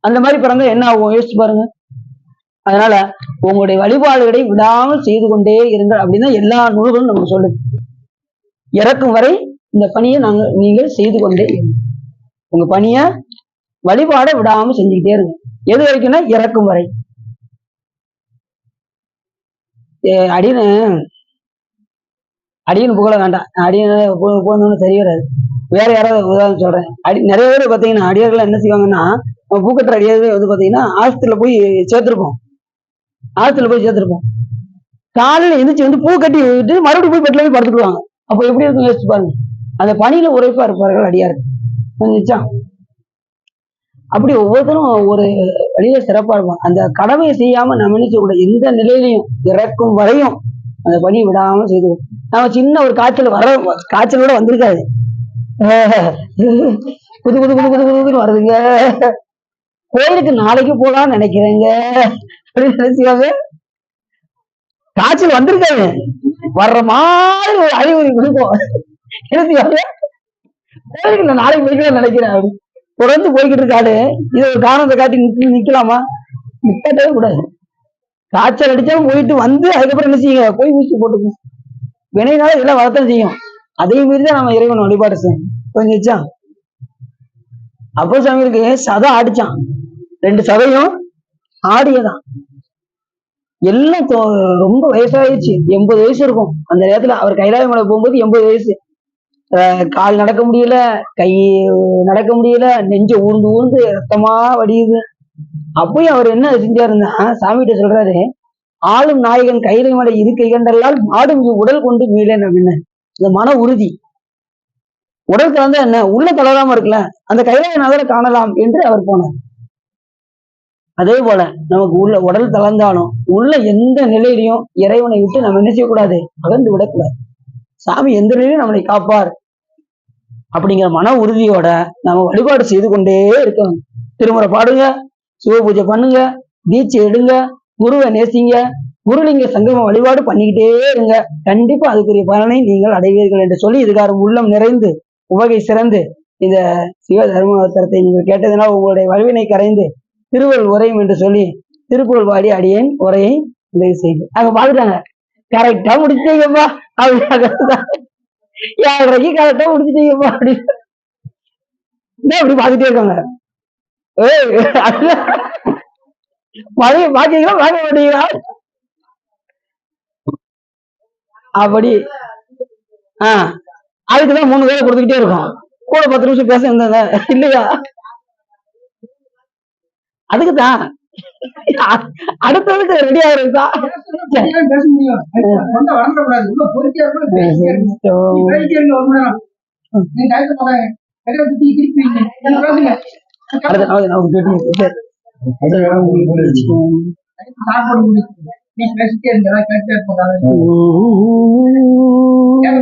அந்த மாதிரி பிறந்தா என்ன ஆகும் யோசிச்சு பாருங்க. அதனால உங்களுடைய வழிபாடுகளை விடாமல் செய்து கொண்டே இருங்கள் அப்படின்னு எல்லா நூல்களும் நமக்கு சொல்லுது. இறக்கும் வரை இந்த பணியை நீங்கள் செய்து கொண்டே இருங்க. உங்க பணிய வழிபாட விடாம செஞ்சுக்கிட்டே இருங்க. எது வரைக்கும்னா இறக்கும் வரை. அடியன்னு புகழ வேண்டாம். அடியனை போகணும்னு சரி வராது. வேற யாராவது உதாரணம் சொல்றேன். நிறைய பேர் பாத்தீங்கன்னா அடியார்கள் என்ன செய்வாங்கன்னா, பூக்கட்டுற அடியார்கள் வந்து பாத்தீங்கன்னா ஆஸ்பத்திரியில போய் சேர்த்திருப்போம். காலையில எந்திரிச்சு வந்து பூ கட்டி விட்டு மறுபடியும் போய் பெட்ல போய் படுத்துக்குவாங்க. அப்ப எப்படி இருக்கும் யோசிச்சு பாருங்க. அந்த பணியில உரைப்பா இருப்பார்கள் அடியார்கள். புரிஞ்சுச்சா? அப்படி ஒவ்வொருத்தரும் ஒரு வழியில சிறப்பா இருப்பாங்க. அந்த கடமையை செய்யாம நம்ம நினைச்ச கூட எந்த நிலையிலையும் இறக்கும் வரையும் அந்த பணி விடாம செய்து. நம்ம சின்ன ஒரு காய்ச்சலோட வந்திருக்காது, புது புது புது புது புதுன்னு வருதுங்க, கோயிலுக்கு நாளைக்கு போலான்னு நினைக்கிறேங்க அப்படின்னு நினைச்சுக்காங்க. காய்ச்சல் வந்திருக்காங்க, வர்ற மாதிரி ஒரு அறிவுரை கொடுப்போம். கோயிலுக்கு நான் நாளைக்கு போய்க்கலாம் நினைக்கிறேன் அப்படி தொடர்ந்து போய்கிட்டு இருக்காரு. இது ஒரு காரணத்தை காட்டி நிக்கலாமா? நிக்கவே கூடாது. காய்ச்சல் அடிச்சாலும் போயிட்டு வந்து அதுக்கப்புறம் என்ன செய்யுங்க, போய் ஊசி போட்டுக்கணும். வினைனால இதெல்லாம் வரத்தான் செய்யும். அதே மீறிதான் நம்ம இறைவன் வழிபாடு செய்யும். புரிஞ்சுச்சா? அப்போ சாமிக்கு சதம் ஆடிச்சான், 2 சதையும் ஆடியதான். எல்லாம் ரொம்ப வயசாயிடுச்சு, 80 வயசு இருக்கும் அந்த நேரத்துல. அவர் கைலாய மலை போகும்போது 80 வயசு. கால் நடக்க முடியல, கை நடக்க முடியல, நெஞ்ச ஊர்ந்து ஊர்ந்து ரத்தமா வடியுது. அப்பயும் அவர் என்ன செஞ்சாருன்னா, சாமிகிட்ட சொல்றாரு, ஆளும் நாயகன் கைலை மலை இது கை கண்டல்லால் மாடும் உடல் கொண்டு மீளேன் அப்படின்னு. இந்த மன உறுதி. உடல் கலந்தா என்ன, உள்ள தளராம இருக்கல, அந்த கைலாய நகரை காணலாம் என்று அவர் போனார். அதே போல நமக்கு உள்ள உடல் தளர்ந்தாலும் உள்ள எந்த நிலையிலையும் இறைவனை விட்டு நம்ம என்ன செய்யக்கூடாது, அகன்று விடக்கூடாது. சாமி எந்த நிலையிலும் நம்மளை காப்பார் அப்படிங்கிற மன உறுதியோட நம்ம வழிபாடு செய்து கொண்டே இருக்கணும். திருமுறை பாடுங்க, சிவ பூஜை பண்ணுங்க, தீட்சை எடுங்க, குருவை நேசிங்க, குருலிங்க சங்கம வழிபாடு பண்ணிக்கிட்டே இருங்க. கண்டிப்பா அதுக்குரிய பலனை நீங்கள் அடைவீர்கள் என்று சொல்லி இதுக்காக உள்ளம் நிறைந்து உவகை சிறந்து இந்த சிவ தர்மத்தை நீங்கள் கேட்டதனால் உங்களுடைய வலிவினை கரைந்து திருவள்ளுவர் உரையும் என்று சொல்லி திருப்புகழ் பாடி அடியேன் உரையை நிறைவு செய்து. அங்க பாத்துட்டாங்க, கரெக்டா முடிச்சிட்டீங்கப்பா அப்படின்னா, 7:30 கரெக்டா முடிச்சிட்டீங்கப்பா அப்படின்னு அப்படி பாத்துட்டே இருக்காங்க. மழையை பாக்கீங்களா பார்க்க மாட்டீங்களா? அப்படி அதுக்குதான் 3 பேரை கொடுத்துக்கிட்டே இருக்கும். கூட 10 நிமிஷம் பேச இருந்தாங்க இல்லையா? அதுக்குதான் அடுத்ததுக்கு ரெடி ஆகுறதுதா.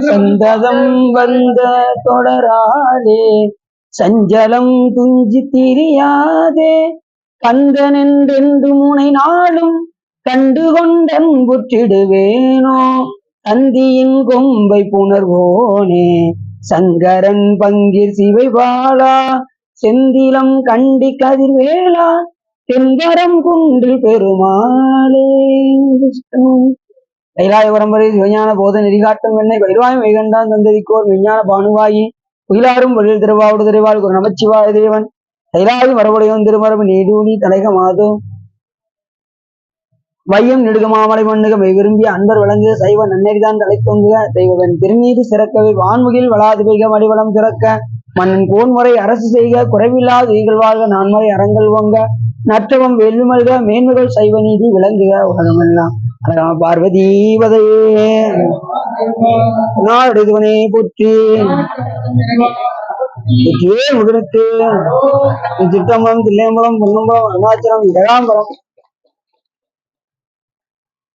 சந்ததம் வந்த தொடராதே, சஞ்சலம் துஞ்சி திரியாதே, கந்தன் என்றென்று முனை நாளும் கண்டு கொண்டன் புற்றிடுவேனோ, தந்தியின் கொம்பை புணர்வோனே சங்கரன் பங்கீர் சிவை பாலா செந்திலம் கண்டி கதிர்வேளா தென்கரம் குன்றில் பெருமாளே. கைலாய பரம்பரை சிவஞான போத நெறிகாட்டும் என்னை பயிர்வாய் வைகண்டான் தந்ததிக்கோர் விஞ்ஞான பானுவாயி உயிலாரும் வழியில் திருவாவுடு திரைவாள் ஒரு நமச்சிவாய தேவன் கைலாய மரபுடையோன் திருமரபு நீடூழி தலைக மாதோ வையம் நெடுக மாமலை மண்ணுக மெய் விரும்பிய அன்பர் விளங்குக சைவ நன்னெறிதான் தலை தொங்குக தெய்வவன் திருநீதி சிறக்கவே வான்முகில் வளாது பெய்க மடிவளம் திறக்க மன்னன் கோன்முறை அரசு செய்க குறைவில்லாது ஈகள் வாழ்க நான்முறை அறங்கள் ஓங்க நற்றவம் வெல்லுமல்க மேன்மைகள் சைவ நீதி விளங்குக உலகமெல்லாம். அழகா பார்வதி பதையே நாடுதுவனே போற்றி முகத்து சிற்றம்பலம் தில்லையம்பலம் பொன்னம்பலம் அருணாச்சலம் இடகாம்பரம்